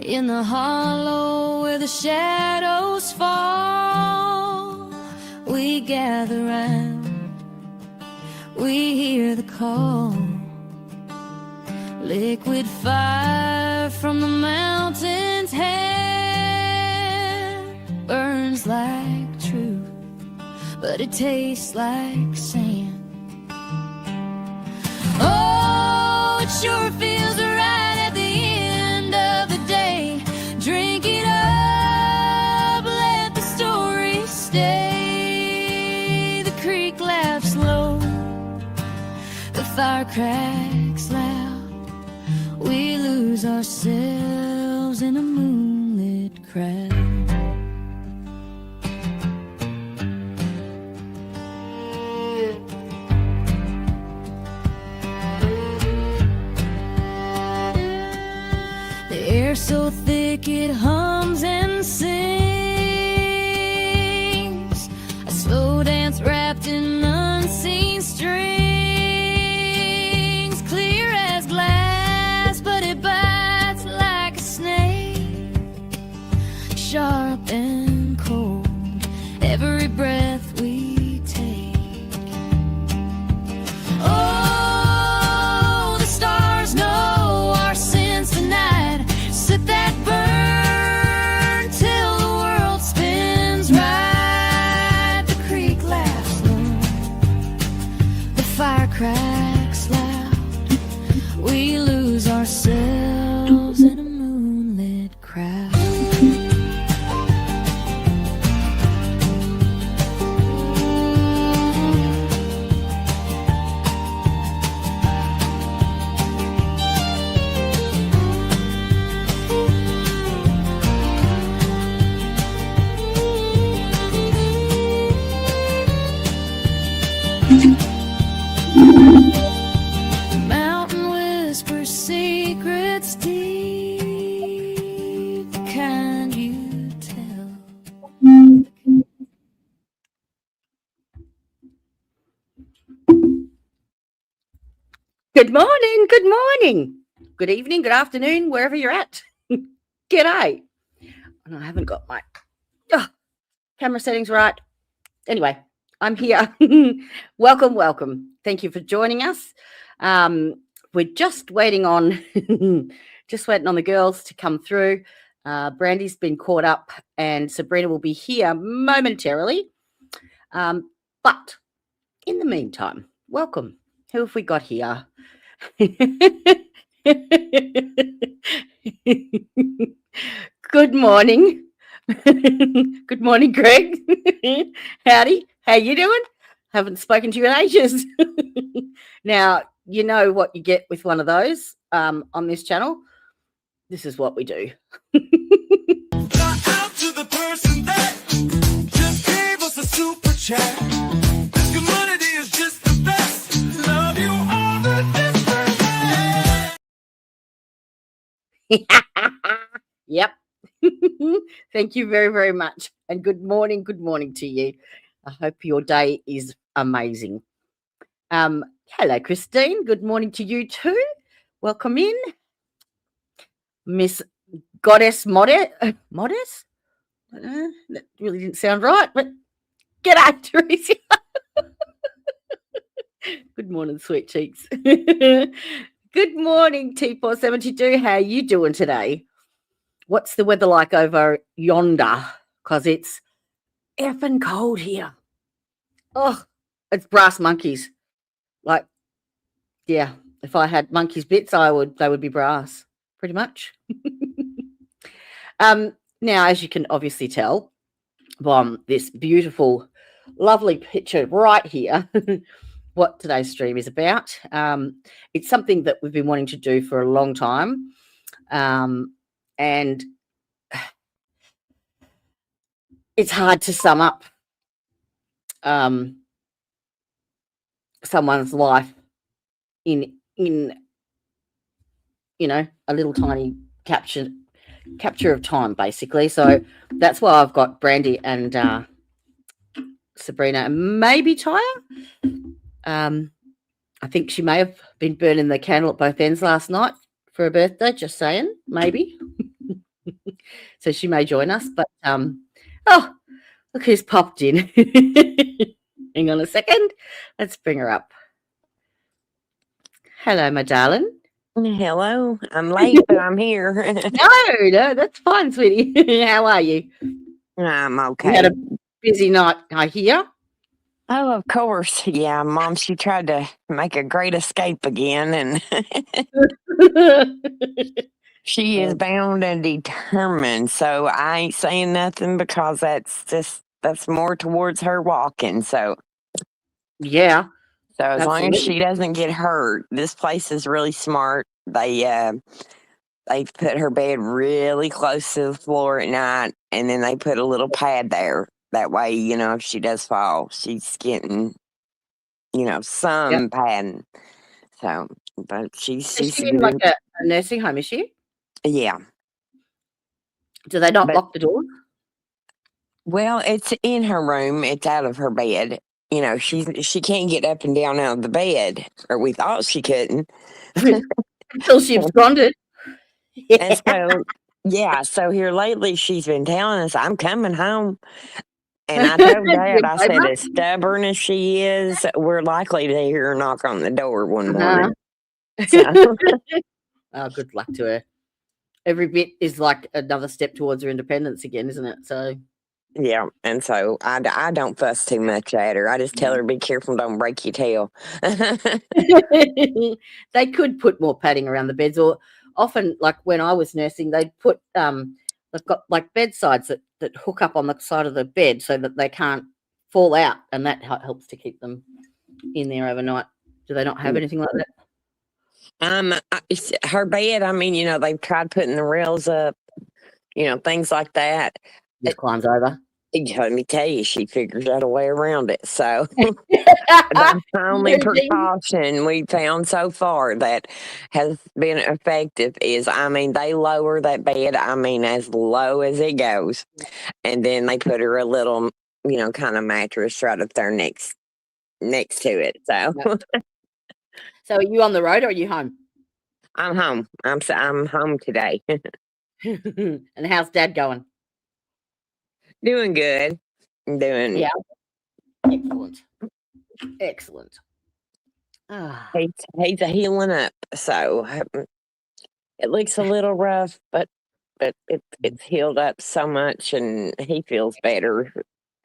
In the hollow where the shadows fall, we gather round, we hear the call. Liquid fire from the mountain's hand burns like truth, but it tastes like sand. Oh, it sure feels right at the end of the day. Drink it up, let the story stay. The creek laughs low, the fire cracks loud. We lose ourselves in a moonlit crowd. The air so thick it hums and sings, a slow dance wrapped in unseen strings, clear as glass, but it bites like a snake, sharp and cold, every breath we take. Oh, the stars know our sins tonight. Sit that burn till the world spins right. The creek laughs low, the fire cracks loud. We lose ourselves in a moonlit crowd. The mountain whispers secrets deep, the kind you tell. Good morning, good morning, good evening, good afternoon, wherever you're at. G'day. And I haven't got my camera settings right. Anyway, I'm here. Welcome, welcome. Thank you for joining us. We're just waiting on the girls to come through. Brandy's been caught up and Sabrina will be here momentarily. But in the meantime, welcome. Who have we got here? Good morning. Good morning, Greg. Howdy. How you doing? Haven't spoken to you in ages. Now, you know what you get with one of those on this channel. This is what we do. Shout out to the person that just gave us a super chat. This community is just the best. Love you all the different. Yep. Thank you very, very much. And good morning to you. I hope your day is amazing. Hello, Christine. Good morning to you too. Welcome in. Miss Goddess Modest? That really didn't sound right, but g'day, Teresa. Good morning, sweet cheeks. Good morning, T472. How are you doing today? What's the weather like over yonder? Because it's effing cold here. Oh, it's brass monkeys. Like, yeah, if I had monkeys' bits, they would be brass, pretty much. Now, as you can obviously tell from this beautiful, lovely picture right here, what today's stream is about. It's something that we've been wanting to do for a long time. And it's hard to sum up someone's life in a little tiny capture of time, basically. So that's why I've got Brandy and Sabrina and maybe Tyre. I think she may have been burning the candle at both ends last night for her birthday, just saying, maybe. so she may join us. But oh, look who's popped in. Hang on a second. Let's bring her up. Hello, my darling. Hello. I'm late, but I'm here. No, that's fine, sweetie. How are you? I'm You okay. had a busy night, I hear. Oh, of course. Yeah, Mom, she tried to make a great escape again, and she is bound and determined. So I ain't saying nothing because that's more towards her walking. So Yeah, as long as absolutely. she doesn't get hurt, this place is really smart. They put her bed really close to the floor at night, and then they put a little pad there. That way, if she does fall, she's getting, Yep. some padding. So, but Is she's she in like doing, a nursing home, is she? yeah. Do they not But lock the door? well, it's in her room. It's out of her bed. She can't get up and down out of the bed, or we thought she couldn't. Until she absconded. And so, yeah. So here lately, she's been telling us, "I'm coming home." And I told Dad, I said, as stubborn as she is, we're likely to hear her knock on the door one morning. So, Oh, good luck to her. Every bit is like another step towards her independence again, isn't it? So yeah. And so I don't fuss too much at her. I just tell her, be careful, don't break your tail. they could put more padding around the beds, or often, like when I was nursing, they'd put they've got like bedsides that hook up on the side of the bed so that they can't fall out, and that helps to keep them in there overnight. Do they not have anything like that? Her bed, I mean, they've tried putting the rails up, things like that. Just climbs over. Let me tell you, she figures out a way around it. So that's the only precaution we found so far that has been effective is, they lower that bed, as low as it goes. And then they put her a little, kind of mattress right up there next to it. So So are you on the road or are you home? I'm home. I'm home today. And how's Dad going? Doing good. Yeah. Excellent. He's a healing up. So it looks a little rough, but it's healed up so much, and he feels better.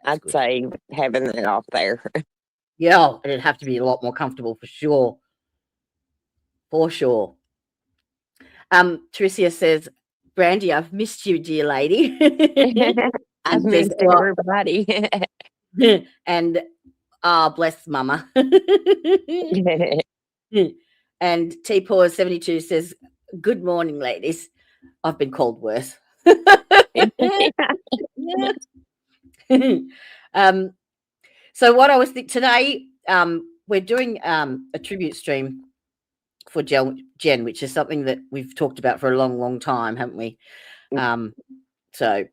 I'd say having it off there. Yeah, it'd have to be a lot more comfortable for sure. For sure. Tricia says, Brandy, I've missed you, dear lady. I've missed everybody. And bless mama. And T-Paw72 says, good morning, ladies. I've been called worse. So what I was thinking today, we're doing a tribute stream for Jen, which is something that we've talked about for a long, long time, haven't we? So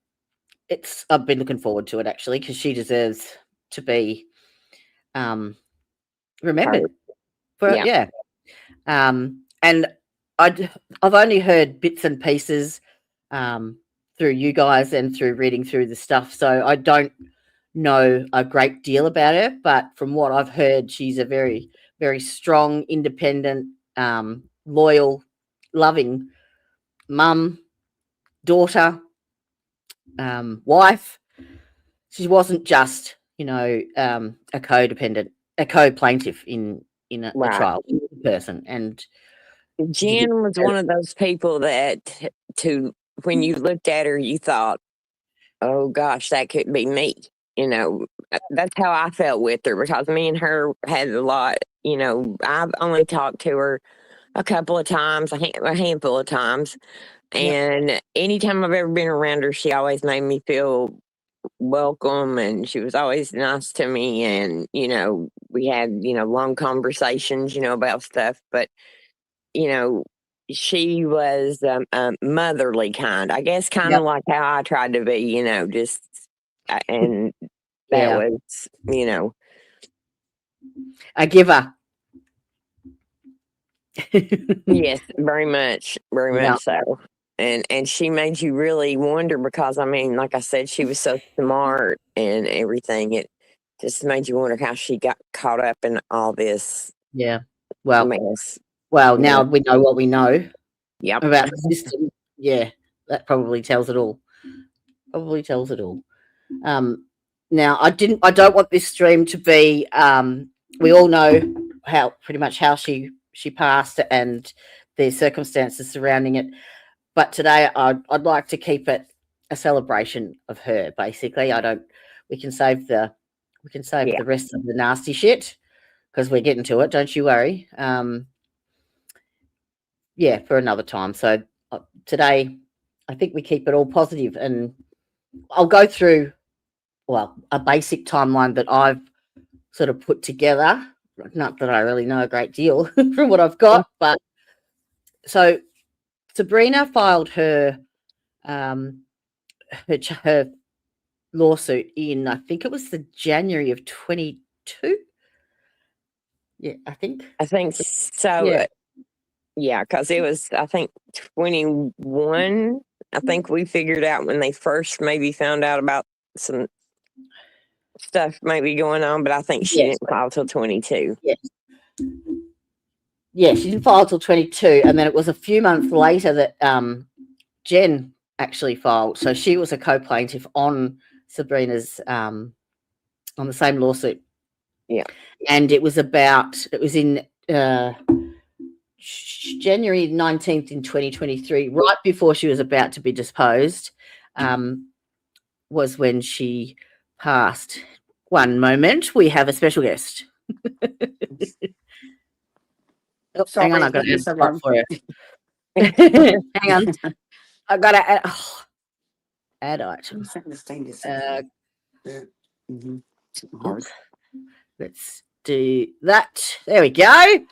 I've been looking forward to it actually, because she deserves to be remembered. And I've only heard bits and pieces through you guys and through reading through the stuff, so I don't know a great deal about her, but from what I've heard, she's a very, very strong, independent, loyal, loving mum, daughter, wife. She wasn't just, a co-plaintiff in a trial, person. And Jen was one of those people that, when you looked at her, you thought, oh gosh, that could be me. That's how I felt with her, because me and her had a lot. I've only talked to her a couple of times, a handful of times. And anytime I've ever been around her, she always made me feel welcome, and she was always nice to me. And, we had, long conversations, about stuff. But, she was motherly kind, I guess, kind of like how I tried to be, just, and that was, a giver. Yes, very much so. and she made you really wonder because I mean, like I said, she was so smart and everything. It just made you wonder how she got caught up in all this Yeah. Well, mess. now we know what we know Yep. about the system. Yeah, that probably tells it all. Probably tells it all. Now I don't want this stream to be. We all know pretty much how she passed and the circumstances surrounding it. But today I'd like to keep it a celebration of her. Basically, we can save the rest of the nasty shit because we're getting to it. Don't you worry. Yeah, for another time. So today, I think we keep it all positive, and I'll go through a basic timeline that I've sort of put together. Not that I really know a great deal from what I've got, but so Sabrina filed her her lawsuit in, I think it was the January of 22. Yeah, I think so. Yeah, because it was, I think, 21. I think we figured out when they first maybe found out about some stuff maybe going on, but I think she didn't file till 22. Yes. Yeah, she didn't file till 22, and then it was a few months later that Jen actually filed. So she was a co-plaintiff on Sabrina's on the same lawsuit. Yeah, and it was in January 19th in 2023, right before she was about to be disposed, was when she passed. One moment, we have a special guest. Oh, hang on, I've got to add a spot for you. Hang on, I've got to add items. Let's do that. There we go.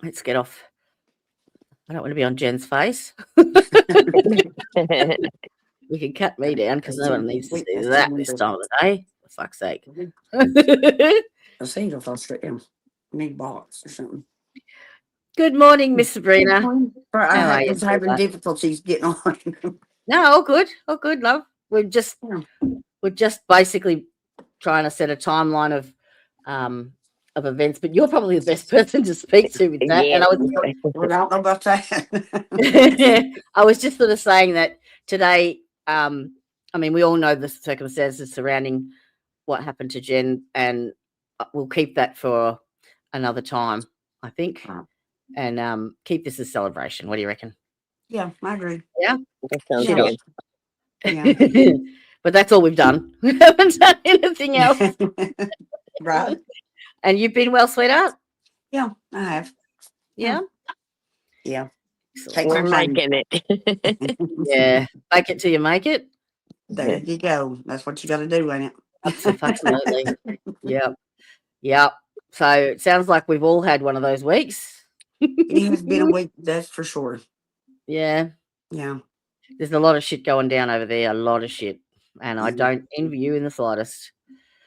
Let's get off. I don't want to be on Jen's face. We can cut me down because no one needs to see that this time of the day. For fuck's sake. I see it if I straight down. Need box or something. Good morning, Miss Sabrina. I was having difficulties getting on. No, all good, love. We're just basically trying to set a timeline of events, but you're probably the best person to speak to with that. Yeah. And I don't know about that. I was just sort of saying that today. I mean, we all know the circumstances surrounding what happened to Jen, and we'll keep that for another time, I think, and keep this a celebration. What do you reckon? Yeah, I agree. Yeah, that sounds good. Yeah. But that's all we've done. We haven't done anything else. Right. And you've been well, sweetheart? Yeah, I have. Yeah. Yeah. We're making it. Yeah. Make it till you make it. There you go. That's what you got to do, ain't it? Absolutely. Yep. Yep. So it sounds like we've all had one of those weeks. It has been a week, that's for sure. Yeah. Yeah. There's a lot of shit going down over there. A lot of shit. And I don't envy you in the slightest.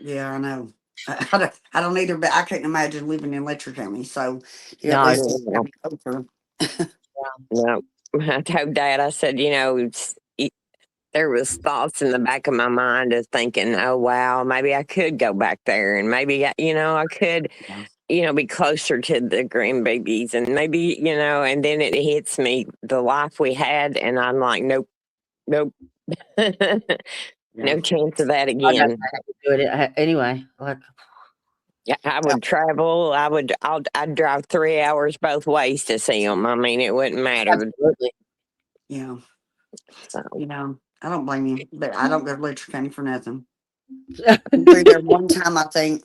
Yeah, I know. I don't either, but I can't imagine living in Letcher County. So, No. at least it's gonna be closer. No, I told Dad, I said, there was thoughts in the back of my mind of thinking, oh, wow, maybe I could go back there and maybe, I could, be closer to the grandbabies and maybe, and then it hits me, the life we had. And I'm like, nope. No chance of that I don't again. know how to do it anyway. Like, Yeah, I would travel. I'd drive 3 hours both ways to see them. I mean, it wouldn't matter. absolutely. Yeah. So, I don't blame you, but I don't go to Letcher County for nothing. I've been through there one time, I think,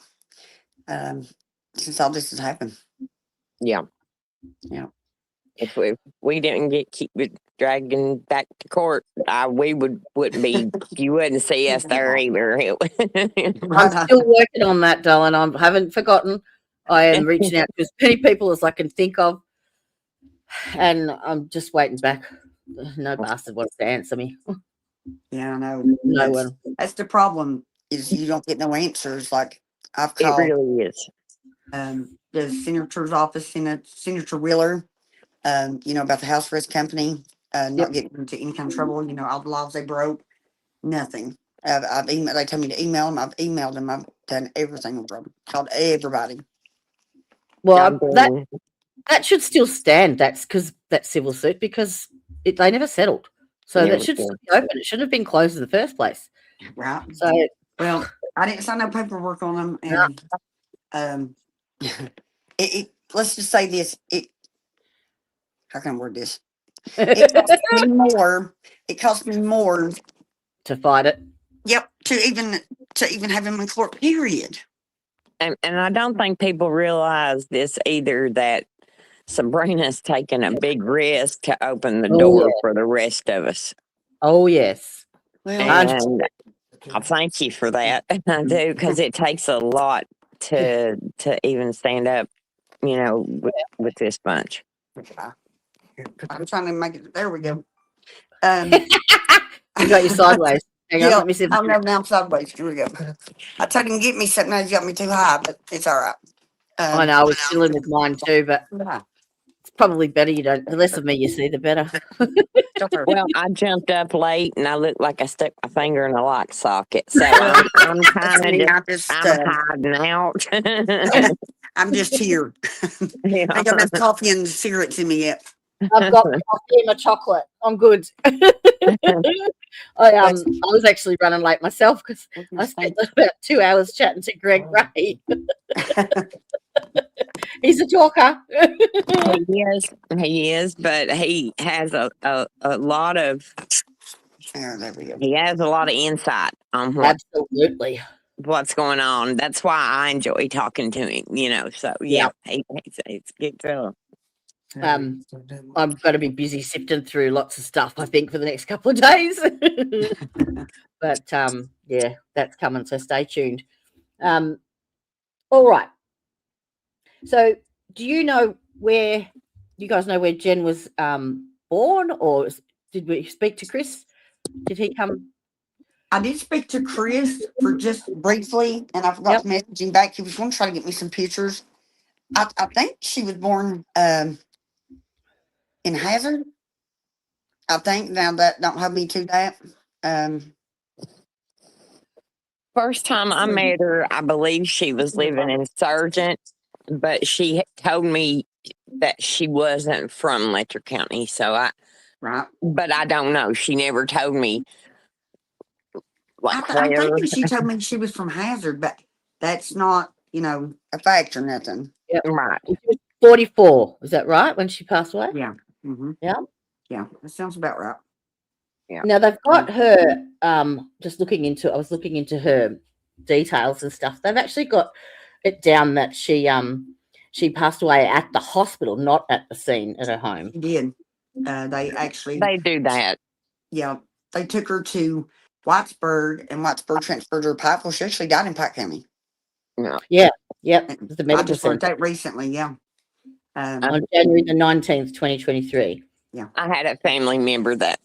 since all this has happened. yeah. Yeah. If we didn't keep it dragging back to court, we wouldn't be. You wouldn't see us there either. I'm still working on that, darling. I haven't forgotten. I am reaching out to as many people as I can think of, and I'm just waiting back. No bastard wants to answer me. Yeah, I know. No one. That's the problem, is you don't get no answers. Like, I've It called really is. the senator's office, Senator Wheeler, about the house arrest company. not Yep. getting into any kind of trouble. You know, all the laws they broke, nothing. I've emailed. They told me to email them. I've emailed them. I've done everything with them. Called everybody. Well, that I'm that should still stand. That's because that civil suit because they never settled. So Never that should still settled. be open. It shouldn't have been closed in the first place. Right. So Well, I didn't sign no paperwork on them, Yeah. and let's just say this. How can I word this? It cost me more. It cost me more. to fight it. Yep. To even have him in court. Period. And I don't think people realize this either, that Sabrina's taken a big risk to open the Oh, door yeah. for the rest of us. Oh yes. Well, And I thank you for that. I do, because it takes a lot to even stand up, you know, with this bunch. I'm trying to make it. There we go. You got you sideways. Hang on, Yeah, let me see. I'm now sideways. Here we go. I told him get me something. He's got me too high, but it's all right. I know I was chilling with mine too, but Yeah. it's probably better you don't. The less of me you see, the better. Well, I jumped up late and I looked like I stuck my finger in a lock socket. So I'm kind of I'm hiding out. I'm just here. Yeah. I got enough coffee and cigarettes in me yet. I've got my coffee and my chocolate. I'm good. I was actually running late myself because I spent about 2 hours chatting to Greg Ray. He's a talker. He is, but he has a lot of There we go. he has a lot of insight on Absolutely. what's going on. That's why I enjoy talking to him, you know. So he's a good fellow. I'm going to be busy sifting through lots of stuff, I think, for the next couple of days. But yeah, that's coming. So stay tuned. All right. So, do you know where you guys know where Jen was born, or did we speak to Chris? Did he come? I did speak to Chris for just briefly, and I forgot to message him back. He was going to try to get me some pictures. I think she was born in Hazard. I think now that don't hold me to that. First time I met her, I believe she was living in Sargent, but she told me that she wasn't from Letcher County. So but I don't know. She never told me. I'm thinking she told me she was from Hazard, but that's not, a fact or nothing. Yep. Right. She was 44. Is that right when she passed away? Yeah. Mm-hmm. Yeah. Yeah, that sounds about right. Yeah. Now they've got her. I was looking into her details and stuff. They've actually got it down that she passed away at the hospital, not at the scene at her home. She did. They do that. Yeah, they took her to Whitesburg, and Whitesburg transferred her to Pikeville. She actually died in Pike County. Yeah. Yep. The I medical just learned center that recently. Yeah. on January the 19th, 2023. Yeah. I had a family member that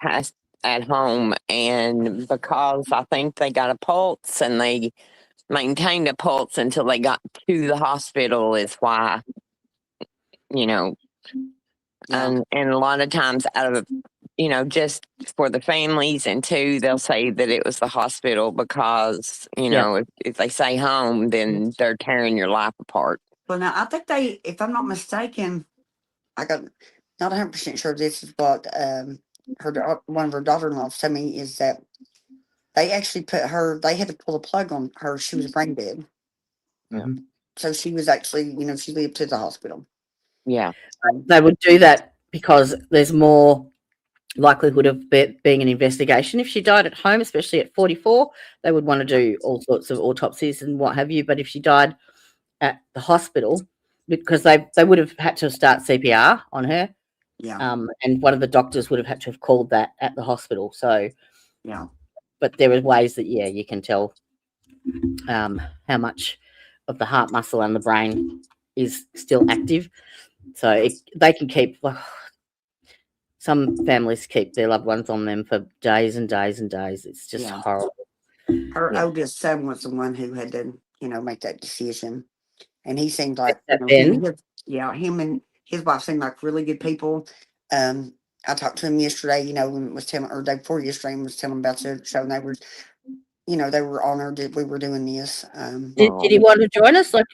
passed at home, and because I think they got a pulse and they maintained a pulse until they got to the hospital is why, and a lot of times out of, just for the families, and two, they'll say that it was the hospital because, if they say home, then they're tearing your life apart. Well, now I think if I'm not mistaken, I got not 100% sure this is what one of her daughter-in-laws told me is that they actually they had to pull the plug on her. She was brain dead. Yeah. So she was actually, she lived to the hospital. Yeah. They would do that because there's more likelihood of being an investigation. If she died at home, especially at 44, they would want to do all sorts of autopsies and what have you. But if she died at the hospital, because they would have had to start CPR on her. Yeah. And one of the doctors would have had to have called that at the hospital. So, yeah. But there are ways that, you can tell how much of the heart muscle and the brain is still active. So they can keep, some families keep their loved ones on them for days and days and days. It's just horrible. Her oldest son was the one who had to, make that decision. And he seemed like, him and his wife seemed like really good people. I talked to him yesterday, and was telling, or day before yesterday, and was telling him about the show. And they were, they were honored that we were doing this. Did he want to join us? Like,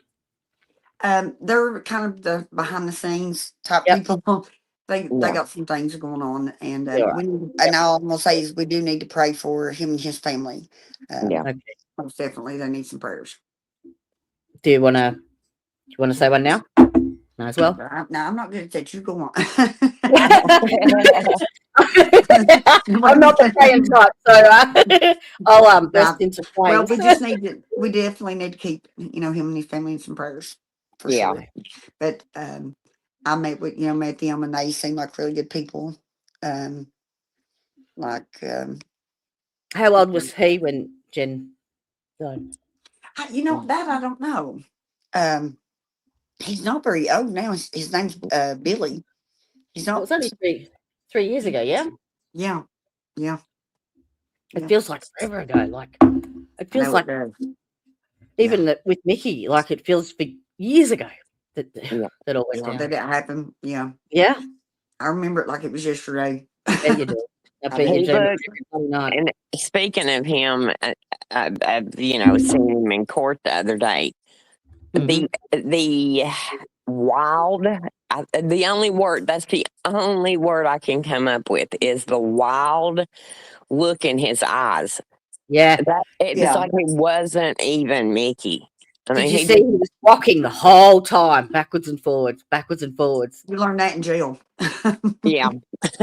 They're kind of the behind the scenes type Yep. people. They Yeah. got some things going on, and Yeah, right. and all I'm gonna say is we do need to pray for him and his family. Yeah. okay. Most definitely, they need some prayers. Do you want to say one now? Might as well. No, I'm not good at that. You go on. I'm not the praying type, so I'll burst into Well, flames. we definitely need to keep him and his family in some prayers for Yeah. sure. But I met them, and they seem like really good people. How old was he when Jen died? That I don't know. He's not very old now. His name's Billy. He's It not. was only 3 years ago. Yeah, Yeah. it feels like forever ago. Like it feels No, like it does. even that with Mickey, like it feels for years ago that that all went Yeah, down. that it happened. Yeah, Yeah, I remember it like it was yesterday. bet you do. I bet Hey, you do. look, Every night. and speaking of him, I've seen him in court the other day. Mhm. The wild. The only word that's the only word I can come up with is the wild look in his eyes. Yeah. It's Yeah. like it wasn't even Mickey. I Did mean, you he see he was rocking the whole time, backwards and forwards, backwards and forwards? You learned that in jail. yeah.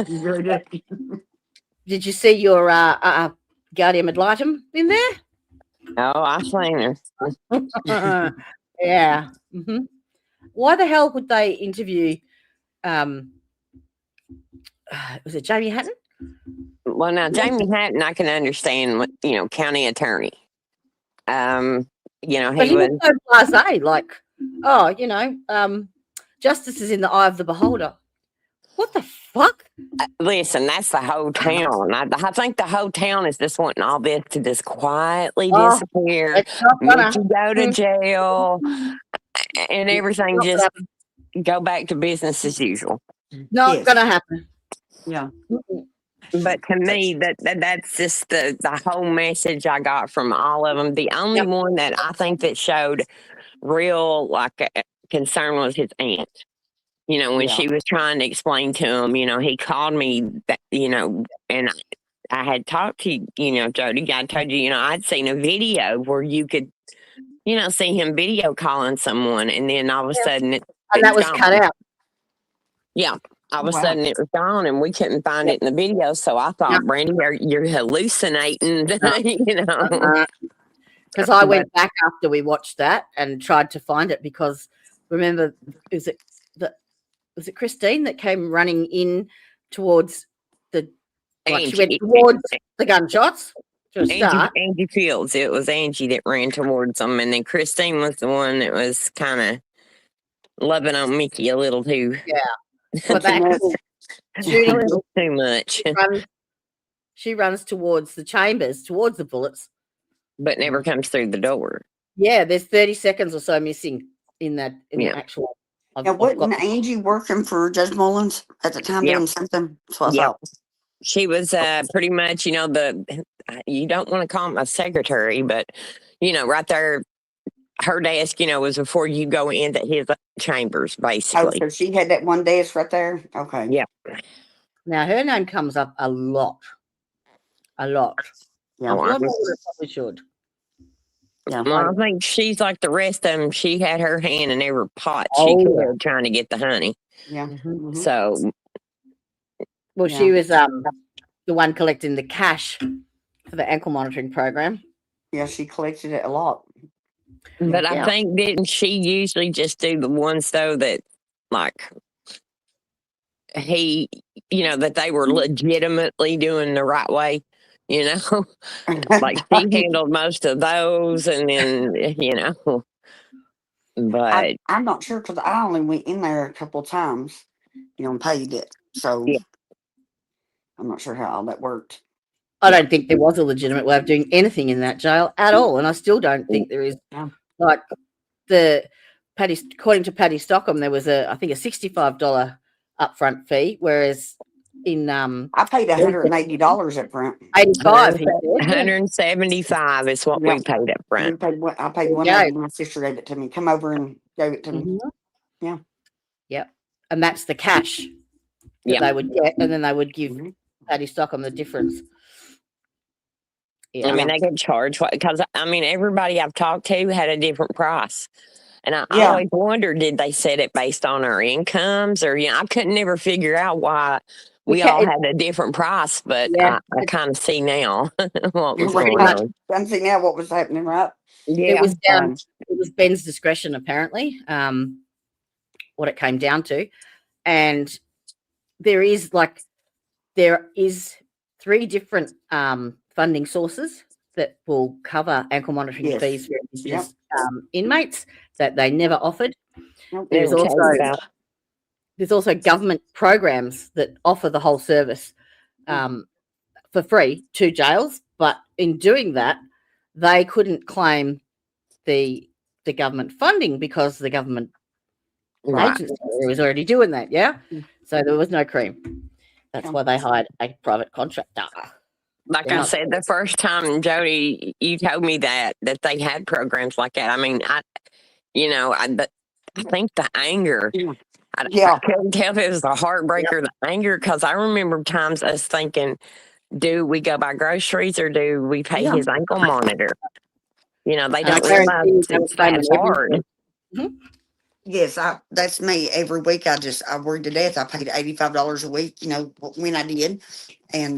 You really did. Did you see your guardian ad litem in there? Oh, I seen her. Yeah. Hmm. Why the hell would they interview? Was it Jamie Hatton? Well, now Jamie Hatton, I can understand. County attorney. But he he was. was so blasé, like, justice is in the eye of the beholder. What the fuck? Listen, that's the whole town. I think the whole town is just wanting all this to just quietly Oh, disappear, it's not make gonna. you go to jail, and everything Not just gonna, go back to business as usual. not Yes. gonna happen. Yeah. Mm-mm. But to me, that's just the whole message I got from all of them. The only Yep. one that I think that showed real concern was his aunt. When Yeah. she was trying to explain to him, he called me, and I had talked to Jody. I told you, I'd seen a video where you could, see him video calling someone, and then all of a sudden And that was cut out. Yeah. All of a Wow. sudden it was gone, and we couldn't find it in the video. So I thought, Brandy, you're hallucinating, Because I went back after we watched that and tried to find it, because remember, was it Christine that came running in towards she went towards the gunshots to a start. Angie Fields. It was Angie that ran towards them, and then Christine was the one that was kind of loving on Mickey a little too. Yeah. But that a little too much, she runs towards the chambers, towards the bullets, but never comes through the door. Yeah, there's 30 seconds or so missing in the actual. Now, wasn't Angie working for Judge Mullins at the time doing something? That's what I thought. She was pretty much, you don't want to call him a secretary, but, right there, her desk, was before you go into his chambers, basically. Oh, so she had that one desk right there? Okay. Yeah. Now, her name comes up a lot. A lot. Yeah. A lot more than it probably should. Yeah. Well, I think she's like the rest of them. She had her hand in every pot she could trying to get the honey. Yeah. Mm-hmm. So. Well, she was the one collecting the cash for the ankle monitoring program. Yeah, she collected it a lot. But I think, didn't she usually just do the ones, though, that, like, that they were legitimately doing the right way, Like, she handled most of those, and then, but. I'm not sure, because I only went in there a couple of times, and paid it. So I'm not sure how all that worked. I don't think there was a legitimate way of doing anything in that jail at all, and I still don't think there is. Like according to Patty Stockham, there was I think a $65 upfront fee, whereas in I paid $180 up front. 85. He said, yeah. 175 is what we paid up We front. paid I paid you one go. of my sister gave it to me. Come over and gave it to me. Mhm. Yeah. Yep. And that's the cash that Yeah. they would get, and then they would give Mhm. Patty Stockham the difference. Yeah. I mean, they could charge because I mean, everybody I've talked to had a different price. And I Yeah. always wondered, did they set it based on our incomes, or I couldn't never figure out why we all had a different price. But Yeah. I kind of see now what was Pretty going much. on. I see now what was happening, right? It Yeah, was down. It was Ben's discretion, apparently. What it came down to, and there is 3 different funding sources that will cover ankle monitoring Yes. fees for Yep. inmates that they never offered. Nope. There's Never also changed that. there's also government programs that offer the whole service for free to jails, but in doing that, they couldn't claim the government funding because the government Right. agency was already doing that. Yeah, Mm. so there was no cream. That's Yeah. why they hired a private contractor. Like Yeah. I said, the first time, Jody, you told me that they had programs like that. I mean, I think the anger. I Yeah. couldn't tell if it was the heartbreak or the anger, because I remember times us thinking, do we go buy groceries or do we pay Yeah. his ankle monitor? They And I don't guarantee realize you they were it's that claiming hard. everything. Yes, that's me every week. I worried to death. I paid $85 a week, when I did. And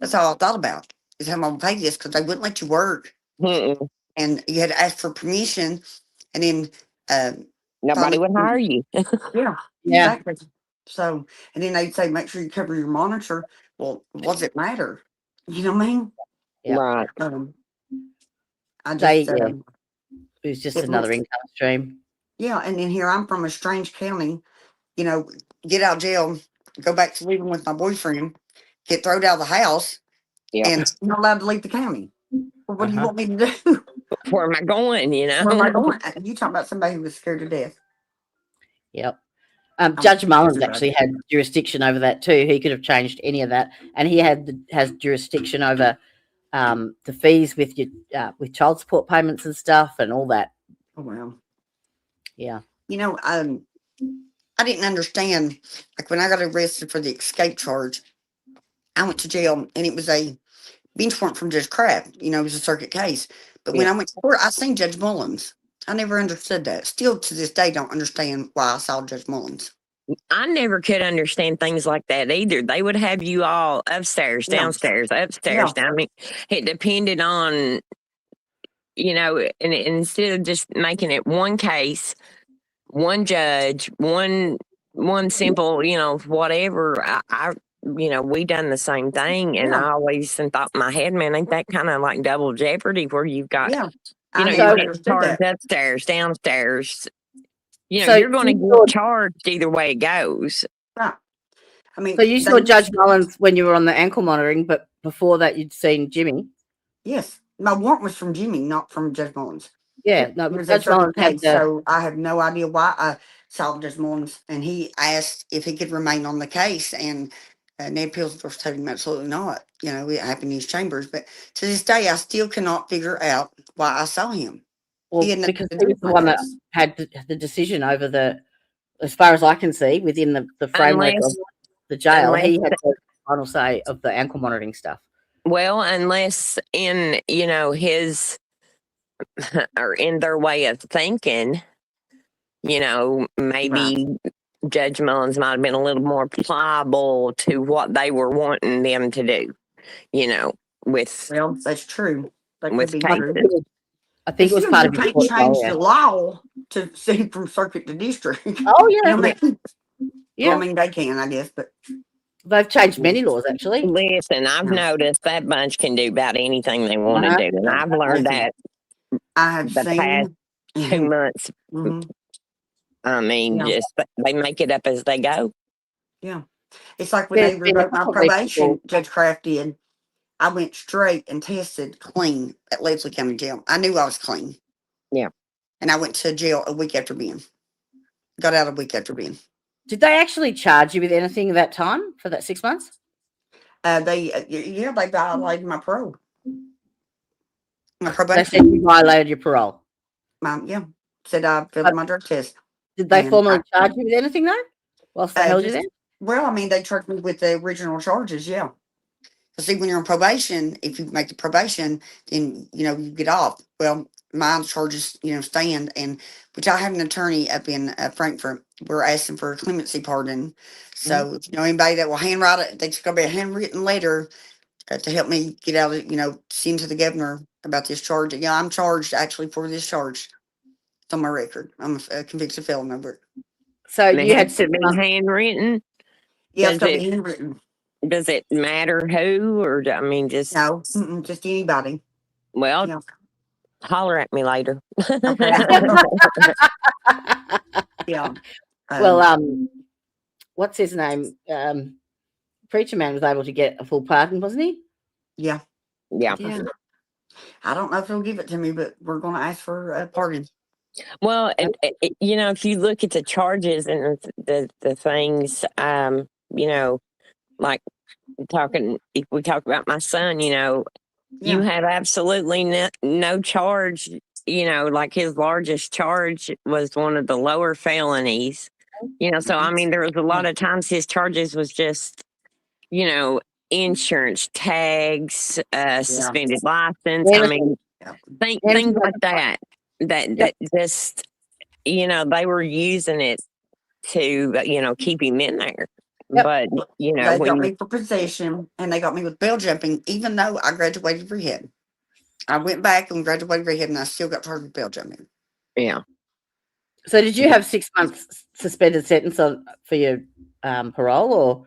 that's all I thought about is how I'm gonna pay this because they wouldn't let you work. Mm-mm. And you had to ask for permission, and then Nobody finally, would hire you. yeah, Yeah. exactly. So, and then they'd say, make sure you cover your monitor. Well, what does it matter? You know what I mean? Yeah. Right. I They, just, it was just it another was- income stream. yeah. And then here I'm from a strange county, get out of jail, go back to living with my boyfriend, get thrown out of the house, Yeah. and not allowed to leave the county. Well, what do you Uh-huh. want me to do? Where am I going? Where am I going? You talk about somebody who was scared to death. Yep. Judge Mullins actually had jurisdiction over that too. He could have changed any of that, and he has jurisdiction over the fees with your with child support payments and stuff and all that. Oh wow. Yeah. I didn't understand. Like when I got arrested for the escape charge, I went to jail and it was a bench warrant from Judge Kraft. It was a circuit case. But when Yeah. I went to court, I seen Judge Mullins. I never understood that. Still to this day, don't understand why I saw Judge Mullins. I never could understand things like that either. They would have you all upstairs, Yeah. downstairs, upstairs. Yeah. I mean, it depended on, and instead of just making it one case, one judge, one simple, whatever. We done the same thing, and Yeah. I always thought in my head, man, ain't that kind of like double jeopardy where you've got, Yeah. I you never get understood charged that. upstairs, downstairs. So You're going to you saw- get charged either way it goes. Right. I mean, So you saw Judge Mullins when you were on the ankle monitoring, but before that you'd seen Jimmy. Yes. My warrant was from Jimmy, not from Judge Mullins. Yeah. No, It was a Judge Mullins circuit had case, the, so I have no idea why I saw Judge Mullins, and he asked if he could remain on the case, and Ned Pilsdorf told him absolutely not. It happened in his chambers, but to this day, I still cannot figure out why I saw him. well, He had nothing because to he do was with the my one that case. had the decision over the, as far as I can see, within the framework of the jail, he had the final say of the ankle monitoring stuff. Well, unless in, his or in their way of thinking, maybe Judge Mullins might have been a little more pliable to what they were wanting them to do, with Well, that's true. That could with be I true. think it was Still, part you of his can't change portfolio. the law to see from circuit to district. Oh You know yeah, what I mean? yeah. Well, I mean, they can, I guess, but They've changed many laws actually. listen, I've noticed that bunch can do about anything they want to do. And I've learned Listen, that I have the past seen. 2 months. Mhm. I mean, Yeah. just they make it up as they go. Yeah. It's like when There's they been a revoked my couple of these probation, people- Judge Kraft did. I went straight and tested clean at Leslie County Jail. I knew I was clean. Yeah. And I went to jail a week after being. Got out a week after being. Did they actually charge you with anything at that time for that 6 months? They violated my parole. My They probation. said you violated your parole. Said I failed my drug test. Did they And formally charge you with anything though? Whilst they held you there? Well, I mean, they charged me with the original charges, yeah. Because see, when you're on probation, if you make the probation, then, you get off. Well, my charges, stand. And which I have an attorney up in Frankfurt. We're asking for a clemency pardon. So if you know anybody that will handwrite it, there's going to be a handwritten letter to help me get out of, send to the governor about this charge. Yeah, I'm charged actually for this charge. It's on my record. I'm a convicted felon over it. So It you had has to 6 be months. handwritten. Yeah, it's Does going to it be handwritten. does it matter who, or I mean, just No, just anybody. well, Yeah. holler at me later. Okay. Yeah. Well, what's his name? Preacher Man was able to get a full pardon, wasn't he? Yeah. Yeah. Yeah. I don't know if they'll give it to me, but we're going to ask for a pardon. Well, and if you look at the charges and the things, like if we talk about my son, you Yeah. have absolutely no charge. Like his largest charge was one of the lower felonies. So I mean, there was a lot of times his charges was just, insurance tags, suspended license. I mean, things like that. That just, they were using it to, keep him in there. Yep. But, They when got me for possession and they got me with bail jumping, even though I graduated rehab. I went back and graduated rehab and I still got charged with bail jumping. yeah. So did you have 6 months suspended sentence for your parole, or?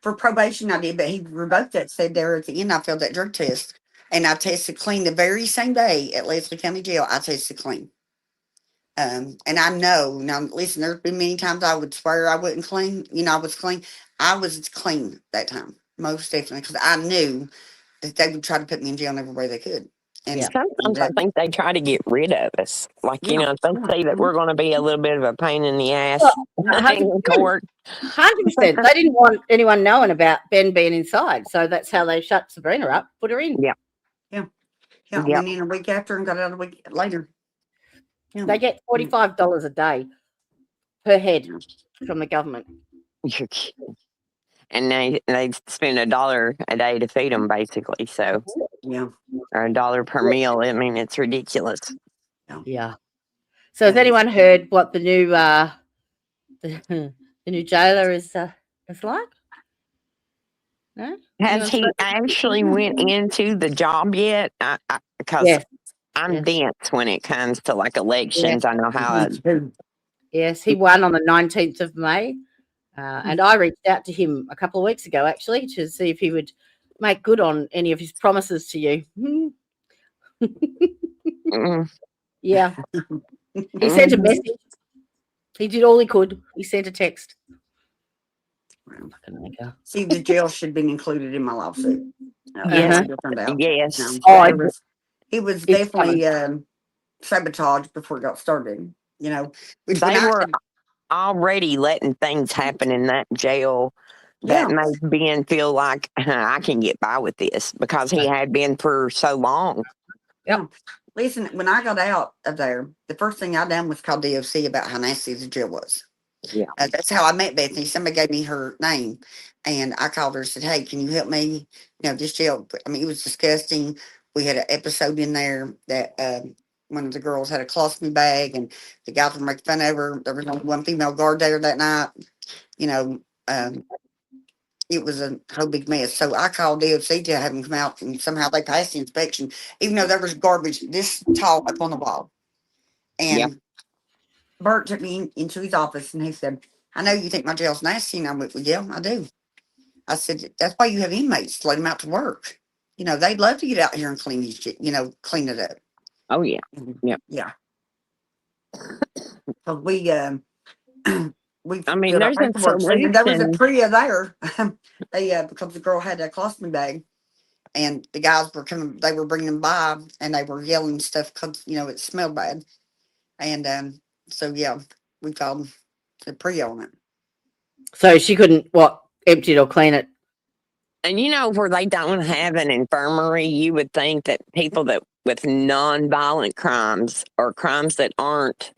For probation, I did, but he revoked that, said there at the end I failed that drug test. And I tested clean the very same day at Leslie County Jail. I tested clean. And I know, now listen, there's been many times I would swear I wasn't clean. I was clean. I was clean that time, most definitely, because I knew that they would try to put me in jail in every way they could. And Sometimes I think they try to get rid of us. Like, they say that we're going to be a little bit of a pain in the ass in court. 100%. They didn't want anyone knowing about Ben being inside. So that's how they shut Sabrina up, put her in. Yeah. Went in a week after and got out a week later. Yeah. They get $45 a day per head from the government. And they spend $1 a day to feed them, basically. So, yeah, or $1 per meal. I mean, it's ridiculous. Yeah. So has anyone heard what the new the new jailer is like? No. Has he actually went into the job yet? Because I'm dense when it comes to like elections. I know how. Yes, he won on the 19th of May. And I reached out to him a couple of weeks ago, actually, to see if he would make good on any of his promises to you. Yeah. He sent a message. He did all he could. He sent a text. See, the jail should have been included in my lawsuit. Yes. Yes. He was definitely sabotaged before it got started. They were already letting things happen in that jail that made Ben feel like I can get by with this because he had been for so long. Yep. Listen, when I got out of there, the first thing I done was call DOC about how nasty the jail was. Yeah. That's how I met Bethany. Somebody gave me her name and I called her and said, hey, can you help me? This jail, I mean, it was disgusting. We had an episode in there that one of the girls had a colostomy bag and the guys were making fun of her. There was only one female guard there that night. It was a whole big mess. So I called DOC to have them come out and somehow they passed the inspection, even though there was garbage this tall up on the wall. And Bert took me into his office and he said, I know you think my jail's nasty. And I went, well, yeah, I do. I said, that's why you have inmates to let them out to work. They'd love to get out here and clean these, clean it up. Oh, yeah. Yep. Yeah. So we I mean, there's a solution. There was a Plea there. Because the girl had a colostomy bag and the guys were coming, they were bringing them by and they were yelling stuff because, it smelled bad. And so, yeah, we called the Plea on it. So she couldn't empty it or clean it. And where they don't have an infirmary, you would think that people that with non-violent crimes or crimes that aren't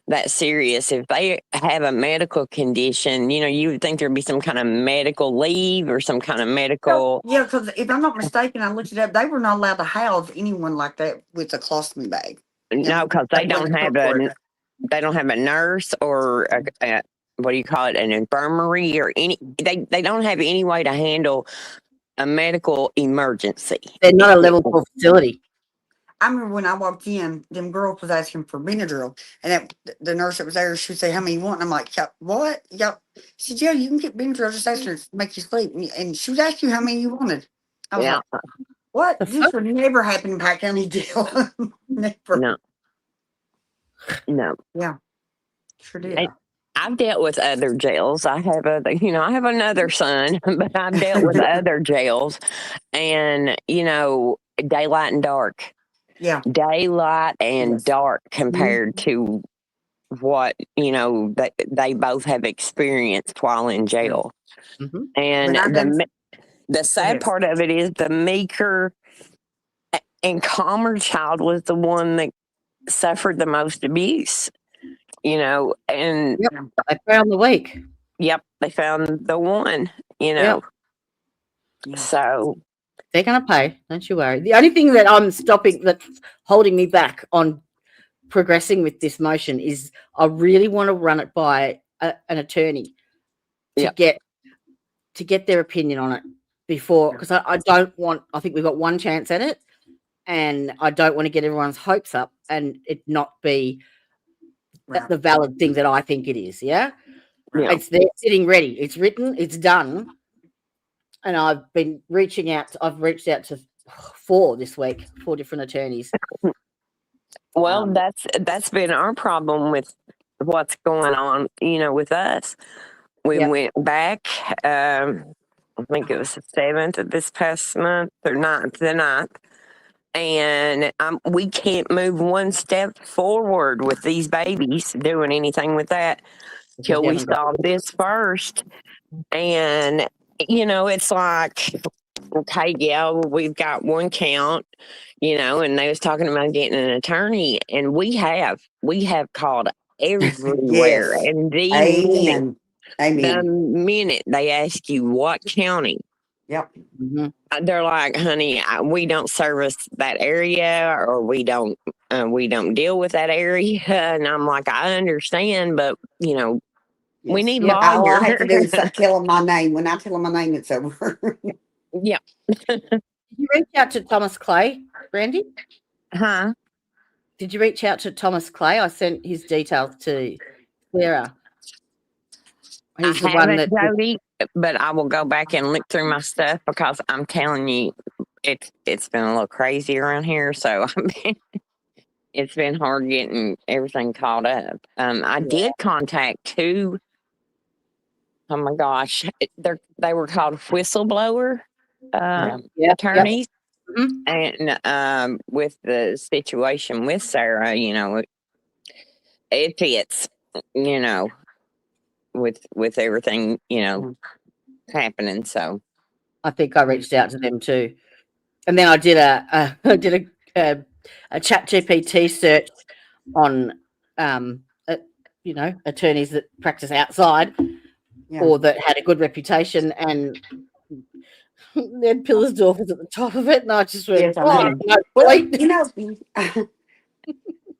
that serious, if they have a medical condition, you would think there'd be some kind of medical leave or some kind of medical. Yeah, because if I'm not mistaken, I looked it up. They were not allowed to house anyone like that with a colostomy bag. No, because They wasn't cooked for it. they don't have a nurse or a what do you call it, an infirmary or any. They don't have any way to handle a medical emergency. They're not a level 4 facility. I remember when I walked in, them girls was asking for Benadryl, and the nurse that was there, she would say, "How many you want?" And I'm like, "Yeah, what?" Yeah, she said, "Yeah, you can get Benadryl. Just ask her to make you sleep." And she would ask you how many you wanted. I was Yeah, like, "What? The This would never happen in Pike County Jail. Never." no. Yeah, sure did. And I've dealt with other jails. I have I have another son, but I've dealt with other jails, and daylight and dark. Yeah, Daylight and Yes. dark compared to what that they both have experienced while in jail. Mhm. And When I done- the sad ahead. part of it is the meeker and calmer child was the one that suffered the most abuse. And Yep. They found the week. yep, they found the one. Yep. So They're going to pay. Don't you worry. The only thing that that's holding me back on progressing with this motion is I really want to run it by an attorney to Yep. get their opinion on it before, because I don't want. I think we've got one chance at it, and I don't want to get everyone's hopes up and it not be the valid thing that I think it is. Yeah, Yeah. it's there, sitting ready. It's written. It's done. And I've been reaching out. I've reached out to 4 this week, 4 different attorneys. Well, that's been our problem with what's going on, with us. We Yep. went back, I think it was the 7th of this past month or the 9th. And we can't move one step forward with these babies doing anything with that till we haven't got- solve this first. And, it's like, okay, yeah, we've got one count, and they was talking about getting an attorney, and we have called everywhere. Yes. And the Amen. minute they ask you what county, Yep. Mhm. they're like, honey, we don't service that area, or we don't deal with that area. And I'm like, I understand, but we need Yep. All I have lawyers. to do is tell them my name. When I tell them my name, it's over. Yeah. Did you reach out to Thomas Clay, Brandy? Huh? Did you reach out to Thomas Clay? I sent his details to Sarah. He's the I one haven't, that. Jody, but I will go back and look through my stuff, because I'm telling you, it's been a little crazy around here. So it's been hard getting everything caught up. I did contact 2. Oh my gosh, they were called whistleblower attorneys. Mhm. And with the situation with Sarah, it fits, with everything, happening. So I think I reached out to them too, and then I did a chat GPT search on attorneys that practice outside or that had a good reputation, and then Pillersdorf was at the top of it, and I just went, Yes, I know. no, Well, wait.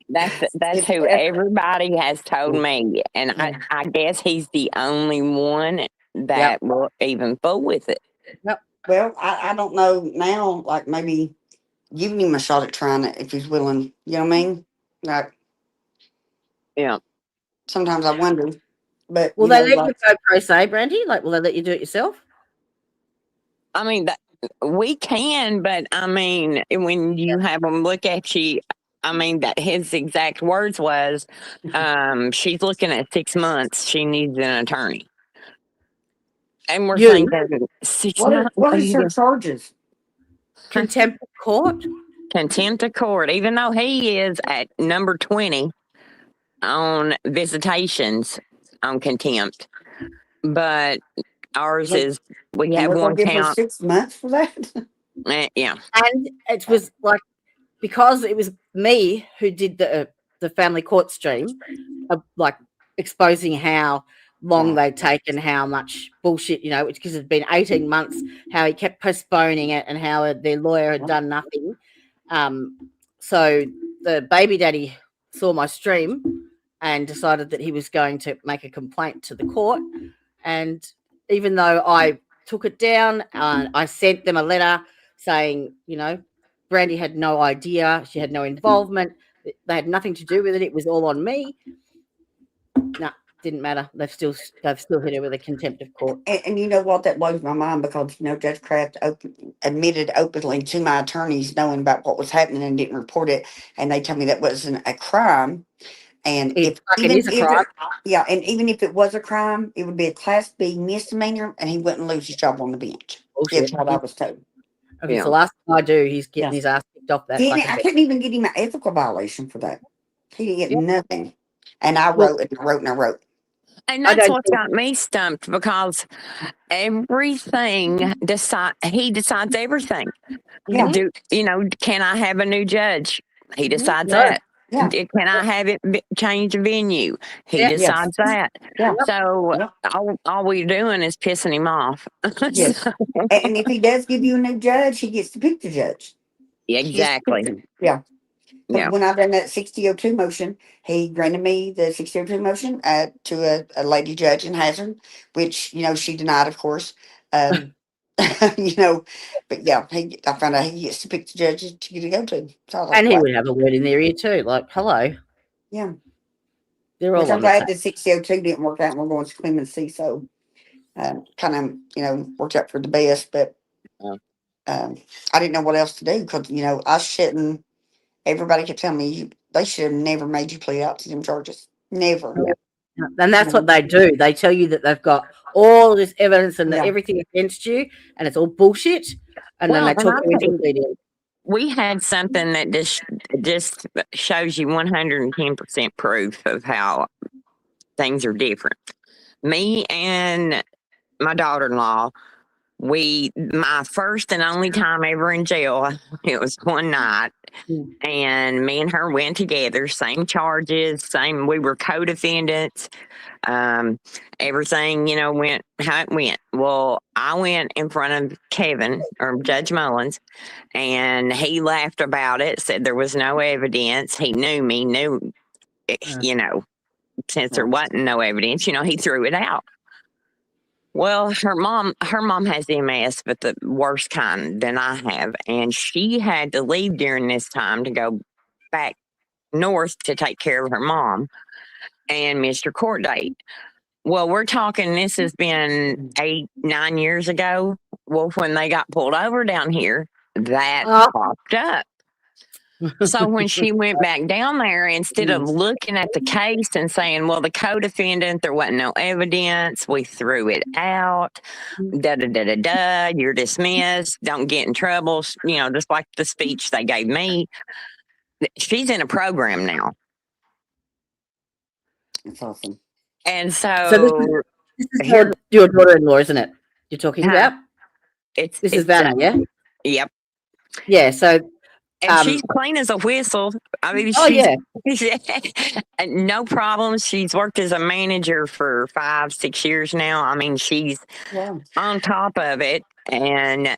that's who everybody has told me, and I guess he's the only one that will even fool with it. Well, I don't know now. Like maybe giving him a shot at trying it if he's willing. You know what I mean? Like, Yeah. sometimes I wonder. But Will they let you go pro se, Brandy? Like, will they let you do it yourself? I mean, we can, but I mean, when you have them look at you, I mean, that his exact words was, she's looking at 6 months. She needs an attorney. And we're thinking 6 months. What is your charges? Contempt of court? Contempt of court, even though he is at number 20 on visitations on contempt. but ours Look, is, we And have we're going one to give her count. 6 months for that? Yeah. And it was like, because it was me who did the family court stream, like exposing how long they'd taken, how much bullshit, because it'd been 18 months, how he kept postponing it and how their lawyer had done nothing. So the baby daddy saw my stream and decided that he was going to make a complaint to the court. And even though I took it down, I sent them a letter saying, Brandy had no idea, she had no involvement, they had nothing to do with it, it was all on me. No, didn't matter. They've still hit her with a contempt of court. And you know what? That blows my mind because, Judge Kraft admitted openly to my attorneys knowing about what was happening and didn't report it. And they told me that wasn't a crime. And It fucking is a crime. And even if it was a crime, it would be a Class B misdemeanor and he wouldn't lose his job on the bench. Bullshit. That's what I was told. If it's the last thing I do, he's getting Yeah. his ass kicked off that. I couldn't even get him an ethical violation for that. He didn't get nothing. And I wrote and I wrote and I wrote. And that's what got me stumped, because everything he decides everything. Yeah. Can I have a new judge? He decides No. that. Yeah. Can I have it change the venue? He Yeah. decides that. Yeah. So Yeah. all we're doing is pissing him off. Yes. And if he does give you a new judge, he gets to pick the judge. Exactly. Yeah. Yeah. When I done that 6002 motion, he granted me the 6002 motion to a lady judge in Hazard, which, she denied, of course. But yeah, I found out he gets to pick the judges to go to. So and he would have a word in their ear too, like, hello. Yeah. They're all Which I'm on glad the 6002 didn't work out and we're going to clemency. So kind of, worked out for the best. But I didn't know what else to do because, I shouldn't. Everybody kept telling me they should have never made you plead out to them charges. Never. Yeah. And that's what they do. They tell you that they've got all this evidence and that everything against you, and it's all bullshit. And then they talk you into pleading. We had something that just shows you 110% proof of how things are different. Me and my daughter-in-law, my first and only time ever in jail, it was one night, and me and her went together, same charges, we were co-defendants, everything, went how it went. Well, I went in front of Kevin, or Judge Mullins, and he laughed about it, said there was no evidence. He knew, since there wasn't no evidence, he threw it out. Well, her mom has MS, but the worst kind than I have. And she had to leave during this time to go back north to take care of her mom and missed her court date. Well, we're talking, this has been 8-9 years ago. Well, when they got pulled over down here, that popped up. So when she went back down there, instead of looking at the case and saying, well, the co-defendant, there wasn't no evidence, we threw it out, you're dismissed, don't get in trouble, just like the speech they gave me. She's in a program now. That's awesome. And so this is your daughter-in-law, isn't it? You're talking about? This is Vanna, yeah? Yep. Yeah, so... And she's clean as a whistle. I mean, no problems. She's worked as a manager for 5-6 years now. I mean, she's on top of it. And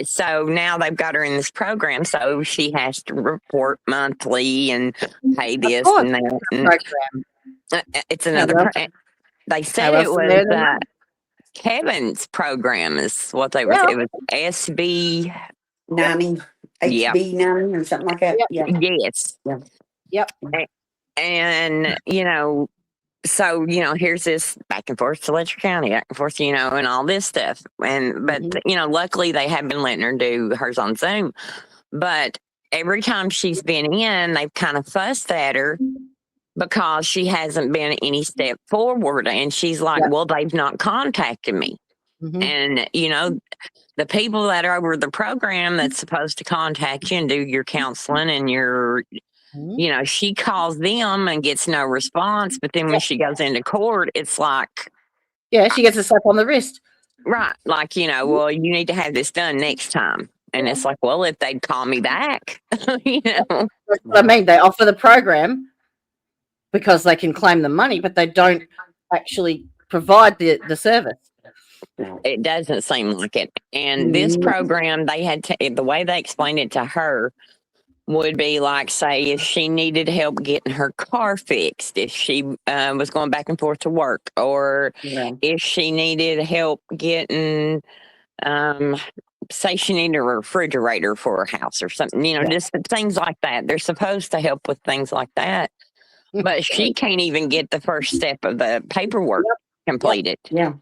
so now they've got her in this program. So she has to report monthly and pay this and that. It's another program. They said it was Kevin's program is what they were. It was SB 90. HB9 or something like that. Yeah. Yes. Yep. And, so, here's this back and forth to Letcher County, back and forth, and all this stuff. But luckily they have been letting her do hers on Zoom. But every time she's been in, they've kind of fussed at her because she hasn't been any step forward. And she's like, well, they've not contacted me. And, the people that are over the program that's supposed to contact you and do your counseling and your, she calls them and gets no response. But then when she goes into court, it's like Yeah, she gets a slap on the wrist. Right. Like, well, you need to have this done next time. And it's like, well, if they'd call me back, That's what I mean. They offer the program because they can claim the money, but they don't actually provide the service. it doesn't seem like it. And this program, they had the way they explained it to her would be like, say, if she needed help getting her car fixed, if she was going back and forth to work, or if she needed help getting, say she needed a refrigerator for her house or something, just things like that. They're supposed to help with things like that. But she can't even get the first step of the paperwork completed. Yeah.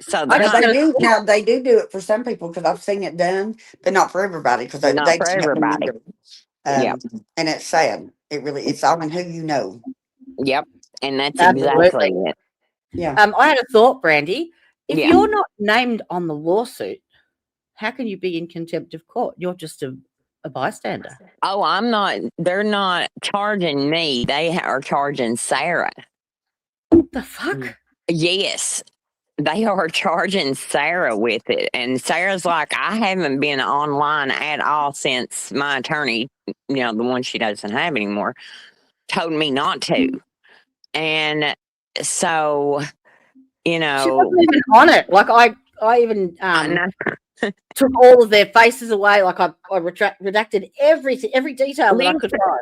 So They do now. They do it for some people because I've seen it done, but not for everybody because not they for just have everybody. to. And it's sad. It's all in who you know. Yep. And that's Absolutely. exactly it. Yeah. I had a thought, Brandy. If Yeah. you're not named on the lawsuit, how can you be in contempt of court? You're just a bystander. Oh, I'm not. They're not charging me. They are charging Sarah. What the fuck? Yes. They are charging Sarah with it. And Sarah's like, I haven't been online at all since my attorney, the one she doesn't have anymore, told me not to. And so, She wasn't even on it. Like I even took all of their faces away. Like I redacted every detail that I could find.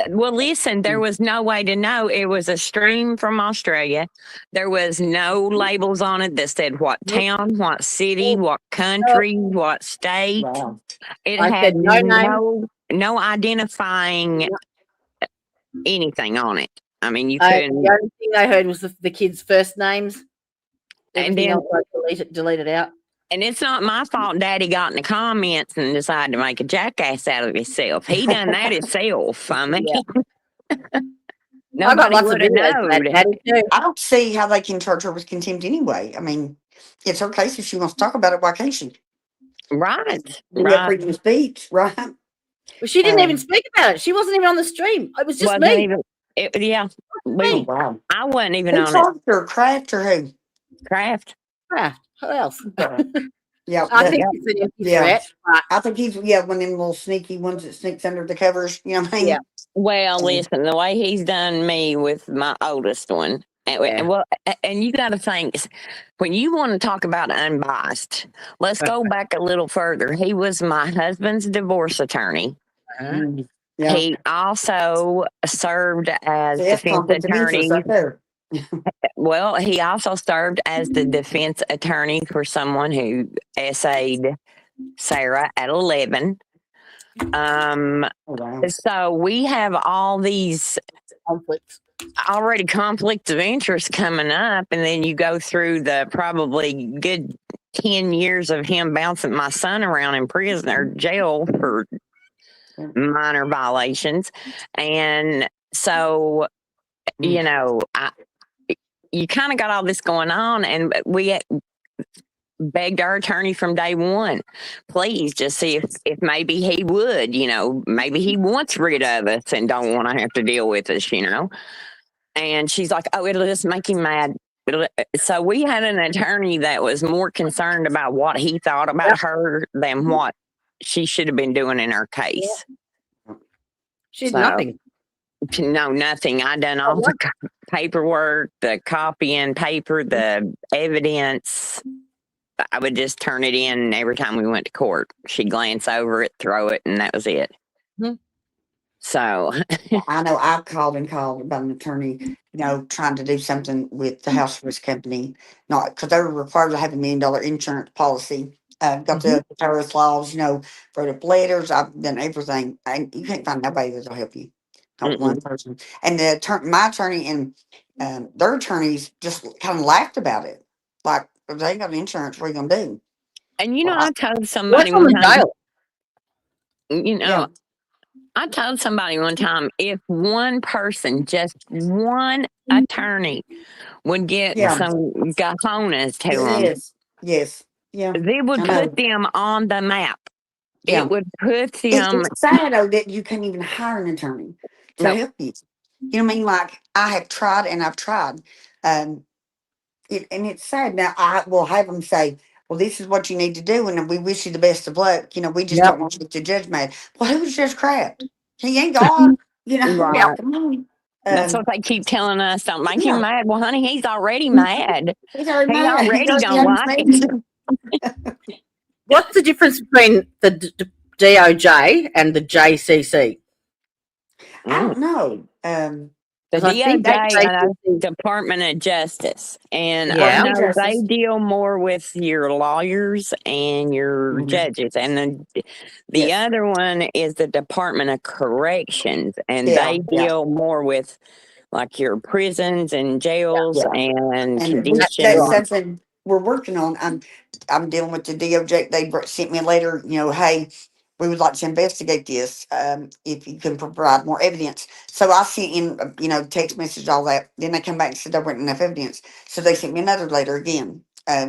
Well, listen, there was no way to know. It was a stream from Australia. There was no labels on it that said what town, what city, what country, what state. Wow. It I had said no name. no identifying anything on it. I mean, you The couldn't. only thing I heard was the kids' first names. And Everything then, else I deleted out. and it's not my fault Daddy got in the comments and decided to make a jackass out of himself. He done that himself. I mean, nobody would have known. I don't see how they can charge her with contempt anyway. I mean, it's her case. If she wants to talk about it, why can't she? Right. Freedom of speech, right? Well, she didn't even speak about it. She wasn't even on the stream. It was just Wasn't me. even, Wow. I wasn't even Who on it. charged her? Kraft or who? Kraft. Who else? Yeah, I think it's an empty threat. I think he's one of them little sneaky ones that sneaks under the covers. You know what I mean? Yeah. Well, listen, the way he's done me with my oldest one, and you got to think, when you want to talk about unbiased, let's go back a little further. He was my husband's divorce attorney. Yeah. He also served as defense attorney. Right there. Well, he also served as the defense attorney for someone who essayed Sarah at 11. So we have all these conflicts of interest coming up, and then you go through the probably good 10 years of him bouncing my son around in prison or jail for minor violations. And so, you kind of got all this going on, and we begged our attorney from day one, please just see if maybe he would, maybe he wants rid of us and don't want to have to deal with us, And she's like, oh, it'll just make him mad. So we had an attorney that was more concerned about what he thought about her than what she should have been doing in her case. She did nothing. No, nothing. I done all the paperwork, the copying paper, the evidence. I would just turn it in every time we went to court. She'd glance over it, throw it, and that was it. Mm-hmm. So I know I've called about an attorney, trying to do something with the house risk company, not because they're required to have $1 million insurance policy. Got the terrorist laws, wrote up letters. I've done everything. And you can't find nobody that'll help you. Not one person. And my attorney and their attorneys just kind of laughed about it. Like, if they ain't got insurance, what are you going to do? And I told somebody one time, I told somebody one time, if one person, just one attorney, would get some cojones to them, yes, yeah, they would put them on the map. It would put them. It's sad though that you can't even hire an attorney to help you. You know what I mean? Like, I have tried and I've tried. and it's sad. Now I will have them say, "Well, this is what you need to do, and we wish you the best of luck." We just Yep. don't want you to judge mad. Well, who's just crap? He ain't God. Right. Like, come on. That's what they keep telling us. Don't make him Yeah, mad. Well, honey, he's already mad. he's already He mad. He already already don't like understands. it. What's the difference between the DOJ and the JCC? I Mm. don't know. The 'Cause I think that DOJ, I know, JCC, Department of Justice, and I yeah, Department of know they Justice. deal more with your lawyers and your Mhm. judges, and the Yes. other one is the Department of Corrections, and Yeah. they Yeah. deal more with like your prisons and jails Yeah. and And which that's that's right. conditions. something we're working on. I'm dealing with the DOJ. They sent me a letter. Hey, we would like to investigate this. If you can provide more evidence. So I sent in, text message, all that. Then they come back and said there wasn't enough evidence. So they sent me another letter again.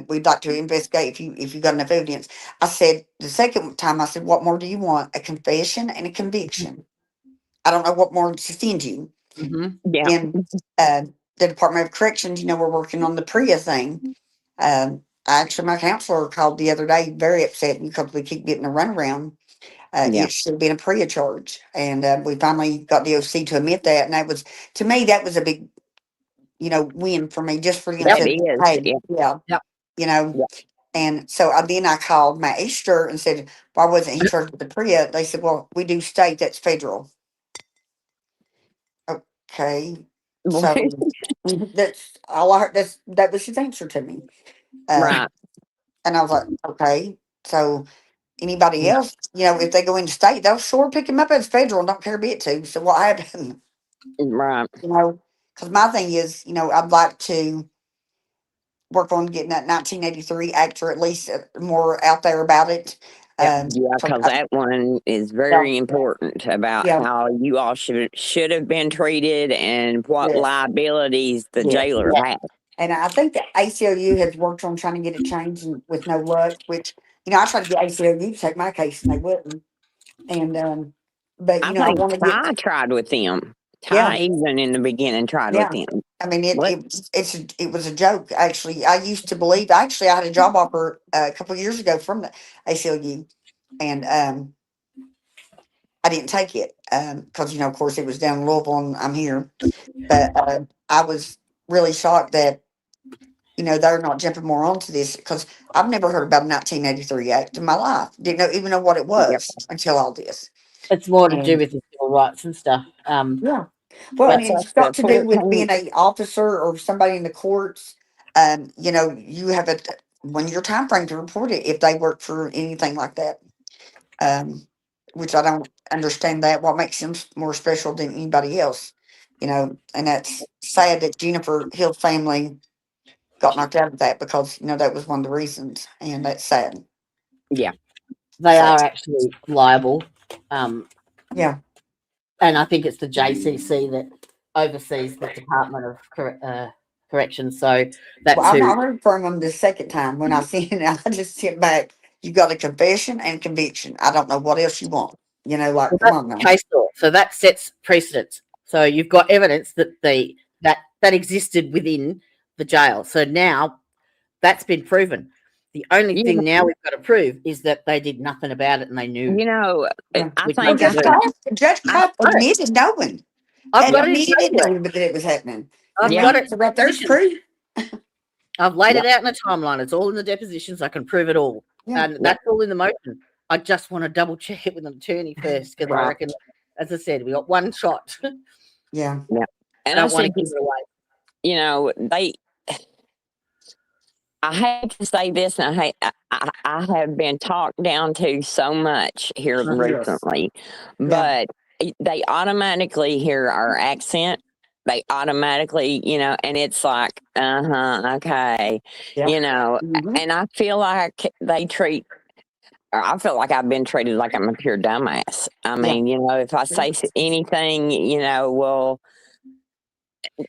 We'd like to investigate if you got enough evidence. I said the second time, I said, what more do you want? A confession and a conviction. I don't know what more to send you. Hmm. Yeah, In the Department of Corrections, we're working on the PREA thing. Actually, my counselor called the other day, very upset because we keep getting a runaround. yeah, It should have been a PREA charge, and we finally got the OC to admit that, and that was, to me, that was a big, win for me, just for them that to, is. hey, Yeah, yeah, Yep. you know. yeah. And so then I called my Easter and said, why wasn't he charged with the PREA? They said, well, we do state, that's federal. Okay, so that's all I heard. That was his answer to me. Right. And I was like, okay. So anybody else, if they go into state, they'll sure pick him up as federal and don't care a bit to. So what happened? Right. Because my thing is, I'd like to work on getting that 1983 act, or at least more out there about it. Yep. Yeah, 'Cause because that one is yeah, very important about yeah, how you all should have been treated and what yes, liabilities the yes. jailer had. And I think the ACLU has worked on trying to get it changed with no luck, which, I tried to get ACLU to take my case and they wouldn't. And, but, I I think want to get, Ty tried with them. yeah, Ty even in the beginning tried with yeah. them. I mean, What? it was a joke. Actually, I used to believe. Actually, I had a job offer a couple of years ago from the ACLU, and I didn't take it because of course, it was down in Louisville, and I'm here. But I was really shocked that they're not jumping more onto this, because I've never heard about a 1983 Act in my life. Didn't even know what it Yep. was until all this. It's more to do And with the civil rights and stuff. yeah. Well, and But Plus it's the got to do with 14. being a officer or somebody in the courts. You have when your time frame to report it if they work for anything like that. Um, which I don't understand that. What makes them more special than anybody else? And that's sad that Jennifer Hill's family got knocked out of that, because that was one of the reasons, and that's sad. Yeah. they So are actually liable. Um, yeah. and I think it's the JCC that oversees the Department of Corrections. So Well, that's I've who. not heard from them the second time. When I seen it, I just sent back, you got a confession and conviction. I don't know what else you want. Like, Well, come that's on now. case law. So that sets precedence. So you've got evidence that that existed within the jail. So now that's been proven. The only You, thing now we've got to prove is that they did nothing about it and they knew, you know, Yeah. I which Well, they think I Judge said, do. Cobb, Judge I, Cobb Got it. admitted knowing. I've yeah, got it in Admitted front of me. knowing that it was happening. I've yeah, got it So in right there's depositions. proof. I've laid yeah, it out in a timeline. It's all in the depositions. I can prove it all. Yeah. And yeah, that's all in the motion. I just want to double check it with an attorney first, because I right, reckon, as I said, we got one shot. Yeah. yeah. And I Don't want to said, give it away. I hate to say this, and I have been talked down to so much here Yes. recently, Yeah. but they automatically hear our accent. They automatically, and it's like, okay, Yeah. Mhm. and I feel like or I feel like I've been treated like I'm a pure dumbass. I Yeah. mean, if I say anything, well,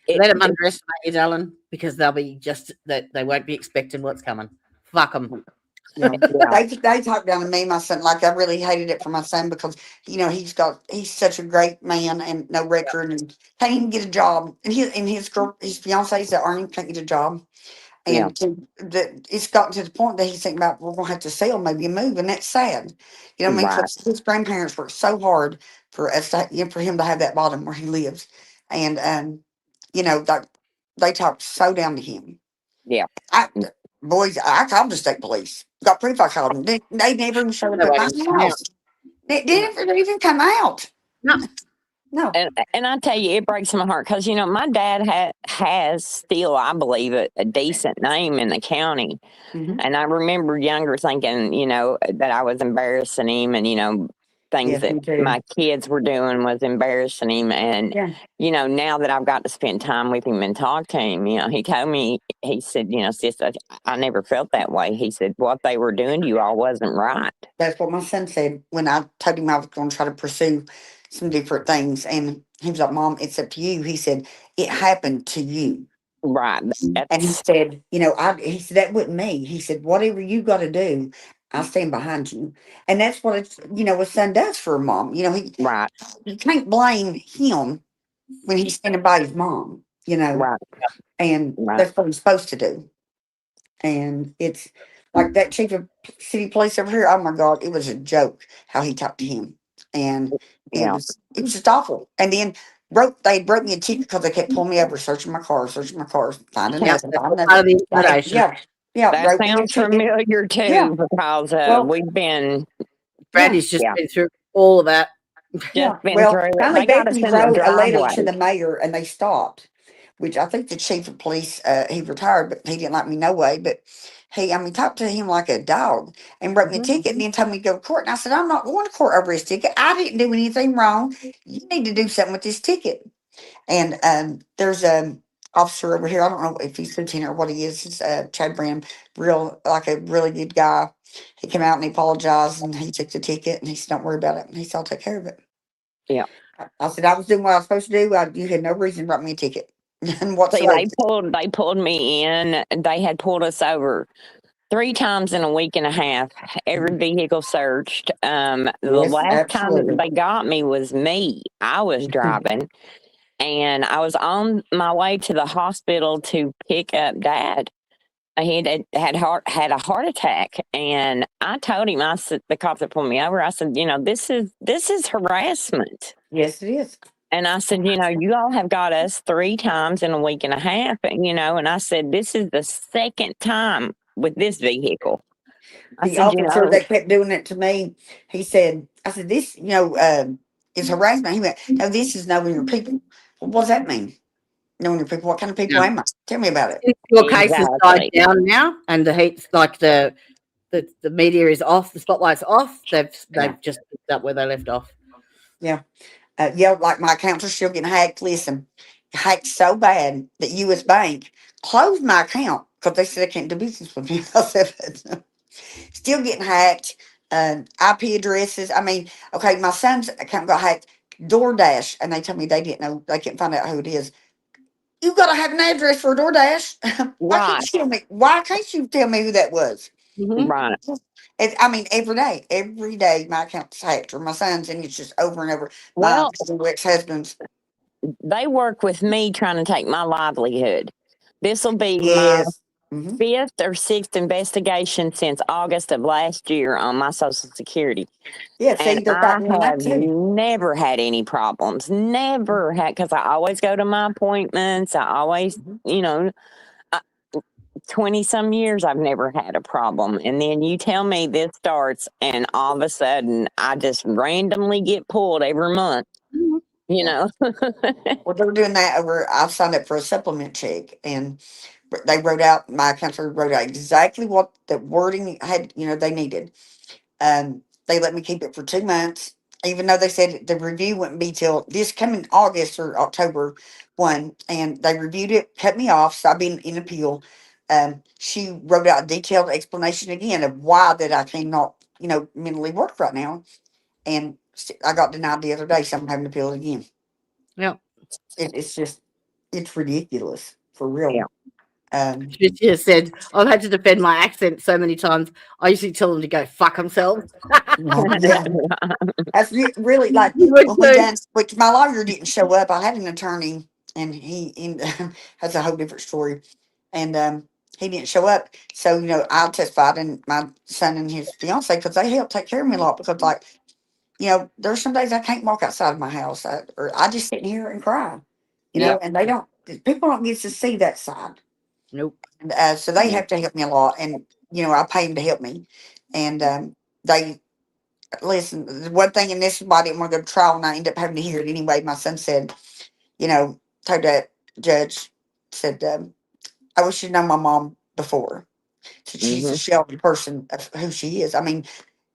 Let them it, underestimate you, darling, because they'll be just that they won't be expecting what's coming. Fuck them. Yeah. yeah, They talked down to me, my son. Like, I really hated it for my son, because he's such a great man and no record and can't even get a job. And his fiance's at Army can't get a job. Yeah. And it's gotten to the point that he's thinking about, we're going to have to sell, maybe move. And that's sad. You know what I mean? Right. 'Cause his grandparents worked so hard for us to, for him to have that bottom where he lives. And, you know, they talked so down to him. Yeah. I, boys, I called the state police. Got proof I called them. They never even showed up No at way my to come out. house. They didn't even come out. No. No. And I tell you, it breaks my heart because, you know, my dad has still, I believe, a decent name in the county. Mhm. And I remember younger thinking, you know, that I was embarrassing him and, you know, things Yes, that me too. my kids were doing was embarrassing him. And, Yeah. you know, now that I've got to spend time with him and talk to him, you know, he told me, he said, you know, sis, I never felt that way. He said, what they were doing to you all wasn't right. That's what my son said when I told him I was going to try to pursue some different things. And he was like, Mom, it's up to you. He said, it happened to you. Right. And he That's said, you know, he said, that wasn't me. He said, whatever you got to do, I'll stand behind you. And that's what it's, you know, a son does for a mom. You know, right. you can't blame him when he's standing by his mom, you know, Right. and Right. that's what he's supposed to do. And it's like that chief of city police over here. Oh my God, it was a joke how he talked to him, and Yeah. it was just awful. And then they broke me a ticket because they kept pulling me over, searching my car, finding Yeah, nothing, that's finding all part of nothing. the intimidation. Yeah, That wrote me a sounds ticket. familiar Yeah, too, because well, we've been Brandy's just yeah, been through all of that. yeah. just been Well, through it. finally, They got us Becky in the wrote a letter driveway. to the mayor, and they stopped. Which I think the chief of police, he retired, but he didn't like me no way. But talked to him like a dog and wrote me a ticket and then told me to go to court. And I said, I'm not going to court over his ticket. I didn't do anything wrong. You need to do something with this ticket. And there's a officer over here. I don't know if he's lieutenant or what he is. It's Chad Bram, like a really good guy. He came out and he apologized and he took the ticket and he said, don't worry about it. And he said, I'll take care of it. Yeah. I said, I was doing what I was supposed to do. You had no reason to write me a ticket. None See, whatsoever. they pulled me in. They had pulled us over 3 times in a week and a half. Every vehicle searched. The Yes, last time absolutely. they got me was me. I was driving, and I was on my way to the hospital to pick up Dad. He had a heart attack, and I told him, I said, the cop that pulled me over, I said, you know, this is harassment. Yes, it is. And I said, you know, you all have got us 3 times in a week and a half, you know, and I said, this is the second time with this vehicle. I The said, you officer know, that kept doing it to me, he said, I said, this, is harassment. He went, no, this is knowing your people. Well, what does that mean? Knowing your people? What kind of people Yeah. am I? Tell me about it. Your case has died exactly. down now, and the heat's like the media is off, the spotlight's off. They've just picked up where they left off. Yeah. Like my account's still getting hacked. Listen, hacked so bad that U.S. Bank closed my account because they said they can't do business with me. I said, still getting hacked. IP addresses. Okay, my son's account got hacked. DoorDash, and they told me they didn't know. They couldn't find out who it is. You got to have an address for DoorDash. Why can't Right, you tell me? Why can't you tell me who that was? Mm-hmm. right. Every day my account's hacked or my son's, and it's just over and over. My Well, ex-husband's. they work with me trying to take my livelihood. This will be my Yes. Mm-hmm. 5th or 6th investigation since August of last year on my Social Security. Yeah. And See, they're I fighting on that have too. never had any problems. Never had, because I always go to my appointments. I always, you know, 20 some years, I've never had a problem. And then you tell me this starts, and all of a sudden, I just randomly get pulled every month, you Yeah. know? Well, they're doing that over. I've signed up for a supplement check, and they wrote out, my counselor wrote out exactly what the wording had. They needed. They let me keep it for 2 months, even though they said the review wouldn't be till this coming August or October 1. And they reviewed it, cut me off. So I've been in appeal. She wrote out a detailed explanation again of why that I cannot, mentally work right now. And I got denied the other day, so I'm having to appeal it again. Yeah. It's ridiculous for Yeah. real. She just said, I've had to defend my accent so many times. I usually tell them to go fuck themselves. Yeah. That's really like You would when we too. done, which my lawyer didn't show up. I had an attorney, and he that's a whole different story. And he didn't show up. So, I testified, and my son and his fiance, because they help take care of me a lot. Because, like, there's some days I can't walk outside of my house, or I just sit here and cry, Yep. and people don't get to see that side. Nope. And, so they have to help me a lot. And, I pay them to help me. And they, listen, the one thing, and this is why I didn't want to go to trial, and I ended up having to hear it anyway. My son said, told that judge, said, I wish you'd known my mom before. So she's a Hmm. shell person of who she is. I mean,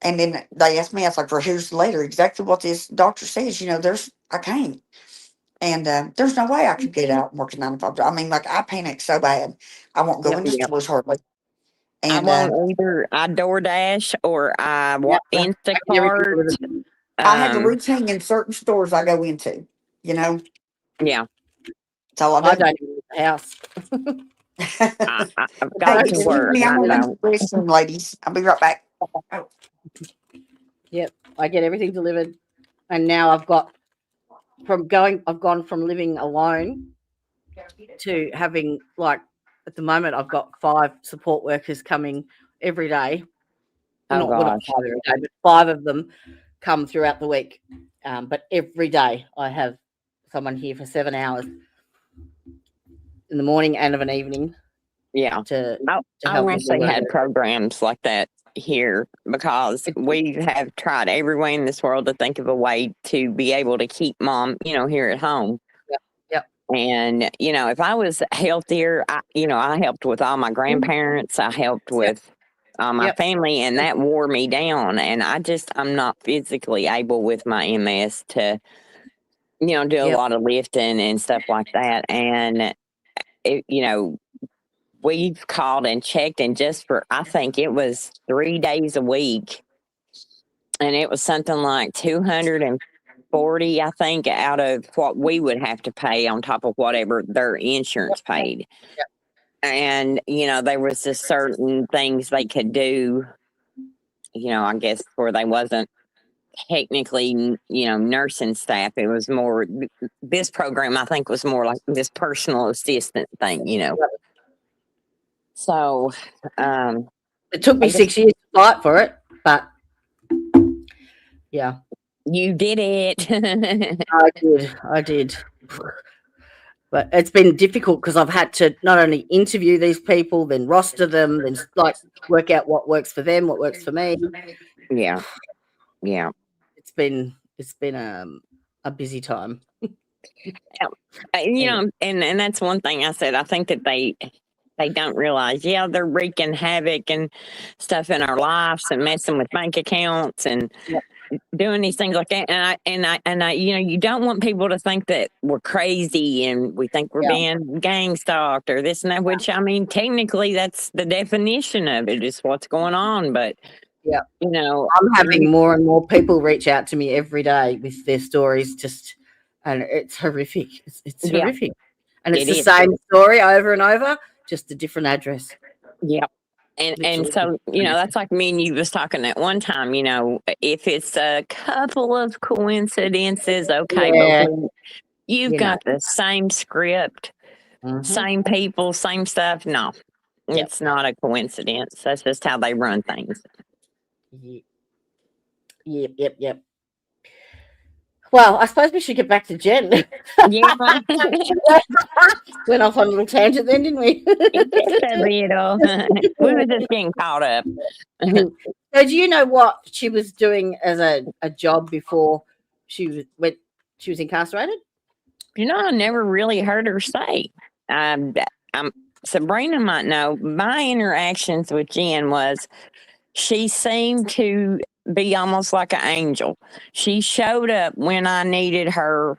and then they asked me, I was like, well, here's the letter, exactly what this doctor says. I can't. And there's no way I could get out and work a 9 to 5 job. I mean, like, I panic so bad. I won't go Yep. into Yep. stores hardly. I And won't either. I DoorDash or I Yep. I get everything Instacart. delivered. I have a Um, routine in certain stores I go into. That's yeah, all I I do. don't even leave the house. I've I Hey, got don't to get excuse work. me, I'm I going to know. the restroom, ladies. I'll be right back. Oh, Yep. I get everything delivered. And now I've gone from living alone to having, like, at the moment I've got 5 support workers coming every day. Oh Not 5 gosh. every day, but 5 of them come throughout the week. But every day I have someone here for 7 hours in the morning and of an evening Yeah. to I help me wish do they what I had do. programs like that here, because we have tried every way in this world to think of a way to be able to keep mom, here at home. Yep. Yep. And, if I was healthier, I helped with all my grandparents. I helped Yep. with my Yep. family, and that wore me down. And I'm not physically able with my MS to, do a Yep. lot of lifting and stuff like that. And, it, we've called and checked, and just for, I think it was 3 days a week, and it was something like 240, I think, out of what we would have to pay on top of whatever their insurance paid. Yep. And, there was just certain things they could do, I guess, where they wasn't technically, nursing staff. It was more, this program, I think, was more like this personal assistant thing. So, It took me I just, 6 years to fight for it, but yeah, you did it. I did. But it's been difficult because I've had to not only interview these people, then roster them, then like work out what works for them, what works for me. Yeah. Yeah. It's been a busy time. And that's one thing I said. I think that they don't realize. Yeah, they're wreaking havoc and stuff in our lives and messing with bank accounts and Yep. doing these things like that. And I, you don't want people to think that we're crazy and we think we're Yeah. being gang stalked or this and that. Which, I mean, technically, that's the definition of it, is what's going on. But Yeah. I'm when having more and more people reach out to me every day with their stories, and it's horrific. It's yeah, horrific. And it's it the is. same story over and over, just a different address. Yeah. And Literally. so, that's like me and you was talking at one time, if it's a couple of coincidences, okay, Yeah. but when you've got the same script, Mhm. same people, same stuff, no, Yep. it's not a coincidence. That's just how they run things. Yep. Well, I suppose we should get back to Jen. Yeah. Went off on a little tangent then, didn't we? Just a little. We were just getting caught up. So do you know what she was doing as a job before she was incarcerated? I never really heard her say. Sabrina might know. My interactions with Jen was, she seemed to be almost like an angel. She showed up when I needed her,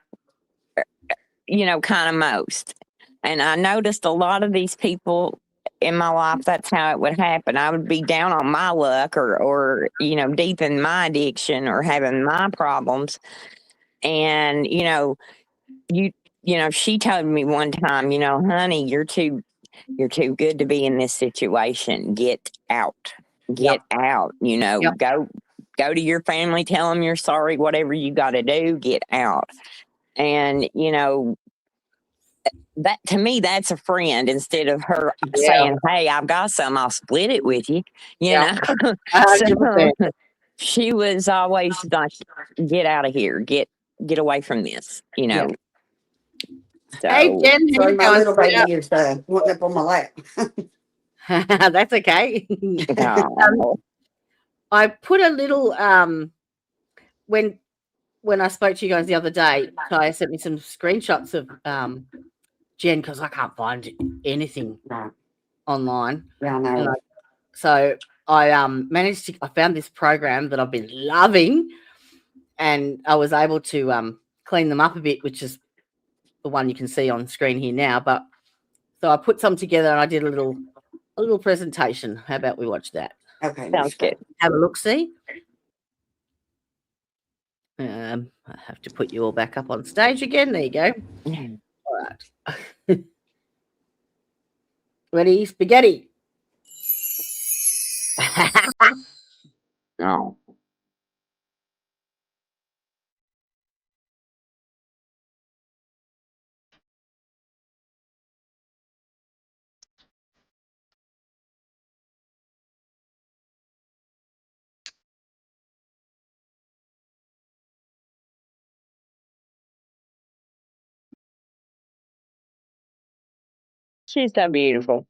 kind of most. And I noticed a lot of these people in my life, that's how it would happen. I would be down on my luck or deep in my addiction or having my problems. And, she told me one time, honey, you're too good to be in this situation. Get out. Get out. Yep. Go to your family, tell them you're sorry, whatever you got to do, get out. And, that to me, that's a friend instead of her Yeah. saying, "Hey, I've got some. I'll split it with you." You Yeah. know. 100%. So she was always like, "Get out of here. Get away from this." You know. Hey, So Jen, how Sorry, you my going? little baby is wanting up on my lap. That's okay. oh, I put a little when I spoke to you guys the other day, Kaya sent me some screenshots of Jen because I can't find anything Right. online. Yeah, I And know. so I managed to I found this program that I've been loving, and I was able to clean them up a bit, which is the one you can see on screen here now. But so I put some together and I did a little presentation. How about we watch that? Okay, sounds good. Have a look, see. I have to put you all back up on stage again. There you go. All right. Ready? Spaghetti. Oh. She's so beautiful.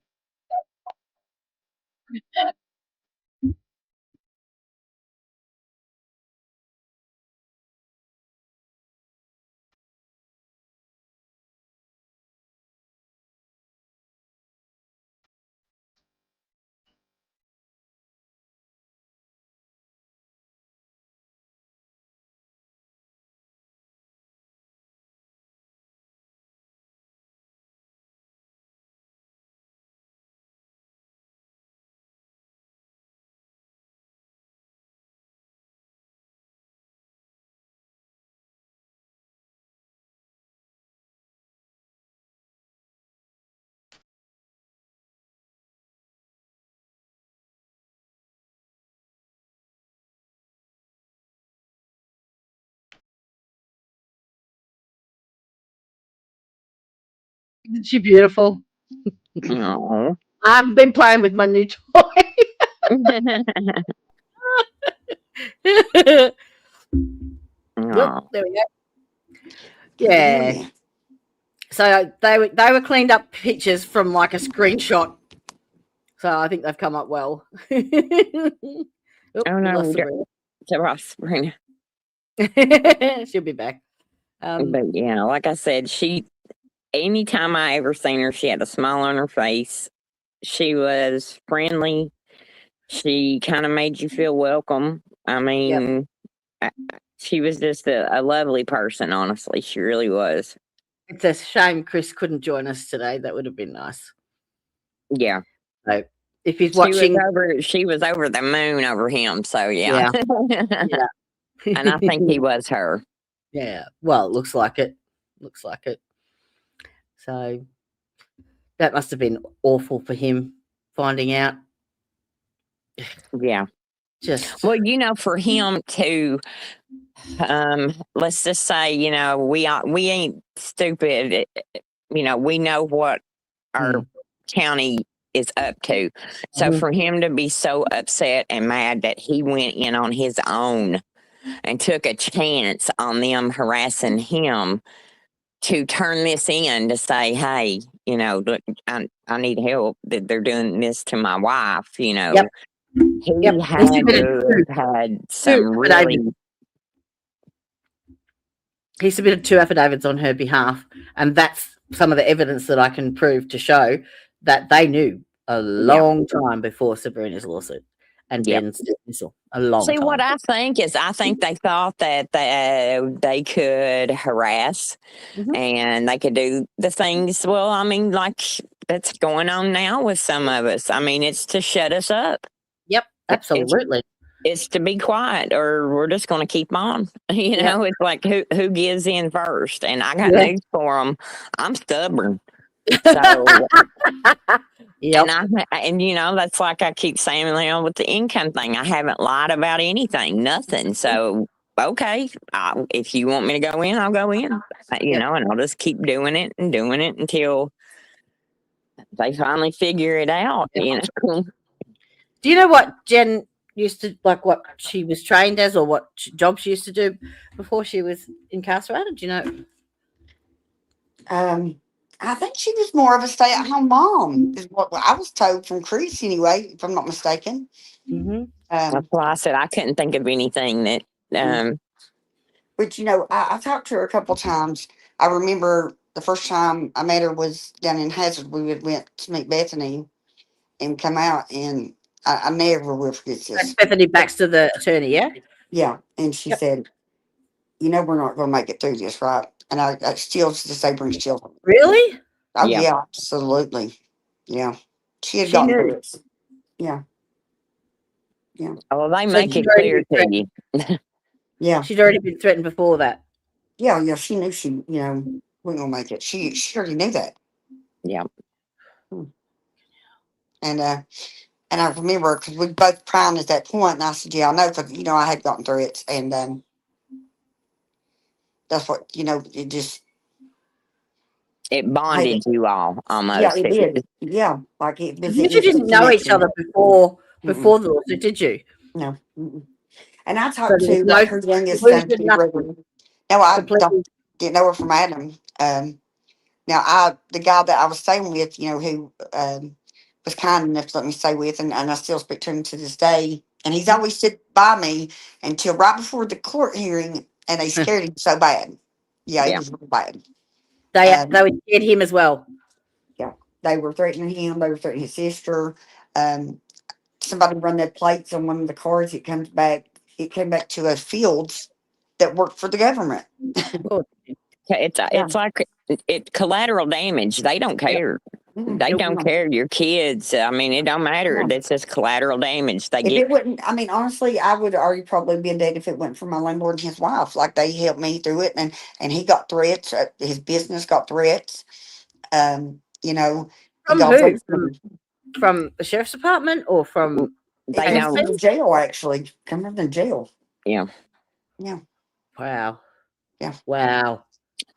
Isn't she beautiful? Oh. I've been playing with my new toy. Oop, Oh. there we go. Yeah. So they were cleaned up pictures from like a screenshot. So I think they've come up well. Oop, Oh we no, lost we got Sabrina. to Ross Sabrina. She'll be back. But yeah, like I said, anytime I ever seen her, she had a smile on her face. She was friendly. She kind of made you feel welcome. I mean, she was just a lovely person, honestly. She really was. It's a shame Chris couldn't join us today. That would have been nice. Yeah. So if he's watching, She was over the moon over him. So yeah. yeah. And I think he was her. Yeah. Well, it looks like it. Looks like it. So that must have been awful for him finding out. Yeah. Just Well, for him to let's just say, we ain't stupid. We know what our county is up to. So for him to be so upset and mad that he went in on his own and took a chance on them harassing him to turn this in to say, hey, look, I need help, that they're doing this to my wife, Yep. he Yep. had to have had some really. He submitted 2 affidavits on her behalf, and that's some of the evidence that I can prove to show that they knew a long time before Sabrina's lawsuit and Ben's dismissal. A long See, time. what I think they thought that they could harass and they could do the things. Well, I mean, like that's going on now with some of us. I mean, it's to shut us up. Yep, absolutely. It's to be quiet, or we're just going to keep on. It's like who gives in first. And I got news for them. I'm stubborn. So, and that's like I keep saying with the income thing. I haven't lied about anything, nothing. So okay, if you want me to go in, I'll go in. You know, and I'll just keep doing it until they finally figure it out. You know. Do you know what Jen used to like? What she was trained as, or what job she used to do before she was incarcerated? Do you know? I think she was more of a stay-at-home mom, is what I was told from Chris, anyway, if I'm not mistaken. Mm-hmm. That's why I said I couldn't think of anything that. Which, I talked to her a couple times. I remember the first time I met her was down in Hazard. We went to meet Bethany and come out, and I never will forget That's this. Bethany Baxter, the attorney. Yeah. Yeah, and she said, we're not going to make it through this, right? And I still, to this day, brings children. Really? Oh, Yeah. yeah, absolutely. Yeah. She had She gotten knew. through it. Yeah. Oh, they So make she'd it already clear been to you. Yeah. She'd already been threatened before that. Yeah. She knew she, wasn't going to make it. She already knew that. Yeah. And I remember because we both primed at that point, and I said, "Yeah, I know," because I had gotten through it, and that's what it just It I bonded you all yeah, almost. it did. Yeah, like it was. You It two was a didn't know each connection. other before Mm-mm, the lawsuit, did you? no. Mm-mm. And I So talked there was to no like her youngest son, collusion, too, nothing. Gregory. No, I Completely. didn't know her from Adam. Now the guy that I was staying with, who was kind enough to let me stay with, and I still speak to him to this day. And he's always stood by me until right before the court hearing, and they scared him so bad. Yeah, it Yeah. was real bad. They would get him as well. Yeah, they were threatening him. They were threatening his sister. Um, Somebody run their plates on one of the cars. It comes back. It came back to a Fields that worked for the government. Oh, It's like it collateral damage. They don't care. Mhm. They nope. don't care. Your kids. I mean, it don't matter. No. That's just collateral damage. They If get. it wouldn't, I mean, honestly, I would already probably been dead if it went for my landlord and his wife. Like they helped me through it, and he got threats. His business got threats. He From got who? threats From the sheriff's department or from it They comes don't. from the jail. Actually, come from the jail. Yeah. Yeah, Wow. Yeah. Wow.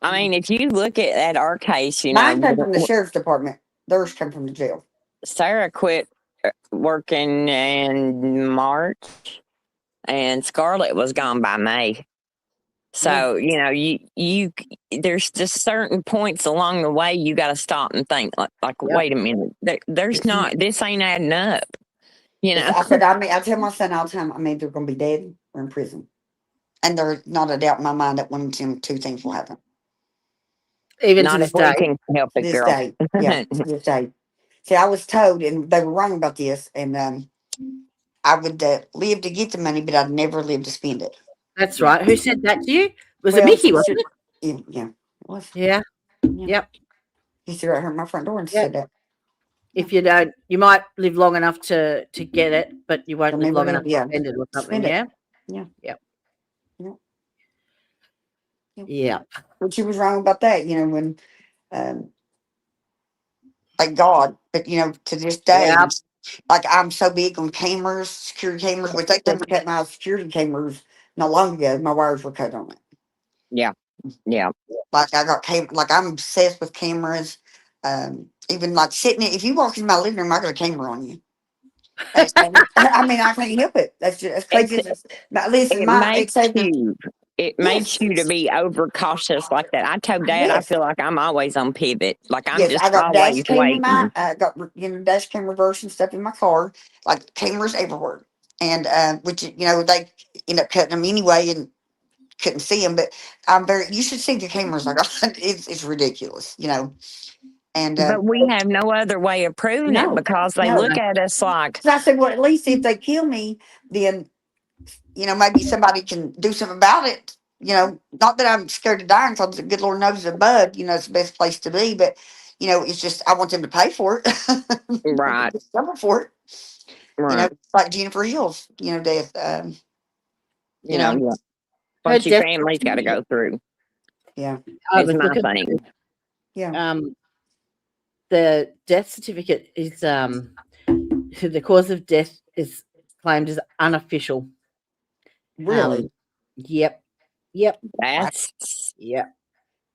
I mean, if you look at our case, mine come from the sheriff's department. Theirs come from the jail. Sarah quit working in March, and Scarlett was gone by May. So you there's just certain points along the way you got to stop and think like wait a minute, there's not, this ain't adding up. I said, I tell my son all the time, they're going to be dead or in prison, and there's not a doubt in my mind that one of them two things will happen. Even to Not if this we day. can help it, This girl. day, yeah, this day. See, I was told, and they were wrong about this, and I would live to get the money, but I'd never live to spend it. That's right. Who said that to you? Was it Well, Mickey, wasn't it? Yeah, it was. Yeah. Yeah. Yep. He stood right here at my front door and Yep. said that. If you don't, you might live long enough to get it, but you won't You'll live never long live, enough to yeah. spend it or something. Spend it. Yeah. Yeah. Yep. Yeah. Yeah. But she was wrong about that, when, like God, but to this day, Yep. like I'm so big on cameras, security cameras, which they done cut my security cameras not long ago. My wires were cut on it. Yeah. Like I got like I'm obsessed with cameras. Even like sitting, if you walk in my living room, I got a camera on you. I can't help it. That's crazy. But listen, It makes you. It makes you to be overcautious like that. I told Dad, I Yes. feel like I'm always on pivot. Like I'm Yes, just I got dash always cam in my, waiting. got dash cam reverse and stuff in my car, like cameras everywhere. And which they end up cutting them anyway and couldn't see them. But you should see the cameras. Like it's ridiculous, And But we have no other way of proving it no, because they no. look at us like, So I said, well, at least if they kill me, then maybe somebody can do something about it. Not that I'm scared of dying, because the good Lord knows above, it's the best place to be. But it's just I want them to pay for it. right, Suffer for it. right. Like Jennifer Hill's, death. Yeah. Her What your death family's got to go through Yeah, I is was my looking. thing. yeah. The death certificate is the cause of death is claimed as unofficial. Really? Yep. Yep. That's Yep.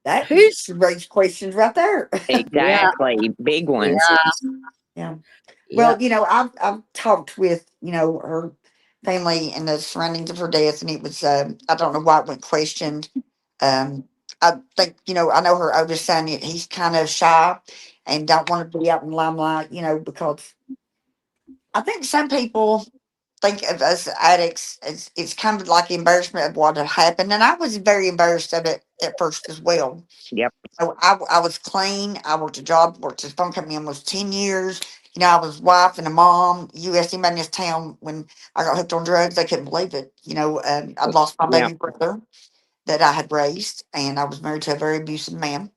That Who's should raise questions right there. exactly big ones. yeah. Yeah. Yeah. Well, I've talked with her family and the surroundings of her death, and it was I don't know why it went questioned. I think I know her oldest son. He's kind of shy and don't want to be out in the limelight. Because I think some people think of us addicts as it's kind of like embarrassment of what had happened, and I was very embarrassed of it at first as well. Yep. So I was clean. I worked a job, worked at a phone company almost 10 years. I was wife and a mom. You asked anybody in this town when I got hooked on drugs, they couldn't believe it. I'd lost my Yep. baby brother that I had raised, and I was married to a very abusive man.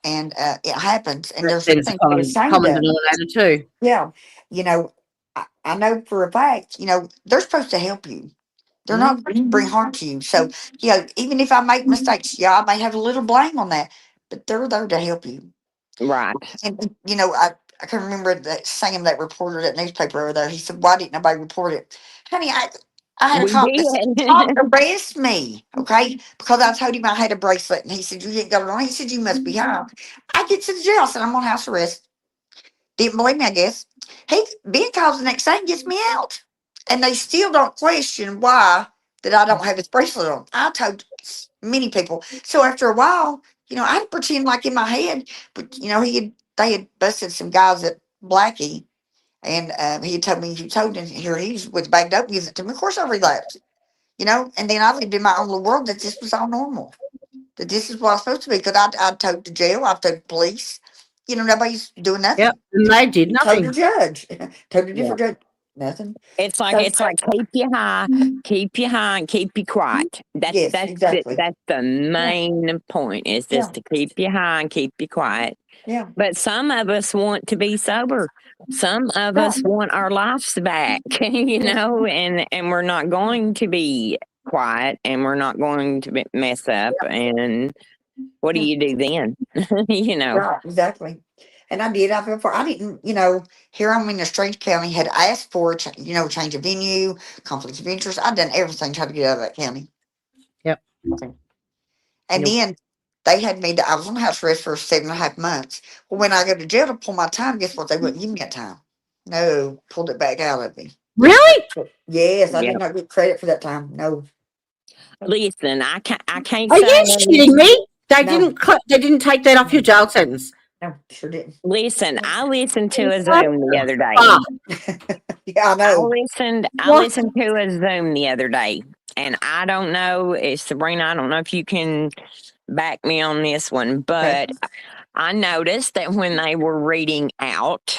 And it happens, and there's There's a nothing to be ashamed common of. denominator too. Yeah. You know, I know for a fact, they're supposed to help you. They're not Mhm. supposed to bring harm to you. So, even if I make mistakes, I may have a little blame on that, but they're there to help you. Right. And I can remember that Sam, that reporter, that newspaper over there. He said, "Why didn't nobody report it, honey? I had a We cop that said, did. arrest me, okay, because I told him I had a bracelet, and he said you didn't go on. He said you must be high. I get to the jail, I said I'm on house arrest. Didn't believe me, I guess. He Ben calls the next day and gets me out, and they still don't question why that I don't have his bracelet on. I told many people. So after a while, I had to pretend like in my head, but they had busted some guys at Blackie, and he had told me you told him here he was bagged up, gives it to me. Of course, I relapsed, and then I lived in my own little world that this was all normal, that this is what it's supposed to be. Because I told the jail, I told the police, nobody's doing Yep. nothing. And they did Told the nothing. judge, told the Yeah. different judge, nothing. It's like So, keep you high, and keep you quiet. yes, exactly. That's the main point is Yeah, just to keep you high and keep you quiet. yeah, But some of us want to be sober. Some of right. us want our lives back, and we're not going to be quiet and we're not going to mess up. And what do Yeah. you do then? Right, exactly. And I did. I feel for. I didn't. Here I'm in a strange county. Had asked for change of venue, conflicts of interest. I'd done everything trying to get out of that county. Yep. Okay. And Nope. then they had me. I was on house arrest for 7.5 months. Well, when I go to jail to pull my time, guess what? They wouldn't give me that time. No, pulled it back out of me. Really? Yes, I did Yep. not get credit for that time. No, Listen, I can't Are say. you kidding me? They No. didn't take that off your jail sentence. no, sure didn't. Listen, I listened to a What Zoom the other day. fuck? Yeah, I I know. listened. I What? listened to a Zoom the other day, and I don't know, Sabrina. I don't know if you can back me on this one, but I noticed that when they were reading out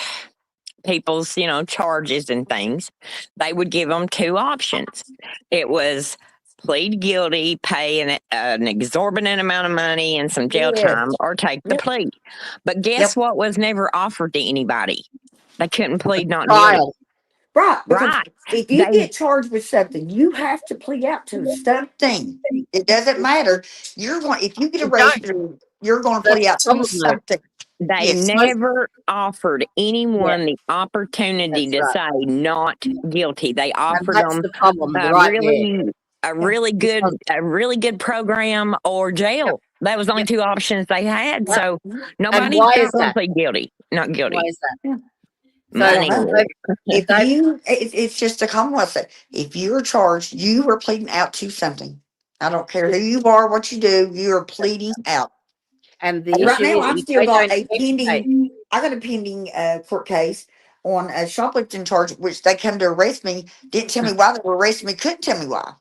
people's, charges and things, they would give them two options. It was plead guilty, pay an exorbitant amount of money and some jail Yes. time, or take the Yep. plea. But guess what was never offered to anybody? They couldn't plead not guilty. Trial. Right, because Right. if you They get charged with something, you have to plead out to something. It doesn't matter. You're going if you get You arrested, you're going to That's plead the out to problem, though. something. they Yes. never offered anyone the opportunity That's to right. say not guilty. They And offered that's them the problem, a right there. really Because good program or jail. That was the only Yep. two options they had. Yep. So And nobody's why not is going to that? plead guilty, not Why guilty. is that? Yeah. So I don't Money. know. If they it's just a Commonwealth thing. If you're charged, you are pleading out to something. I don't care who you are, what you do, you are pleading out. and the Right issue now, is I've if still they got don't a educate, pending. I got a pending court case on a shoplifting charge, which they come to arrest me. Didn't tell me why they were arresting me. Couldn't tell me why.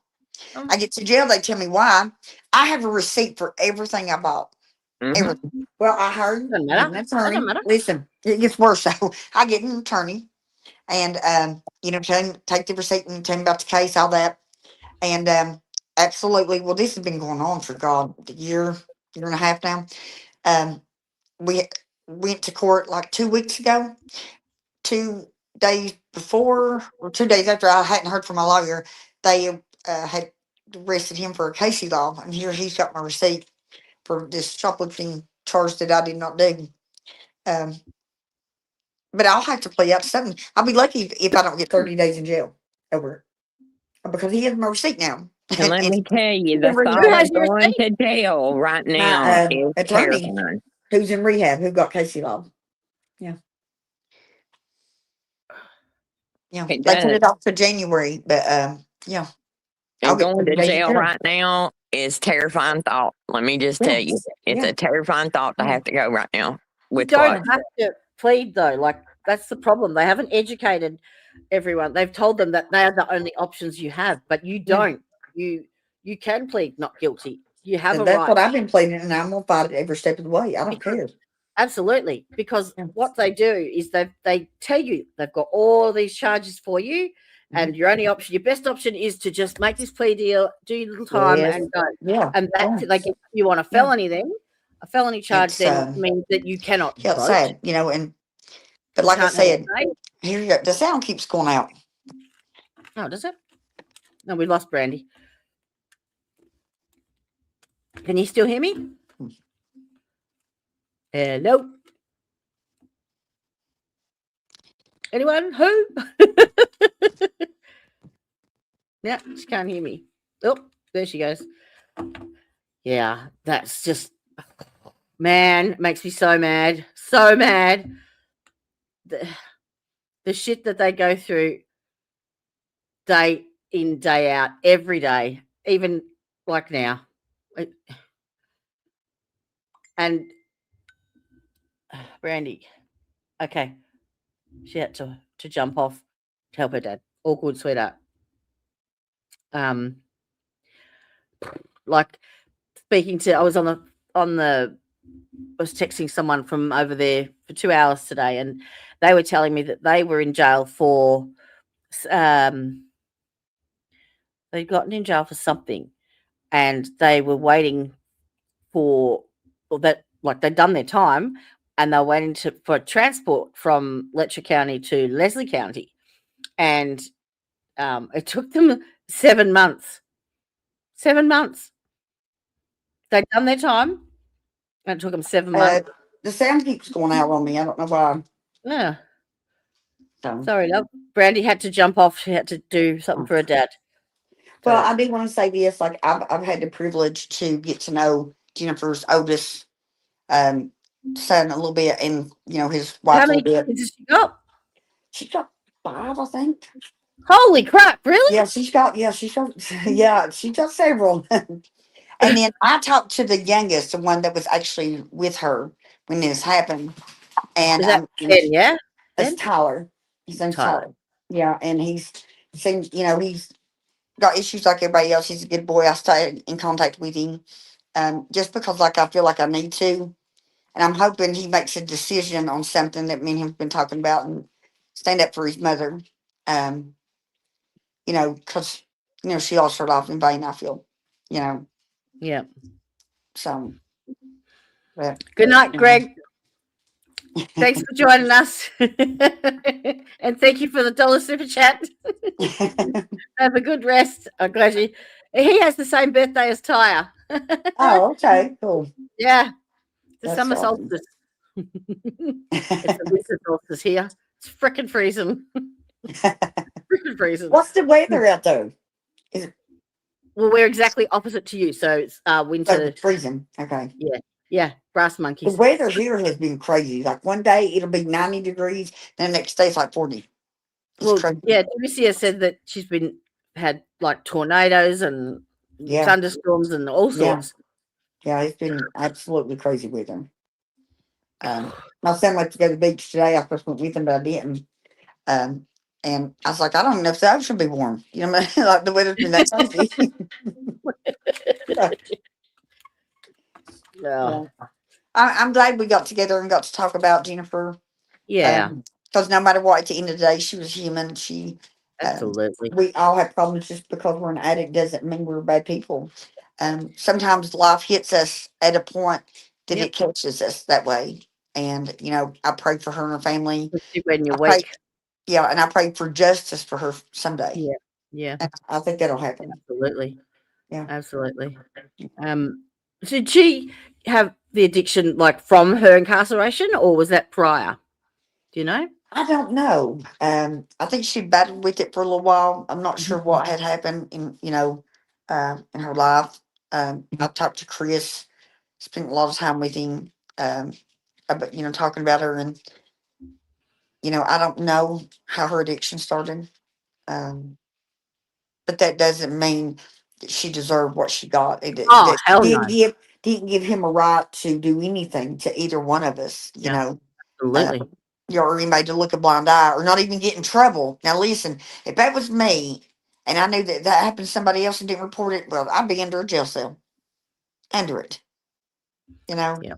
I get to jail, they tell me why. I have a receipt for everything I bought. Mhm. Everything. Well, I heard doesn't get matter. an That attorney. doesn't matter. Listen, it gets worse. So I get an attorney, and take the receipt and tell me about the case, all that, and absolutely. Well, this has been going on for God a year and a half now. Um, we went to court like 2 weeks ago. 2 days before, or 2 days after I hadn't heard from my lawyer, they had arrested him for a Casey law, and here he's got my receipt for this shoplifting charge that I did not do. Um, but I'll have to play out to something. I'll be lucky if I don't get 30 days in jail over it because he has my receipt now. And let me tell you, the Who thought has of your going receipt? to jail right now My is attorney, terrifying. who's in rehab, who got Casey Law. Yeah, It they put does. it off to January, but yeah, I'll And get going 30 to days in jail jail. right now is terrifying thought. Let me just tell you, it's Yeah. a terrifying thought to Yeah. have to go right now. You With don't what? have to plead though. Like that's the problem. They haven't educated everyone. They've told them that they are the only options you have, but you Yeah. don't. You can plead not guilty. You have And a that's right. what I've been pleading, and I'm gonna fight it every step of the way. I don't Because care. absolutely, because Yeah. what they do is they tell you they've got all these charges for you, and your only option, your best option, is to just make this plea deal, do your little time, Yes. and go. Yeah. And that's it. They get you on a felony. Then a felony charge It's then means that you cannot yeah, it's vote. sad, but You like I can't have a said, say. here you go. The sound keeps going out. Oh, does it? No, we lost Brandy. Can you still hear me? Hello? Anyone? Who? Yeah, she can't hear me. Oh, there she goes. Yeah, that's just, man, makes me so mad. So mad. The shit that they go through day in, day out, every day, even like now. And Brandy, okay, she had to jump off to help her dad. All good, sweetheart. Like speaking to, I was I was texting someone from over there for 2 hours today, and they were telling me that they were in jail for, they'd gotten in jail for something, and they were waiting for, or that, like they'd done their time, and they were waiting for transport from Letcher County to Leslie County, and it took them 7 months. 7 months. They'd done their time, and it took them 7 months. The sound keeps going out on me. I don't know why. Yeah. So. Sorry, love. Brandy had to jump off. She had to do something for her dad. Well, So, I do want to say this. Like I've had the privilege to get to know Jennifer's oldest son a little bit, and his wife how a many little bit. kids has she got? She's got 5, I think. Holy crap! Really? Yeah, she's got yeah, she's got several. And then I talked to the youngest, the one that was actually with her when this happened, and Is that Ben? Yeah, it's Ben. Tyler. His name's Tyler. Tyler. Yeah, and he's he's got issues like everybody else. He's a good boy. I stay in contact with him, just because like I feel like I need to, and I'm hoping he makes a decision on something that me and him have been talking about and stand up for his mother. Because she lost her life in vain. I feel, Yeah. so. But, Good night, Greg. Thanks for joining us, and thank you for the $1 super chat. Have a good rest. I'm glad he has the same birthday as Tyre. Oh, okay, cool. Yeah, the That's summer awesome. solstice. It's the winter solstice here. It's freaking freezing. Freaking freezing. What's the weather out there? Well, we're exactly opposite to you, so it's winter. It's freezing. Okay. Yeah, brass The monkeys. weather here has been crazy. Like one day it'll be 90 degrees, then the next day it's like 40. It's Well, crazy. yeah, Lucia said that she's had like tornadoes and thunderstorms and all sorts. Yeah, it's been absolutely crazy weather. My son went to go to the beach today. I supposed to went with him, but I didn't. And I was like, I don't even know if the ocean will be warm. You know what I mean? Like the weather's been that crazy. Yeah. I'm glad we got together and got to talk about Jennifer. Yeah, Because no matter what, at the end of the day, she was human. absolutely. We all have problems. Just because we're an addict doesn't mean we're bad people. Sometimes life hits us at a point that it catches us that way. And I pray for her and her family. Especially when you're I pray, weak. and I pray for justice for her someday. Yeah, And I think that'll happen. absolutely. Yeah. Absolutely. Did she have the addiction like from her incarceration, or was that prior? Do you know? I don't know. I think she battled with it for a little while. I'm not sure what had happened, in her life. I talked to Chris, spent a lot of time with him, about, talking about her. And, I don't know how her addiction started. Um, but that doesn't mean that she deserved what she got. Oh, That hell no. didn't give him a right to do anything to either one of us, Yeah. uh, Absolutely. or anybody to look a blind eye or not even get in trouble. Now, listen, if that was me and I knew that that happened to somebody else and didn't report it, well, I'd be under a jail cell. Under it, you know. Yeah.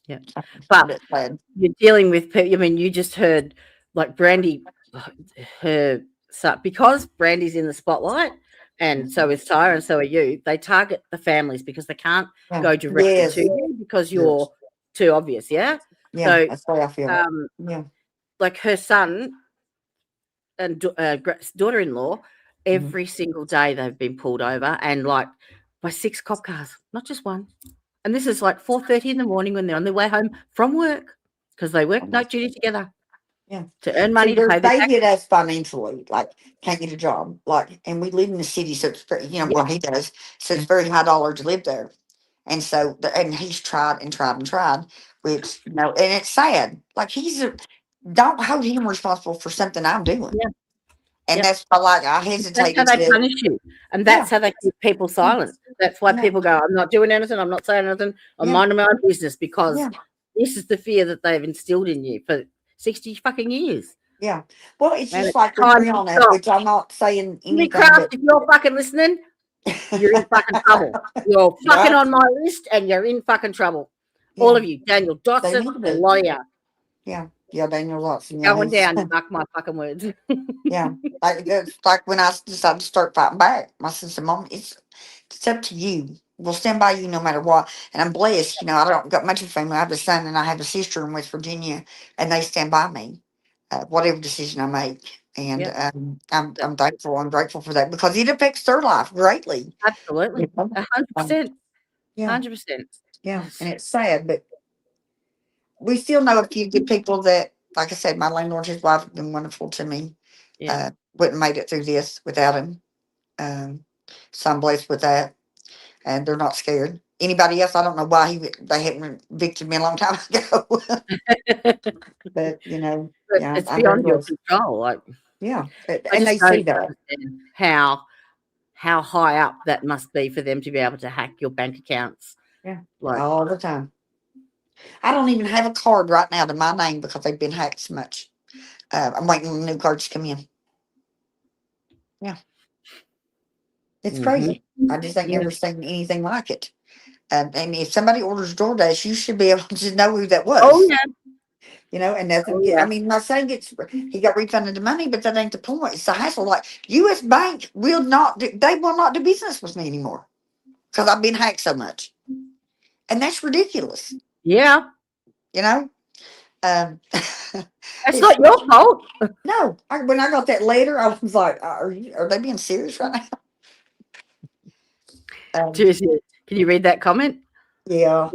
Yeah. I'm But just glad. you're dealing with people. I mean, you just heard like Brandy, her son, because Brandy's in the spotlight, and so is Tyra, and so are you. They target the families because they can't Yeah. go directly Yes. to you because Yes. you're too obvious. Yeah. Yeah, So, that's the way I feel. Yeah. like her son and daughter-in-law, every single day they've been pulled over, and like by 6 cop cars, not just one. And this is like 4:30 in the morning when they're on their way home from work because they work night duty together. Yeah. To earn See, money to pay their they taxes. hit us financially, like can't get a job, like, and we live in the city, so it's very, well, he does, so it's very high dollar to live there, and so and he's tried and tried and tried, which and it's sad. Like don't hold him responsible for something I'm doing, Yeah. and Yep. that's why, like, I That's how hesitated they to. punish you. And that's how they keep people silent. That's why Yeah. people go, I'm not doing anything, I'm not saying anything, I'm Yeah. minding my own business, because Yeah. this is the fear that they've instilled in you for 60 fucking years. Yeah. Well, it's And just it's like with time to Brianna, stop. which I'm not saying Jimmy anything, Craft, but if you're fucking listening, you're in fucking trouble. You're fucking Right. on my list and you're in fucking trouble. Yeah. All of you. Daniel They Dotson, need to a be. lot of you. Yeah. Yeah, Daniel Watson. Yeah, Going he's down, you mark my fucking words. yeah. Like it's like when I decided to start fighting back. My sister, Mom, it's up to you. We'll stand by you no matter what. And I'm blessed. I don't got much of a family. I have a son and I have a sister in West Virginia, and they stand by me, whatever decision I make. And Yep. I'm thankful. I'm grateful for that because it affects their life greatly. Absolutely. 100%. Yeah. 100%. Yeah. And it's sad, but we still know a few good people that, like I said, my landlord, his wife have been wonderful to me. Yeah. Wouldn't have made it through this without him. So I'm blessed with that. And they're not scared. Anybody else, I don't know why they hadn't evicted me a long time ago. But, But yeah, it's I'm very beyond your blessed. control. Like, Yeah. I And they just see don't that. understand how high up that must be for them to be able to hack your bank accounts. Yeah. Like, All the time. I don't even have a card right now to my name because they've been hacked so much. I'm waiting on the new cards to come in. Yeah. It's crazy. I just ain't yeah. never seen anything like it. And if somebody orders DoorDash, you should be able to know who that was. Oh yeah. And nothing. Oh, yeah. I mean, not saying he got refunded the money, but that ain't the point. It's the hassle. Like U.S. Bank will not do business with me anymore because I've been hacked so much, and that's ridiculous. Yeah. Um, It's not your fault. no. When I got that letter, I was like, "Are they being serious right now?" Seriously, can you read that comment? Yeah.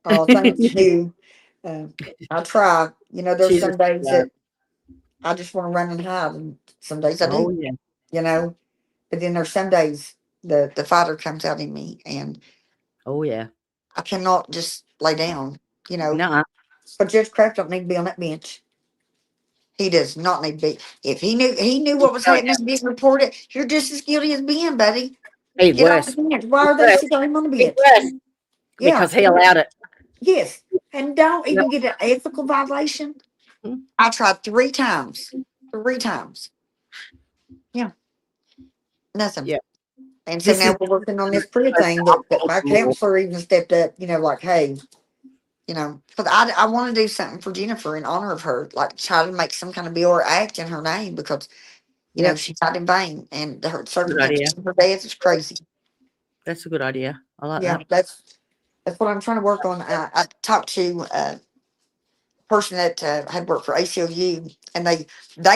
Oh, thank you. I try. There's She's some days that I just want to run and hide, and some days I Oh do. yeah. But then there's some days the fighter comes out in me, and Oh yeah. I cannot just lay down. No. But Judge Kraft don't need to be on that bench. He does not need to be. If he knew what was Oh, happening, didn't report it, you're just as guilty as Ben, buddy. yeah. Get off Worse. the bench. Why are they Worse. still him on the Big bench? worse. Yeah. Because he allowed it. Yes. And don't Yep. even get an ethical violation. Mhm. I tried 3 times. 3 times. Yeah. Nothing. Yeah. And so This is now we're working on this pretty thing that my counselor even stepped up, like, hey, because I want to do something for Jennifer in honor of her, like try to make some kind of bill or act in her name because, she died in vain and her circumstances of her death is crazy. That's a good idea. I like Yeah, that. that's what I'm trying to work on. I talked to a person that had worked for ACLU, and they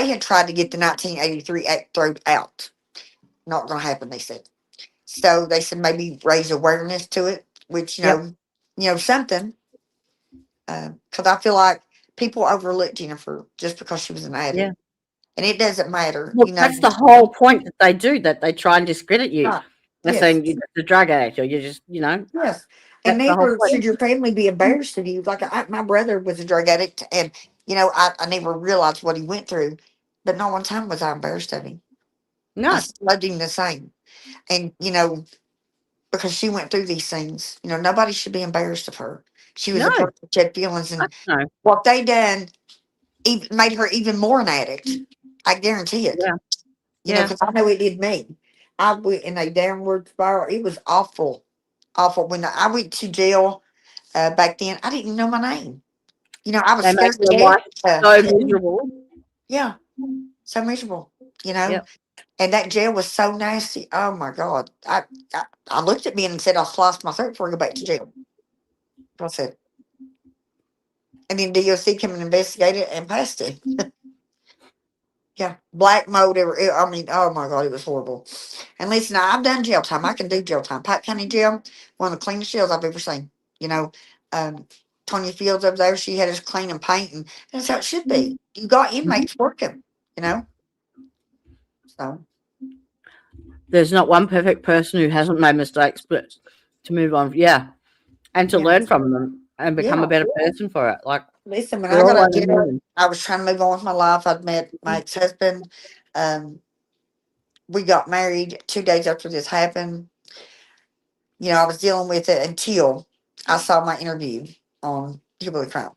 had tried to get the 1983 Act thrown out. Not going to happen, they said. So they said maybe raise awareness to it, which something. Because I feel like people overlook Jennifer just because she was an addict, Yeah. and it doesn't matter. Well, that's the whole point that they do, that they try and discredit you. Right. They're Yes. saying you're just a drug addict, or you're just, Yes. And that's the whole neither point. should your family be embarrassed of you. Like my brother was a drug addict, and I never realized what he went through, but not one time was I embarrassed of him. I No, still loved him the same, and because she went through these things, nobody should be embarrassed of her. She was no, a person that had feelings, fuck and no. what they done even made her even more an addict. I guarantee it. Yeah, yeah. Because I know it did me. I went in a downward spiral. It was awful, awful. When I went to jail back then, I didn't know my name. I was They make scared to your death. life so miserable. Yeah, so miserable. Yep. And that jail was so nasty. Oh my God! I looked at me and said I'll slice my throat before I go back to jail. I said, and then DOC came and investigated and passed it. Yeah, black mold. I mean, oh my God, it was horrible. And listen, I've done jail time. I can do jail time. Pike County Jail, one of the cleanest jails I've ever seen. You know, Tonya Fields over there, she had us clean and paint, and that's how it should be. You got inmates working, you know. So There's not one perfect person who hasn't made mistakes, but to move on, yeah, and to yeah, learn from them and become a yeah. better person for it. Like, Listen, when I we're got all out of only jail, human. I was trying to move on with my life. I'd met my ex-husband. We got married 2 days after this happened. I was dealing with it until I saw my interview on Hillbilly Crown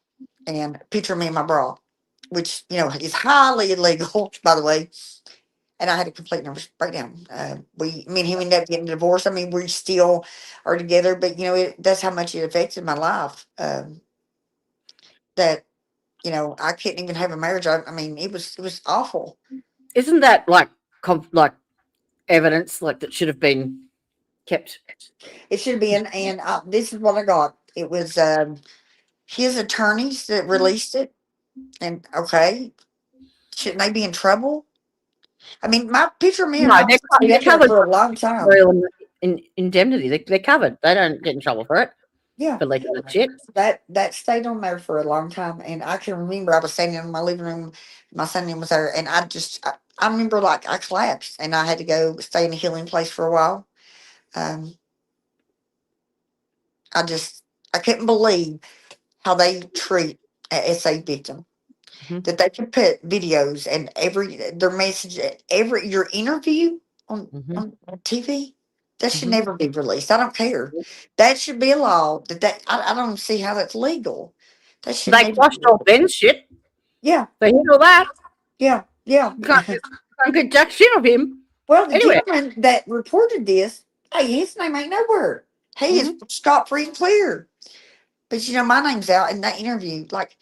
and picture me in my bra, which is highly illegal, by the way. And I had a complete nervous breakdown. Me and him ended up getting divorced. I mean, we still are together, but that's how much it affected my life. That I couldn't even have a marriage. I mean, it was awful. Isn't that like like evidence like that should have been kept? It should have been, and this is what I got. It was his attorneys that released it. And okay, shouldn't they be in trouble? I mean, my picture of me and No, my they're, stayed they're up there covered for a by long time. royal indemnity. They're covered. They don't get in trouble for it Yeah, for leaking that shit. that stayed on there for a long time, and I can remember I was standing in my living room, my son was there, and I remember like I collapsed, and I had to go stay in a healing place for a while. Um, I couldn't believe how they treat a SA victim. Mhm. That they can put videos and their message, every your interview Mhm. on TV. That should Mhm. never be released. I don't care. That should be a law. I don't see how that's legal. That should They never be quashed all legal. Ben's shit. Yeah, They did all that. yeah, yeah. You can't get jack shit of him. Well, the Anyway. gentleman that reported this, hey, his name ain't nowhere. He is Mhm. scot free and clear. But my name's out in that interview. Like,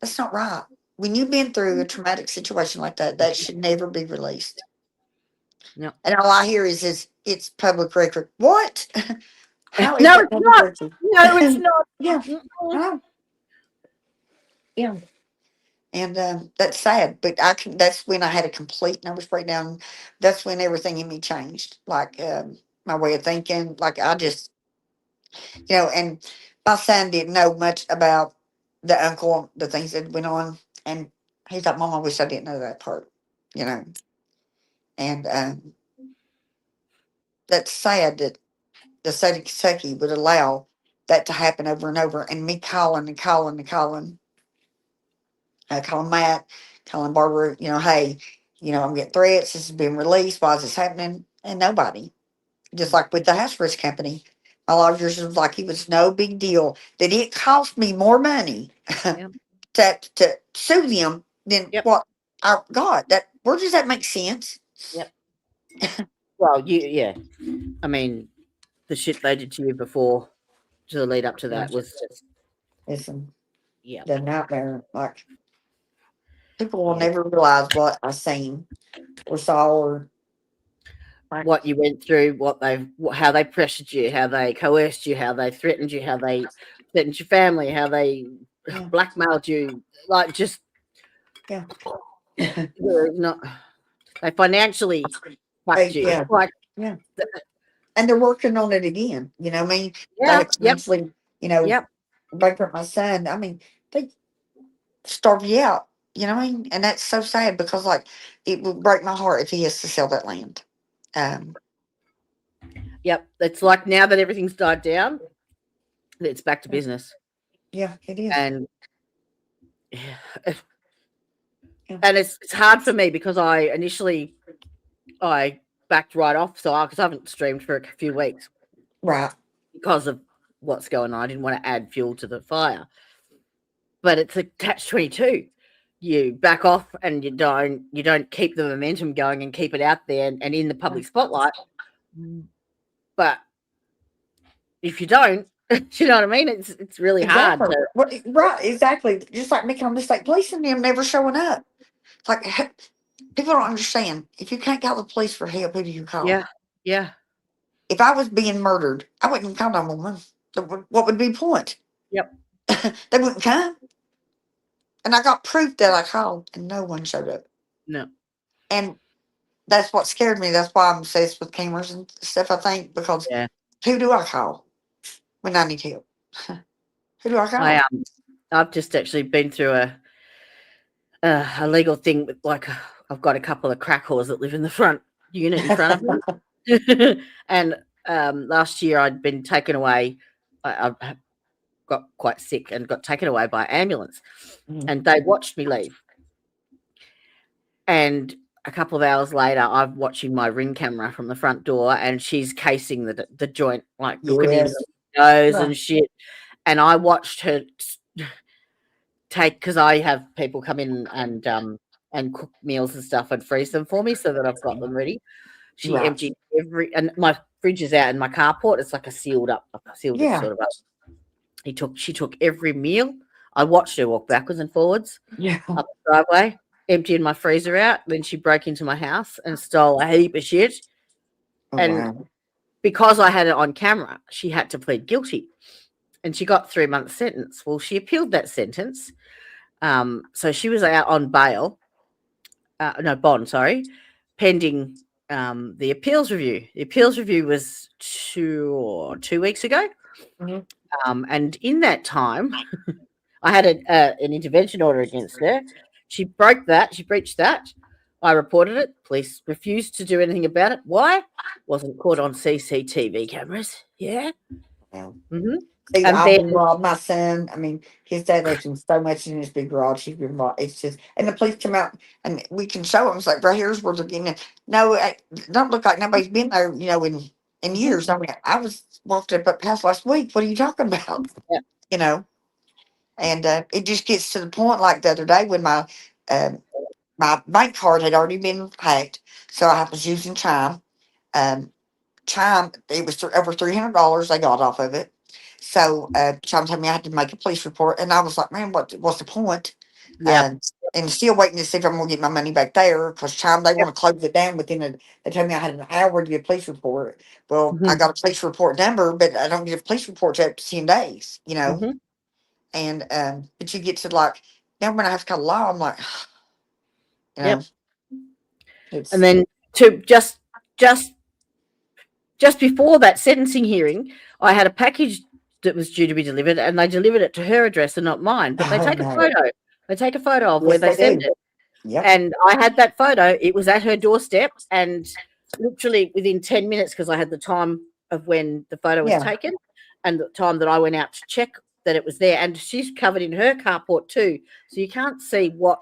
that's not right. When you've been through a traumatic situation like that, that should never be released. No. And all I hear is it's public record. What? How is No, that it's public not. record? No, it's not. Yeah, Mm-mm. oh, yeah. And that's sad, but that's when I had a complete nervous breakdown. That's when everything in me changed. Like my way of thinking. Like I just, and my son didn't know much about the uncle, the things that went on. And he's like, Mom, I wish I didn't know that part, you know. And that's sad that the state of Kentucky would allow that to happen over and over. And me calling and calling and calling Matt, calling Barbara, hey, I'm getting threats. This has been released. Why is this happening? And nobody. Just like with the house risk company. My lawyers was like, it was no big deal. That it cost me more money Yep. to sue them than Yep. what I got. Where does that make sense? Yep. Well, yeah. I mean, the shit they did to you before, to the lead up to that, was just, Listen, yeah, the nightmare. Like people will yeah. never realize what I seen or saw or What you went through, how they pressured you, how they coerced you, how they threatened you, how they threatened your family, how they yeah, blackmailed you, like just yeah. not. They financially fucked you, Yeah, like yeah. And they're working on it again. I mean, they yeah, have yep, constantly, yep. bankrupt my son. I mean, they starve you out. You know what I mean? And that's so sad because, like, it would break my heart if he has to sell that land. Um, Yep. It's like now that everything's died down, it's back to business. Yeah, it is. And yeah, Yeah. and it's hard for me because I backed right off, so because I haven't streamed for a few weeks Right. because of what's going on. I didn't want to add fuel to the fire, but it's a catch-22. You back off and you don't keep the momentum going and keep it out there and in the public spotlight. But if you don't, you know what I mean? It's really hard Exactly. to, Well, right, exactly. Just like making a mistake, police and them never showing up. It's like people don't understand. If you can't call the police for help, who do you call? yeah. Yeah. If I was being murdered, I wouldn't even call 911. What would be the point? Yep. They wouldn't come. And I got proof that I called, and no one showed up. No. And that's what scared me. That's why I'm obsessed with cameras and stuff, I think, because Yeah. who do I call when I need help? Who do I call? I've just actually been through a legal thing with I've got a couple of crack whores that live in the front unit in front of me. And last year I'd been taken away. I got quite sick and got taken away by ambulance, and they watched me leave. And a couple of hours later, I'm watching my Ring camera from the front door, and she's casing the joint, like looking in the windows and shit. And I watched her because I have people come in and cook meals and stuff and freeze them for me so that I've got them ready. She emptied and my fridge is out in my carport. It's like a sealed sort of up. She took every meal. I watched her walk backwards and forwards up the driveway, emptying my freezer out. Then she broke into my house and stole a heap of shit. Because I had it on camera, she had to plead guilty. And she got 3 months sentence. Well, she appealed that sentence. So she was out on bail. Bond, sorry, pending the appeals review. The appeals review was 2 weeks ago. And in that time, I had an intervention order against her. She broke that. She breached that. I reported it. Police refused to do anything about it. Why? Wasn't caught on CCTV cameras. Yeah. See, And I've then- been robbed. My son, I mean, his dad left him so much in his big garage. He's been robbed. It's just, and the police come out and we can show them. It's like, right here's where they're getting it. No, it don't look like nobody's been there, in years. I mean, I was walked up past last week. What are you talking about? Yeah. And it just gets to the point like the other day when my bank card had already been hacked. So I was using Chime. Chime, it was over $300 they got off of it. So Chime told me I had to make a police report, and I was like, man, what's the point? Yeah. And still waiting to see if I'm gonna get my money back there because Chime they want to close it down they told me I had an hour to get a police report. Well, I got a police report number, but I don't get a police report till up to 10 days, And but you get to like now when I have to call law, I'm like, and then to just before that sentencing hearing, I had a package that was due to be delivered, and they delivered it to her address and not mine. But they take a photo. They take a photo of where they sent it. Yep. And I had that photo. It was at her doorstep, and literally within 10 minutes, because I had the time of when the photo was taken and the time that I went out to check that it was there. And she's covered in her carport too, so you can't see what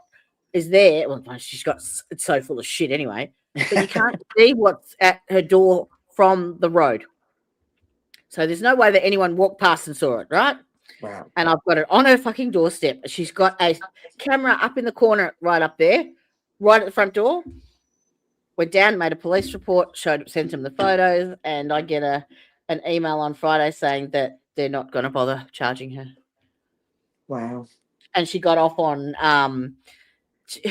is there. Well, it's so full of shit anyway, but you can't see what's at her door from the road. So there's no way that anyone walked past and saw it, right? Wow. And I've got it on her fucking doorstep. She's got a camera up in the corner right up there, right at the front door. Went down, made a police report, sent them the photos, and I get an email on Friday saying that they're not going to bother charging her. Wow. And she got off on she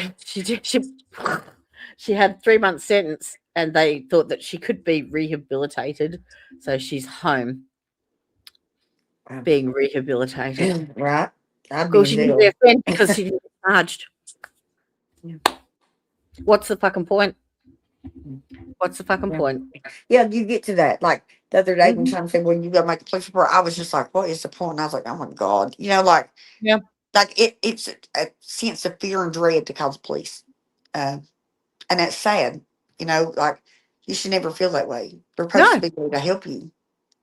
had 3 months sentence, and they thought that she could be rehabilitated, so she's home being rehabilitated. Right. Well, she didn't be offended because she didn't get charged. Yeah. What's the fucking point? What's the fucking point? Yeah, you get to that. Like the other day when Tom said, well, you gotta make a police report, I was just like, what is the point? And I was like, oh my God. Like it's a sense of fear and dread to call the police. And that's sad. Like You should never feel that way. They're No. supposed to be there to help you.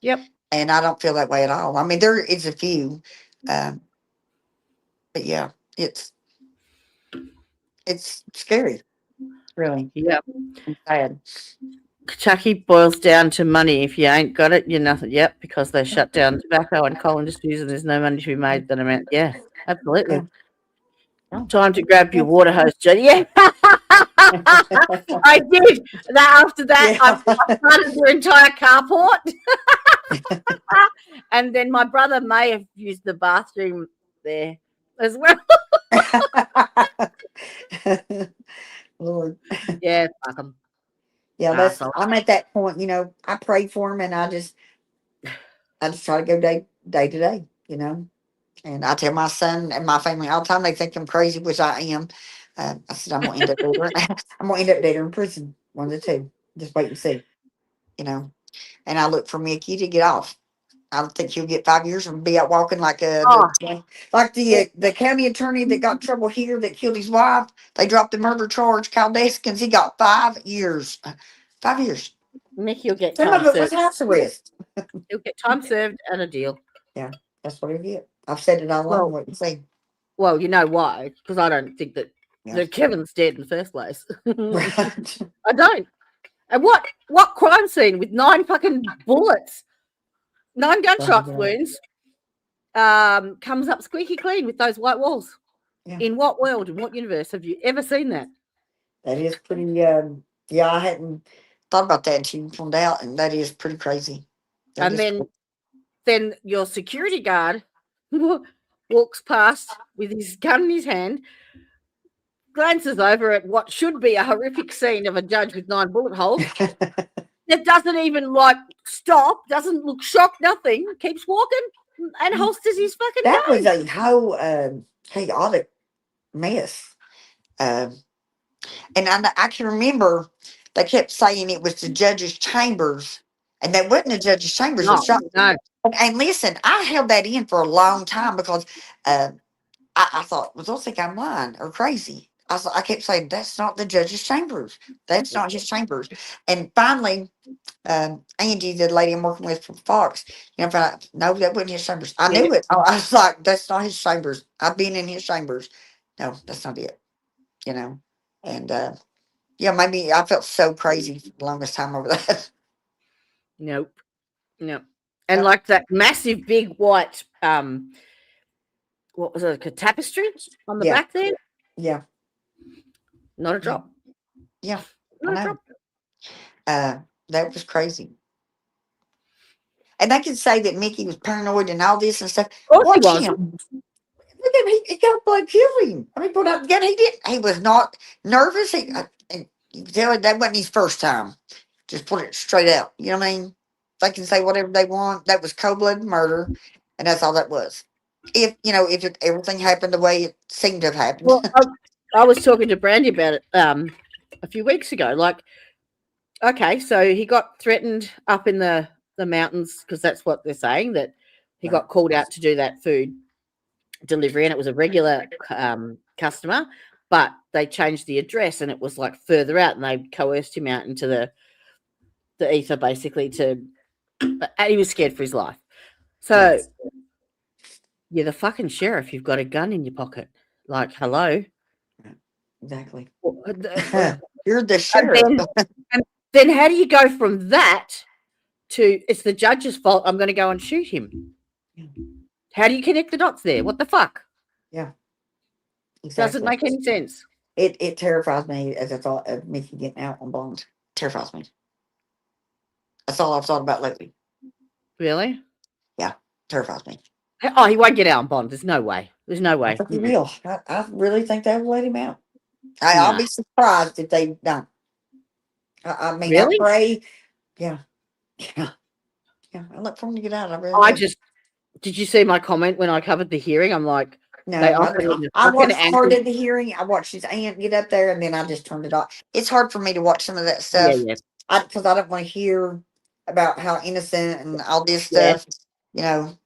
Yep. And I don't feel that way at all. I mean, there is a few, but yeah, it's scary, really. Yep. And sad. Kentucky boils down to money. If you ain't got it, you're nothing. Yep, because they shut down tobacco and coal industries, and there's no money to be made. Then I yeah, absolutely. Yeah. Oh. Time to grab your water hose, Jenny. Yeah, I did. After that, Yeah. I flooded their entire carport, and then my brother may have used the bathroom there as well. Lord. Yeah, fuck 'em. Yeah, Arsehole. I'm at that point, I pray for him and I just try to go day to day, And I tell my son and my family all the time they think I'm crazy, which I am. I said I'm gonna end up dead. I'm gonna end up dead or in prison. One of the two. Just wait and see. And I look for Mickey to get off. I don't think he'll get 5 years and be out walking like Oh. the county attorney that got in trouble here that killed his wife. They dropped the murder charge. Kyle Deskins, he got 5 years. 5 years. Mickey will get Some time of it was served. house arrest. He'll get time served and a deal. Yeah, that's what he get. I've said it all along. What you say? Well, you know why? Because I don't think that Yeah. Kevin's dead in the first place. Right. I don't. And what crime scene with 9 fucking bullets, 9 gunshot Yeah. wounds, comes up squeaky clean with those white walls? Yeah. In what world, in what universe have you ever seen that? That is pretty. Yeah, I hadn't thought about that until you pointed out, and that is pretty crazy. That And is then your security guard walks past with his gun in his hand, glances over at what should be a horrific scene of a judge with 9 bullet holes. It doesn't even stop, doesn't look shocked, nothing, keeps walking and holsters his fucking that gun. was a whole chaotic mess. And I can remember they kept saying it was the judge's chambers, and that wasn't the judge's chambers. No, It shot. no. And listen, I held that in for a long time because I thought, well, they'll think I'm lying or crazy. I kept saying, that's not the judge's chambers. That's not his chambers. And finally, Angie, the lady I'm working with from Fox, found out, no, that wasn't his chambers. I knew it. I was like, that's not his chambers. I've been in his chambers. No, that's not it. And yeah, maybe I felt so crazy for the longest time over that. Nope. And like that massive big white what was it, a tapestry on the Yeah. back there? Yeah. Not a drop. Yeah. Not I a know. drop. That was crazy. And they can say that Mickey was paranoid and all this and stuff. Of course he Watch was. him. Look at him. He got blood kill him. I mean, put out the gun. He did. He was not nervous. And you can tell that wasn't his first time. Just put it straight out. You know what I mean? They can say whatever they want. That was cold-blooded murder, and that's all that was. If everything happened the way it seemed to have happened. Well, I was talking to Brandy about it a few weeks ago. Like, okay, so he got threatened up in the mountains because that's what they're saying, that he got called out to do that food delivery, and it was a regular customer, but they changed the address and it was like further out, and they coerced him out into the ether basically and he was scared for his life. So Yes. you're the fucking sheriff. You've got a gun in your pocket. Like, hello. Exactly. And You're the sheriff. then how do you go from that to it's the judge's fault, I'm going to go and shoot him? How do you connect the dots there? What the fuck? Yeah. Doesn't make any sense. It terrifies me as I thought of Mickey getting out on bond. Terrifies me. That's all I've thought about lately. Really? Yeah, terrifies me. Oh, he won't get out on bond. There's no way. There's no way. I think he will. I really think they will let him out. I'll be surprised if they don't. I mean, Really? I pray. Yeah. I look for him to get out. I really do. Did you see my comment when I covered the hearing? I'm like, No, they offered him the I fucking watched ankle. part of the hearing. I watched his aunt get up there, and then I just turned it off. It's hard for me to watch some of that stuff Yeah. because I don't want to hear about how innocent and all this Yeah. stuff.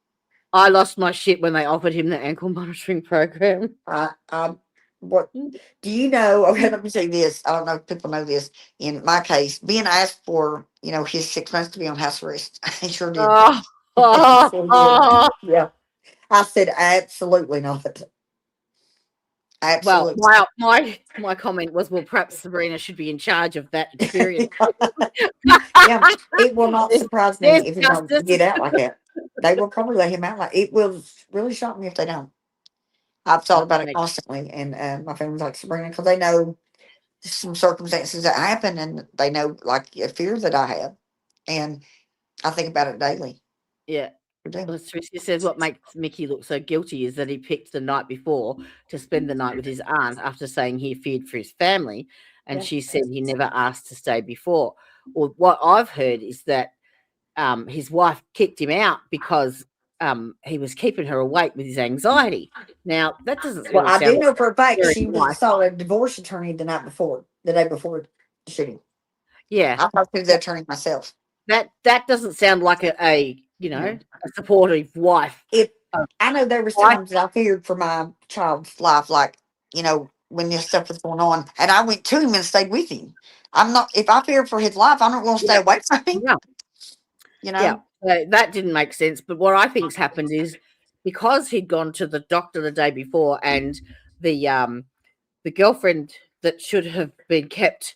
I lost my shit when they offered him the ankle monitoring program. I what do you know? Okay, let me say this. I don't know if people know this. In my case, being asked for, his 6 months to be on house arrest, I sure did. Oh, I oh, sure oh. did. Yeah. I said absolutely not. Well, Absolutely. my comment was, well, perhaps Sabrina should be in charge of that experience. Yeah, it will not surprise There's me if he don't justice. get out like that. They will probably let him out like it will really shock me if they don't. I've thought about it constantly, and my family's like Sabrina because they know some circumstances that happen, and they know like a fear that I have, and I think about it daily. Yeah. I do. Well, Tricia says what makes Mickey look so guilty is that he picked the night before to spend the night with his aunt after saying he feared for his family, and Yeah. she said he never asked to stay before. Well, what I've heard is that his wife kicked him out because he was keeping her awake with his anxiety. Now, that doesn't Well, really I do sound like know for a fact very she nice. saw a divorce attorney the day before the shooting. Yeah, I talked to the attorney myself. that doesn't sound like a No. a supportive wife. If Uh, I know there was wife, times that I feared for my child's life, like when this stuff was going on, and I went to him and stayed with him. I'm not. If I fear for his life, I'm not going to stay yeah, away from him. yeah, You yeah. know. That didn't make sense. But what I think's happened is because he'd gone to the doctor the day before, and the girlfriend that should have been kept,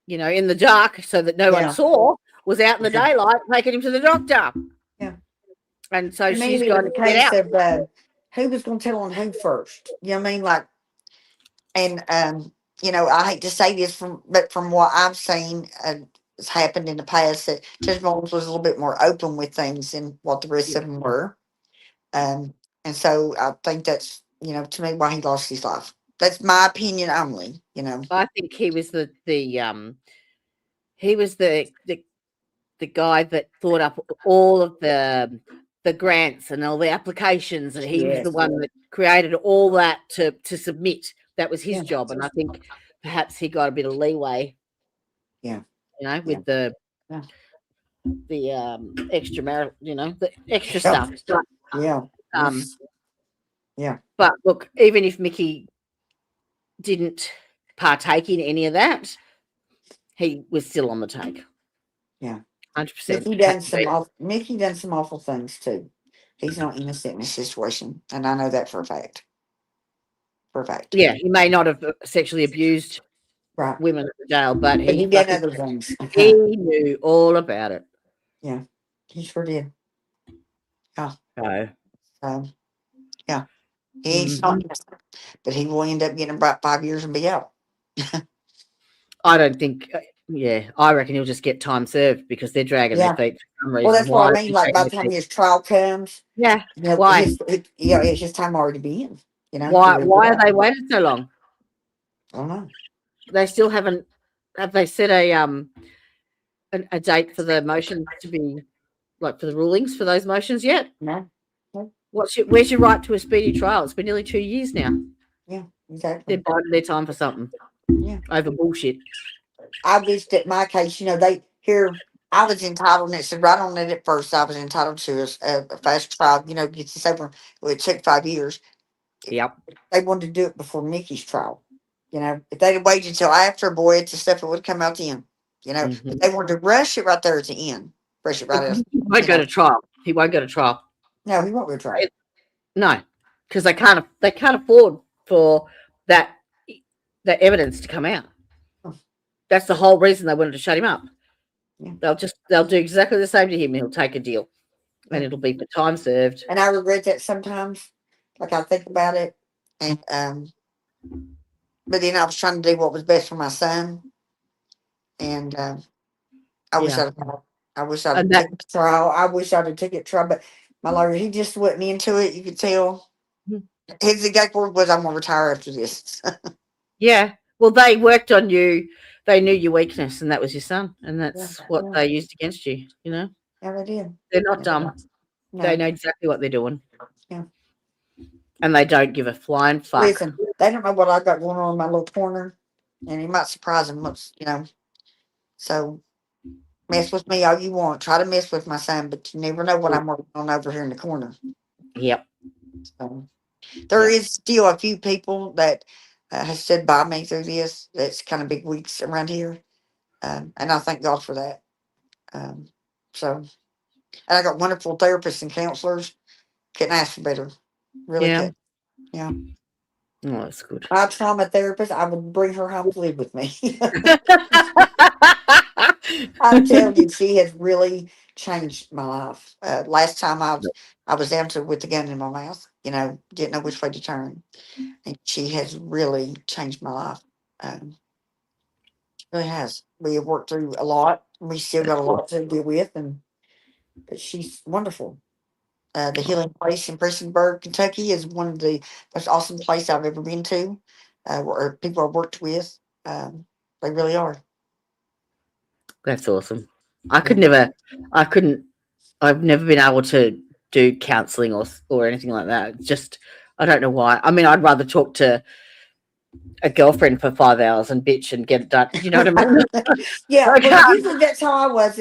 in the dark so that no one Yeah. saw was out in the Yeah. daylight taking him to the doctor. Yeah. And so And she's maybe it was going a to get case out. of who was going to tell on who first. You know what I mean? Like, and I hate to say this but from what I've seen has happened in the past, that Judge Mullins was a little bit more open with things than what the rest Yeah. of them were. And so I think that's, to me, why he lost his life. That's my opinion only. I think he was the guy that thought up all of the grants and all the applications, and he was the Yes. one that created all that to submit. That was his Yeah. job, and I think perhaps he got a bit of leeway. Yeah. With the extramarital, the extra stuff. But, Yeah. um, Yeah. but look, even if Mickey didn't partake in any of that, he was still on the take. Yeah. 100%. Mickey done some awful things too. He's not innocent in this situation, and I know that for a fact. For a fact. Yeah, he may not have sexually abused Right. women at the jail, but But he did other things. he knew all about it. Yeah. He sure did. Yeah. So, Yeah. He's not innocent, but he will end up getting about 5 years and be out. I don't think. I reckon he'll just get time served because they're dragging their feet for some reason. Well, that's what I mean. Like by the time his trial comes, why? It's his time already be in. Why have they waited so long? I don't know. They still haven't. Have they set a date for the motion to be, like, for the rulings for those motions yet? No. Where's your right to a speedy trial? It's been nearly 2 years now. Yeah, exactly. They're biding their time for something. Yeah. Over bullshit. I wished that my case, I was entitled, and it said right on it at first, I was entitled to a fast trial, get this over. Well, it took 5 years. Yep. They wanted to do it before Mickey's trial. If they'd have waited until after, boy, it's the stuff that would come out the end. But they wanted to rush it right there at the end. Rush it right out. He won't go to trial. He won't go to trial. No, he won't go to trial. No, because they can't afford for that evidence to come out. That's the whole reason they wanted to shut him up. Yeah. They'll do exactly the same to him, and he'll take a deal, and it'll be for time served. And I regret that sometimes. Like, I think about it, and but then I was trying to do what was best for my son, and I wish I'd taken the trial. I wish I'd have taken it trial, but my lawyer, he just wasn't into it. You could tell. His exact word was, "I'm gonna retire after this." Yeah. Well, they worked on you. They knew your weakness, and that was your son, and that's what they used against you. Yeah, they did. They're not dumb. No. They know exactly what they're doing. Yeah. And they don't give a flying fuck. Listen, they don't know what I got going on in my little corner, and it might surprise them. So mess with me all you want. Try to mess with my son, but you never know what I'm working on over here in the corner. Yep. So there is still a few people that has stood by me through this. That's kind of big weeks around here. And I thank God for that. Um, so, and I got wonderful therapists and counselors. Couldn't ask for better. Really Yeah. could. Yeah. Oh, that's good. My trauma therapist, I would bring her home to live with me. I'm telling you, she has really changed my life. Last time I was down to with the gun in my mouth, didn't know which way to turn, and she has really changed my life. Really has. We have worked through a lot. We still got a lot to deal with, but she's wonderful. The Healing Place in Prestonsburg, Kentucky, is one of the most awesome places I've ever been to. Where people I've worked with, they really are. That's awesome. I could Yeah. never, I couldn't, I've never been able to do counseling or anything like that. Just, I don't know why. I mean, I'd rather talk to a girlfriend for 5 hours and bitch and get it done. You know what I mean? Yeah, I well, can't. usually that's how I was,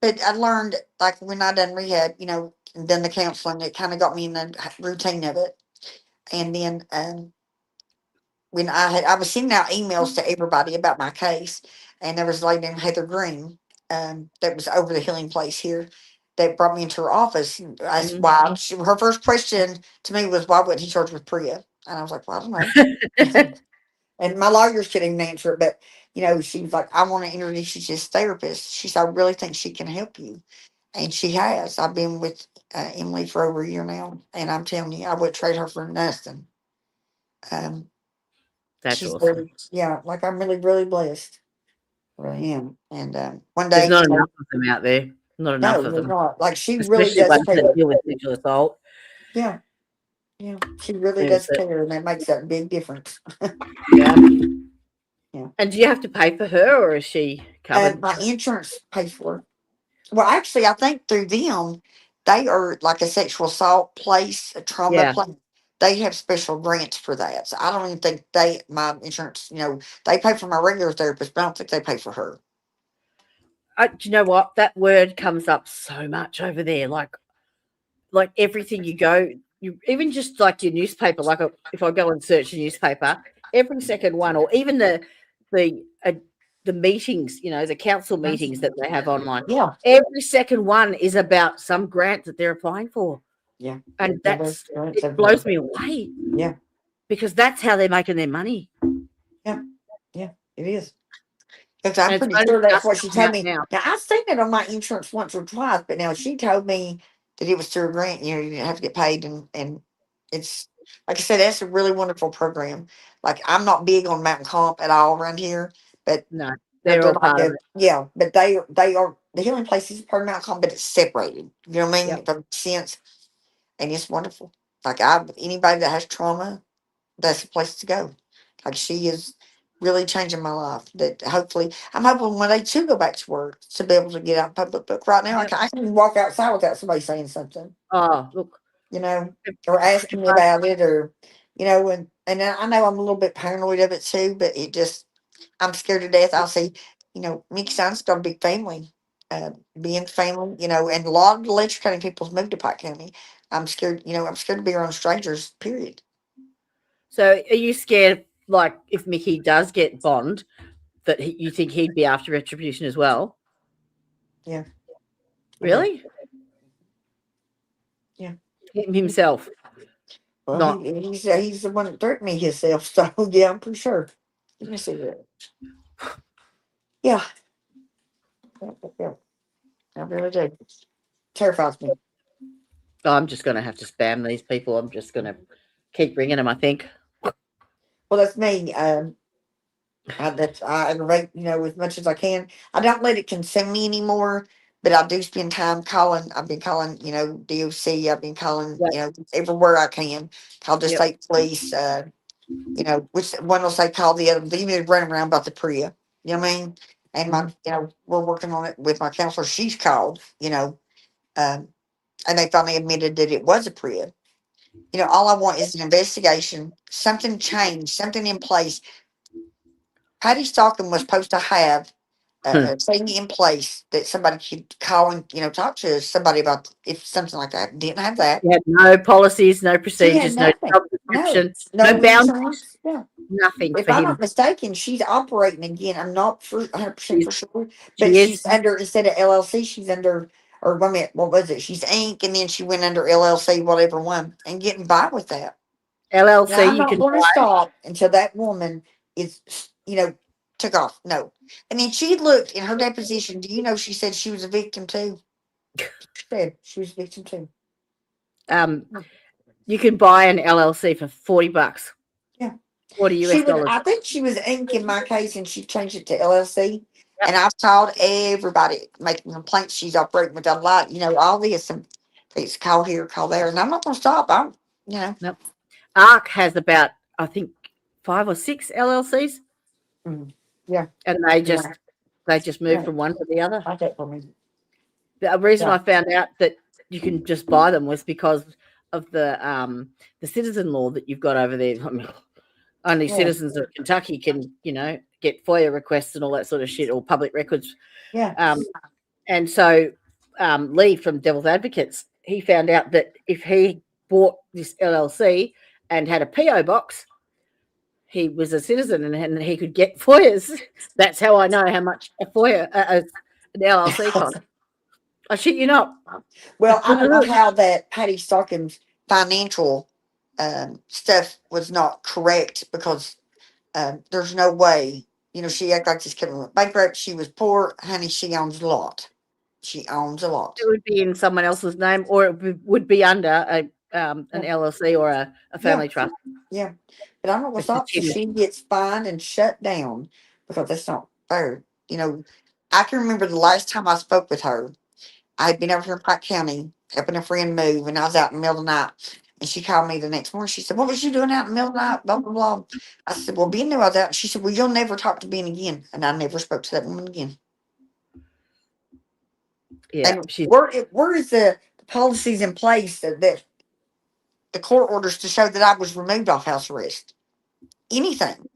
but I learned like when I done rehab, and done the counseling, it kind of got me in the routine of it, and then when I was sending out emails to everybody about my case, and there was a lady named Heather Green, that was over the Healing Place here, that brought me into her office. And I asked why. Her first question to me was, "Why wouldn't he charge with Priya?" And I was like, "Well, I don't know." And my lawyers couldn't even answer it, but she was like, "I want to introduce you to this therapist." She said, "I really think she can help you," and she has. I've been with Emily for over a year now, and I'm telling you, I would trade her for nothing. Um, That's she's awesome. very, yeah, like I'm really, really blessed. I really am. And one There's day, not enough of them out there. Not enough no, of there's them, not. Like she really especially does ones that care. deal with sexual assault. Yeah, yeah, she really There's does care, and that makes that big difference. yeah. Yeah. And do you have to pay for her, or is she covered? My insurance pays for it. Well, actually, I think through them, they are like a sexual assault place, a trauma Yeah. place. They have special grants for that. So I don't even think my insurance, they pay for my regular therapist, but I don't think they pay for her. Do you know what? That word comes up so much over there. Like everything you go, you even just like your newspaper. Like if I go and search a newspaper, every second one, or even the uh, the meetings, the council meetings that they have online. Yeah, Every second one is about some grant that they're applying for, yeah. and Yeah, those grants it everywhere. blows me away Yeah, because that's how they're making their money. yeah, yeah. It is. Because I'm And it's pretty only sure that's just what she coming told out me. now. Now I've seen it on my insurance once or twice, but now she told me that it was through a grant. You didn't have to get paid, and it's like I said, that's a really wonderful program. Like I'm not big on mountain comp at all around here, but No, but they're they're all like part of a it. yeah, but they are the Healing Place is part of mountain comp, but it's separated. You know what I mean? Yep. If that makes sense, and it's wonderful. Like anybody that has trauma, that's the place to go. Like she is really changing my life. That hopefully, I'm hoping when they do go back to work to be able to get out in public. But right now, Yep. I can't even walk outside without somebody saying something, Oh, look. you know, If, or asking me I, about it, or and I know I'm a little bit paranoid of it too. But it just, I'm scared to death. I'll see, Mickey Sign's got a big family. Being family, and a lot of the Letcher County people's moved to Pike County. I'm scared, I'm scared to be around strangers, period. so, are you scared? Like, if Mickey does get Bond, that you think he'd be after retribution as well? Yeah. Okay. Really? Yeah. Him himself? Well, Not. he's the one that threatened me himself. So yeah, I'm pretty sure. Let me see that. Yeah, yeah, yeah. I really do. Terrifies me. I'm just going to have to spam these people. I'm just going to keep ringing them. I think. Well, that's me. I aggravate, as much as I can. I don't let it consume me anymore, but I do spend time calling. I've been calling, DOC. I've been calling, Yep. everywhere I can. Call the Yep. state police. Which one will say call the other? They even run around about the Priya. You know what I mean? And my, we're working on it with my counselor. She's called, um, and they finally admitted that it was a Priya. All I want is an investigation, something changed, something in place. Patty Stockham was supposed to have Hmm. a thing in place that somebody could call and talk to somebody about if something like that. Didn't have that. You had no policies, no She had procedures, no nothing. job No, description, no no boundaries. insurance. Yeah. nothing if for I'm him. not mistaken, she's operating again. I'm not 100% for sure, but She is. she's under, instead of LLC, she's under, or wait a minute, what was it? She's Inc. and then she went under LLC, whatever one, and getting by with that. Now, LLC, I'm you not can going to buy. stop until that woman is, took off. No. And then she looked in her deposition. Do you know she said she was a victim too? She said she was a victim too. You can buy an LLC for $40. Yeah. 40 She US was, dollars. I think she was Inc. in my case, and she changed it to LLC. Yep. And I've called everybody making complaints. She's operating with a lot, all this, and please call here, call there. And I'm not going to stop. Nope. ARC has about, I think, 5 or 6 LLCs, Yeah. and they just move Yeah. from one to the other. I take for me. The reason Yeah. I found out that you can just buy them was because of the citizen law that you've got over there. I mean, only Yeah. citizens of Kentucky can, get FOIA requests and all that sort of shit, or public records. Yeah. And so Lee from Devil's Advocates, he found out that if he bought this LLC and had a PO box, he was a citizen and he could get FOIAs. That's how I know how much a FOIA, an LLC costs. I shit you not. Well, I don't know how that Patty Starkins financial stuff was not correct, because there's no way, she acted like this kid went bankrupt. She was poor, honey. She owns a lot. She owns a lot. It would be in someone else's name, or it would be under an LLC or a family trust. Yeah, but I'm not going to It's a stop till cheating. she gets fined and shut down, because that's not fair. I can remember the last time I spoke with her. I had been over here in Pike County helping a friend move, and I was out in the middle of the night. And she called me the next morning. She said, "What was you doing out in the middle of the night?" Blah, blah, blah. I said, "Well, Ben knew I was out." She said, "Well, you'll never talk to Ben again." And I never spoke to that woman again. Yeah, And where is the policies in place that the court orders to show that I was removed off house arrest? Anything.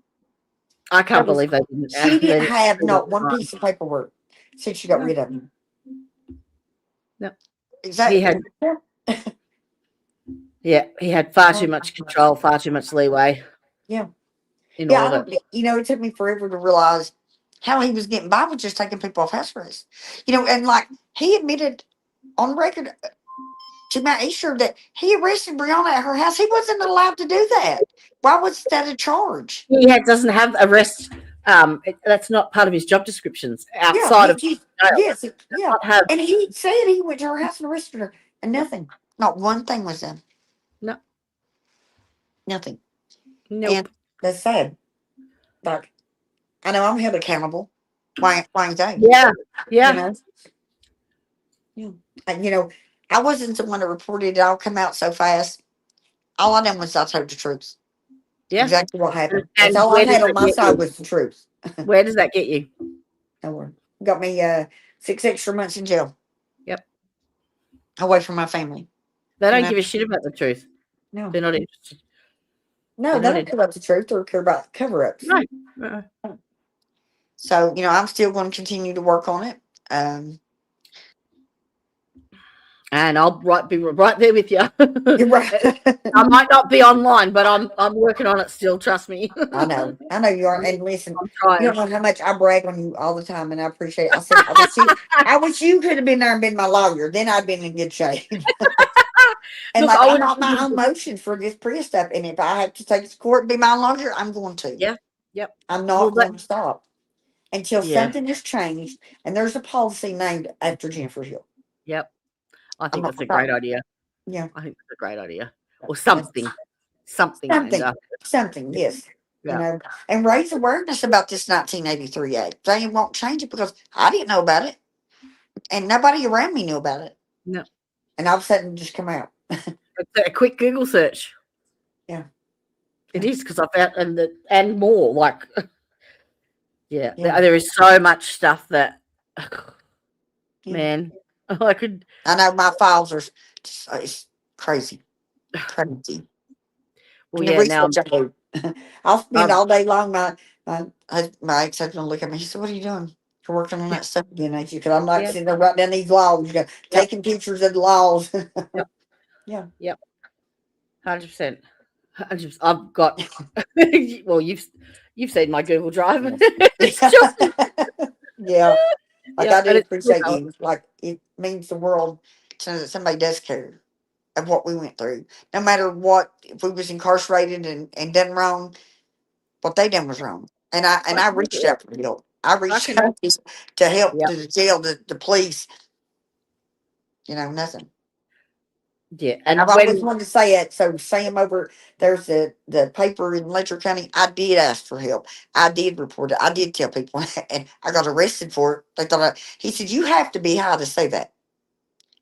I can't believe they didn't. She they didn't have do not that one time. piece of paperwork since she got No. rid of him. No. Exactly. He had far too much control, far too much leeway. Yeah. In all Yeah, of it. it took me forever to realize how he was getting by with just taking people off house arrest. And like he admitted on record to Matt Easter that he arrested Brianna at her house. He wasn't allowed to do that. Why was that a charge? He doesn't have arrest. That's not part of his job descriptions outside of jail. Yes, yeah. Not have, And he said he went to her house and arrested her, and nothing, not one thing was done. No. Nothing. nope. And that's sad. Like, I know I'm held accountable. Why ain't they? Yeah. And, I wasn't the one that reported it all come out so fast. All I done was I told the truth. Yeah. Exactly what happened. And That's all I where had does on that my get side you? was the truth. Where does that get you? Nowhere. Got me 6 extra months in jail. Yep. Away from my family. They don't give a shit about the truth. No. They're not interested. No, they don't care about the truth or care about cover-ups. No. Uh-uh. So, I'm still going to continue to work on it. And I'll be right there with you. You're right. I might not be online, but I'm working on it still. Trust me. I know you are. And listen, I'm trying. you don't know how much I brag on you all the time, and I appreciate it. I said, I wish you could have been there and been my lawyer. Then I'd been in good shape. And Look, I'm on my own motion for this Plea stuff. And if I have to take it to court and be my lawyer, I'm going to. Yeah. Yep. I'm not going to stop until something has changed. And there's a policy named after Jennifer Hill. Yep. I think that's a great idea. Yeah. I think that's a great idea. Or something. Something. Yes. Yeah. And raise awareness about this 1983 Act. They won't change it because I didn't know about it. And nobody around me knew about it. No. And all of a sudden it just come out. It's a quick Google search. Yeah. It is, because I found and more. Like, there is so much stuff that, man, I know my files are it's crazy. Crazy. Well, yeah, now I'll spend all day long. My ex-husband look at me. He said, "What are you doing? You're working on that stuff again, ain't you?" Because I'm not sitting there writing down these laws. Taking pictures of the laws. Yep. 100%. I've got. Well, you've seen my Google Drive. It's just Yeah. Like yeah, I and do appreciate you. Like it means the world to know that somebody does care of what we went through. No matter what, if we was incarcerated and done wrong, what they done was wrong. And I reached out for help. I reached Fucking hell. out to help Yeah. the jail, the police. Nothing. Yeah, And I've and always when wanted to say it. So Sam over there's the paper in Letcher County. I did ask for help. I did report it. I did tell people, and I got arrested for it. They thought he said you have to be high to say that.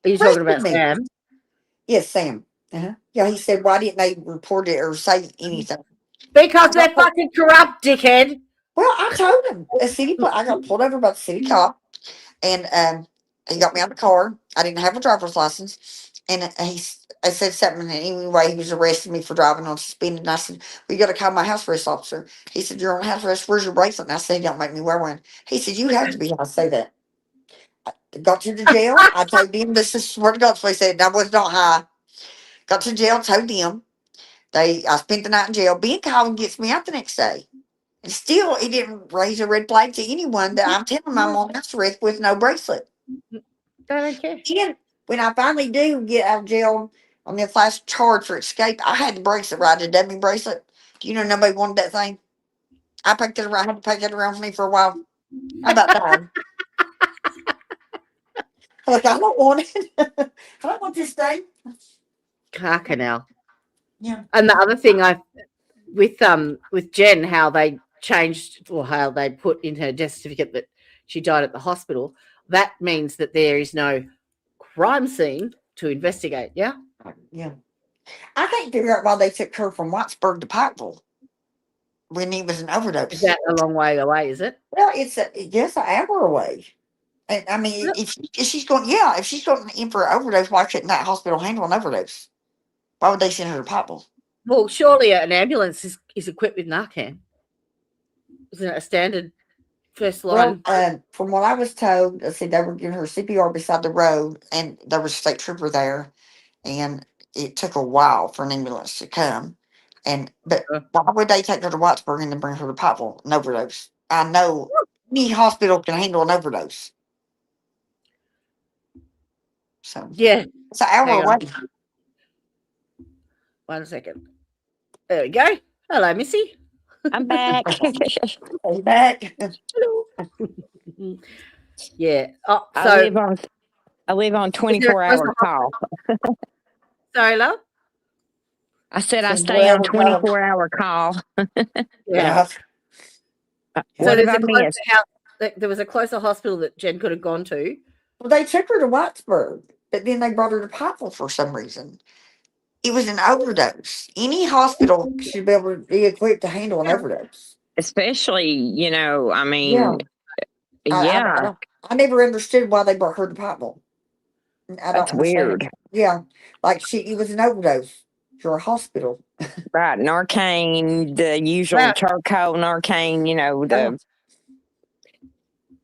are you talking Arrested about me. Sam? Yes, Sam. Uh-huh. Yeah, he said why didn't they report it or say anything? Because I they're got fucking corrupt, dickhead. well. I told him I got pulled over by the city cop, and he got me out of the car. I didn't have a driver's license, and I said something. And anyway, he was arresting me for driving on suspended. And I said, "Well, you got to call my house arrest officer." He said, "You're on house arrest. Where's your bracelet?" And I said, "Don't make me wear one." He said, "You have to be." I say that. I got to the jail. I told him this is swear to God. So he said, "I was not high." Got to jail. Told them. I spent the night in jail. Ben Colin gets me out the next day. And still, he didn't raise a red flag to anyone that I'm telling him I'm on house arrest with no bracelet. They don't care. Then, when I finally do get out of jail on this last charge for escape, I had the bracelet right, the dummy bracelet. Do you know nobody wanted that thing? I packed it around, I had to pack it around for me for a while. I about died. Like, I don't want it. I don't want this thing. Fucking hell. Yeah. And the other thing with Jen, how they changed or how they put in her death certificate that she died at the hospital, that means that there is no crime scene to investigate. Yeah. Yeah. I can't figure out why they took her from Wattsburg to Pikeville when he was an Is overdose. that a long way away, is it? Well, it's just an hour away. And I mean, if she's going, if she's going in for an overdose, why couldn't that hospital handle an overdose? Why would they send her to Pikeville? Well, surely an ambulance is equipped with Narcan. Isn't it a standard first line? Well, from what I was told, I said they were giving her CPR beside the road, and there was a state trooper there, and it took a while for an ambulance to come. But Uh. why would they take her to Wattsburg and then bring her to Pikeville, an overdose? I know any hospital can handle an overdose. So Yeah. it's an hour Hang on. away. 1 second. There we go. Hello, Missy. I'm back. Hey, back. Hello. Yeah. Oh, I so live on is there a 24-hour closer call. sorry, love. I said I Said, stay on well, well, 24-hour call. Yeah. yeah. So What there's have I a closer missed? house. There was a closer hospital that Jen could have gone to. Well, they took her to Wattsburg, but then they brought her to Pikeville for some reason. It was an overdose. Any hospital should be able to be equipped to handle an overdose. Especially, I Yeah. mean, yeah, I never understood why they brought her to Pikeville. I that's don't understand. weird. Yeah, like it was an overdose for a hospital. Right. Narcan, the usual Wow. charcoal Narcan,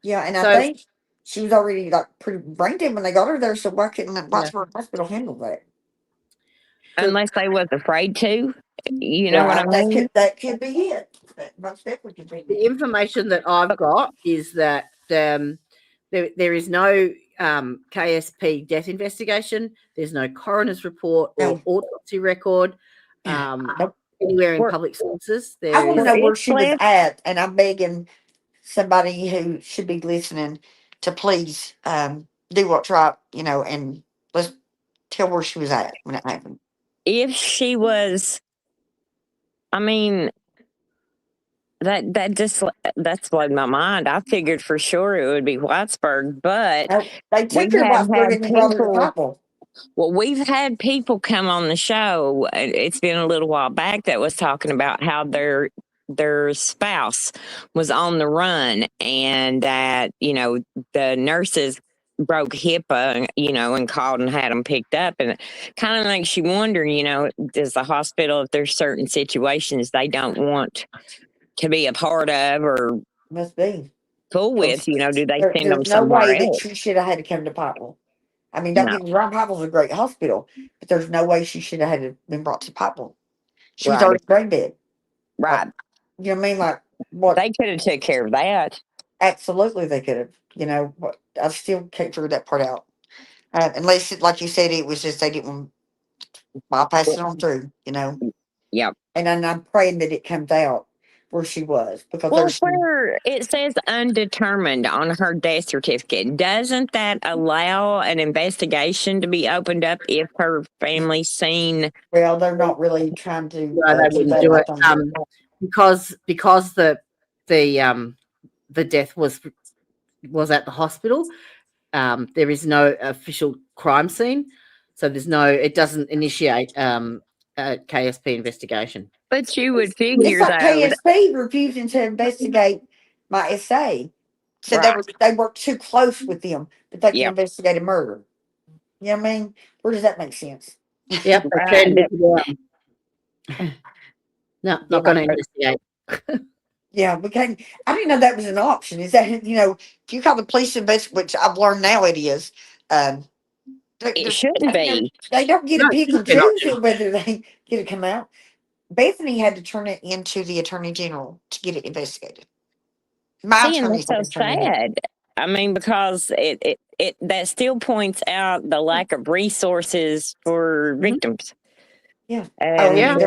Yeah, and So- I think she was already like pretty brain dead when they got her there. So why couldn't the Yeah. Wattsburg Hospital handle that? unless they was afraid to. You know what I mean? That could be it. That most definitely could be the it. information that I've got is that there is no KSP death investigation. There's no coroner's report or No. autopsy record Nope. anywhere in Where- public sources. I There want to is know where it's she was left- at, and I'm begging somebody who should be listening to please do what's right, and let's tell where she was at when it happened. If she was, I mean, that's blown my mind. I figured for sure it would be Whitesburg, but Nope. They took We her to have Wattsburg had and then brought her to people- Pikeville. well, we've had people come on the show. It's been a little while back that was talking about how their spouse was on the run and that, the nurses broke HIPAA, and called and had them picked up. And it kind of makes you wonder, does the hospital, if there's certain situations they don't want to be a part of or Must be. fool with, do they send them There's no somewhere way that else? she should have had to come to Pikeville. I mean, don't No. get me wrong, Pikeville's a great hospital, but there's no way she should have had to been brought to Pikeville. She was Right. already brain dead. Right. You know what I mean? Like, what? They could have took care of that. Absolutely, they could have. You know, but I still can't figure that part out. Unless, like you said, it was just they didn't want to bypass it on through. You know, Yep. and then I'm praying that it comes out where she was, because Well, there's some, where it says undetermined on her death certificate, doesn't that allow an investigation to be opened up if her family's seen? well, they're not really trying to No, they do wouldn't that. do I it. think. Because the death was at the hospital. There is no official crime scene, so it doesn't initiate a KSP investigation. But you would It's figure, like though, KSP refusing to investigate my SA. Said right. they worked too close with them that they can Yep. investigate a murder. You know what I mean? Where does that make sense? Yep, they Right. turned it down. No, not going to investigate. Yeah, we can't. I didn't know that was an option. Is that, if you call the police investigate, which I've learned now it is, It shouldn't be. they don't get No, to pick it's and an choose option. whether they get to come out. Bethany had to turn it into the attorney general to get it investigated. My See, and attorney's that's so sad. I mean, because it that still points out the lack of resources for victims. Yeah. And yeah.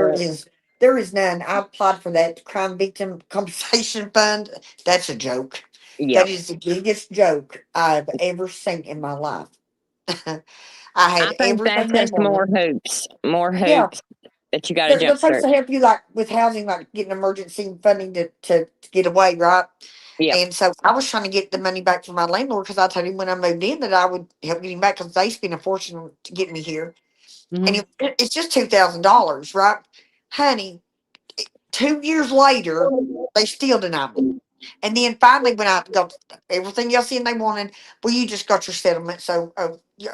There is none. I applied for that crime victim compensation fund. That's a joke. yeah, That is the biggest joke I've ever seen in my life. I had I think everything that's they just more wanted. hoops that you got to They're jump supposed through. to help you, like with housing, like getting emergency funding to get away, right? Yeah, And so I was trying to get the money back from my landlord, because I told him when I moved in that I would help get him back, because they spent a fortune to get me here. And Mhm. it's just $2,000, right? Honey, 2 years later, they still denied me. And then finally, when I got everything else in they wanted, well, you just got your settlement, so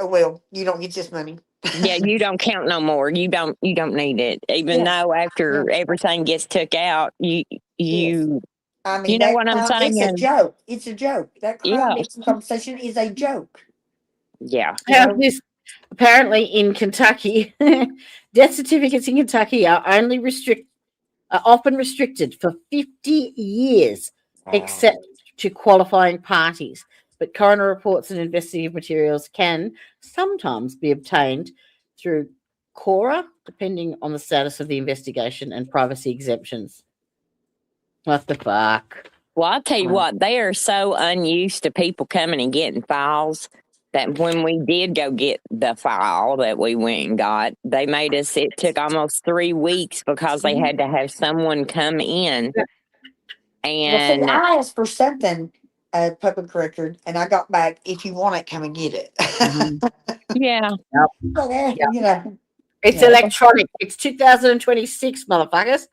well, you don't get this money. yeah. You don't count no more. You don't need it. Even Yeah. though Yeah. after everything gets took out, Yes. you I mean, you know that what I'm crime, it's a saying? joke. It's a joke. That crime Yeah, victim compensation is a joke. yeah. You How's know, this? Apparently, in Kentucky, death certificates in Kentucky are often restricted for 50 years, except to qualifying parties. But coroner reports and investigative materials can sometimes be obtained through Cora, depending on the status of the investigation and privacy exemptions. What the fuck? Well, I'll tell you Wow. what, they are so unused to people coming and getting files that when we did go get the file that we went and got, they made us, it took almost 3 weeks because they had to have someone come in. well, see, And I asked for something, public record, and I got back, if you want it, come and get it. Mhm. yeah, But, Yep. you know, It's yeah, electronic. It's 2026, motherfuckers.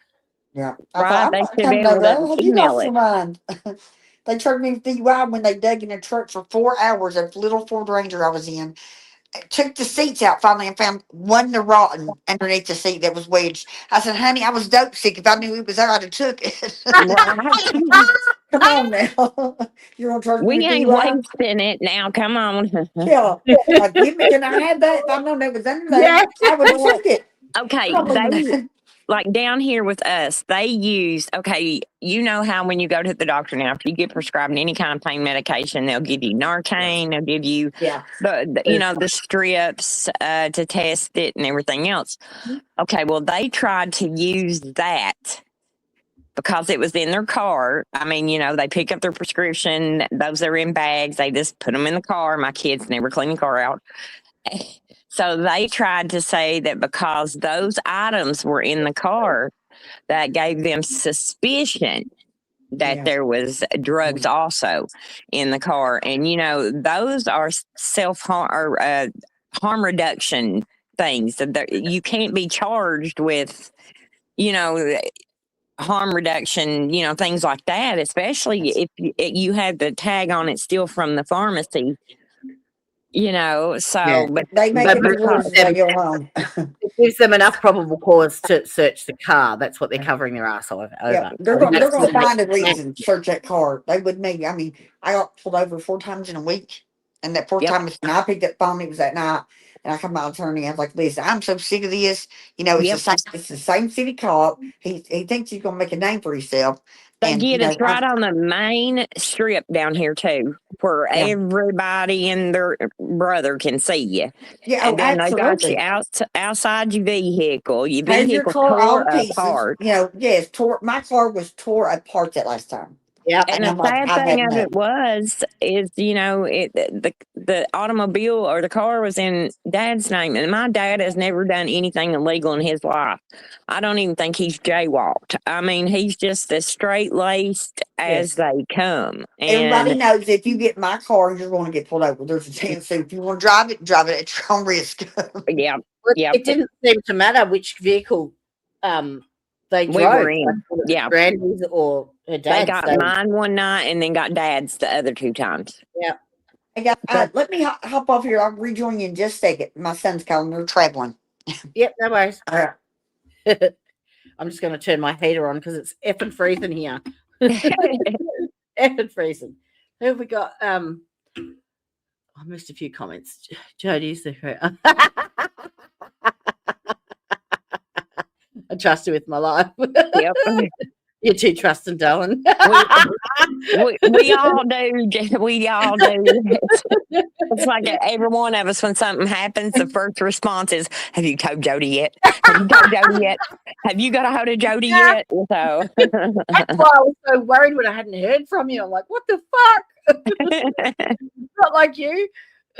yeah. I right, thought, I'm they not should be coming able over. to Have you email lost it. your mind? They charged me DUI when they dug in a truck for 4 hours. A little Ford Ranger I was in. Took the seats out finally and found one rotten underneath the seat that was wedged. I said, honey, I was dope sick. If I knew it was there, I'd have took it. Right. Come on now. You're gonna charge me We with ain't DUI? wasting it now. Come on. Yeah. Give me, can I have that? If I known that was under there, Yeah. I would have took it. Okay, I'm not they leaving that. like down here with us, they use, okay, you know how when you go to the doctor now, if you get prescribed any kind of pain medication, they'll give you Narcan, they'll give you Yeah. the strips to test it and everything else. Okay, well, they tried to use that because it was in their car. I mean, they pick up their prescription, those are in bags, they just put them in the car. My kids never clean the car out. So they tried to say that because those items were in the car, that gave them suspicion that Yeah. there was drugs also in the car. And, those are self-harm or harm reduction things. You can't be charged with, harm reduction, things like that, especially if you have the tag on it still from the pharmacy. Yeah. But They make But it it worse gives as they them, go home. it gives them enough probable cause to search the car. That's what they're covering their ass over. Yeah, And they're that's gonna what find a they- reason to search that car. They would make. I mean, I got pulled over 4 times in a week, and that fourth yep. time when I picked up the phone, it was that night. And I come my attorney. I was like, listen, I'm so sick of this. You know, Yep. it's the same city cop. He thinks he's gonna make a name for himself. They And you get us know, right on the main strip down here too, where Yeah. everybody and their brother can see you. yeah, And oh, then they got you absolutely. outside your vehicle. Your Has your vehicle car all tore to pieces? apart. You know, yes, tore. My car was tore apart that last time. Yep. And And the I'm like, sad I've thing had of enough. it was, is the automobile or the car was in Dad's name, and my dad has never done anything illegal in his life. I don't even think he's jaywalked. I mean, he's just as straight laced as Yes. they come. Everybody And knows if you get my car, you're going to get pulled over. There's a chance. So if you want to drive it at your own risk. yeah, Well, yeah, it didn't seem to matter which vehicle they we were drove. in. Yeah, Brandy's or her they dad's. got So, mine one night and then got Dad's the other 2 times. yeah. Hey, guys, But let me hop off here. I'll rejoin you in just a second. My son's calling. They're traveling. Yep, no worries. All right. I'm just going to turn my heater on because it's effing freezing here. Effing freezing. Who have we got? I missed a few comments. Jody's the I trust her with my life. yep. You're too trusting, darling. We all do. We all do. It's like every one of us, when something happens, the first response is, "Have you told Jody yet? Have you told Jody yet? Have you got a hold of Jody yet?" So That's why I was so worried when I hadn't heard from you. I'm like, what the fuck? Not like you.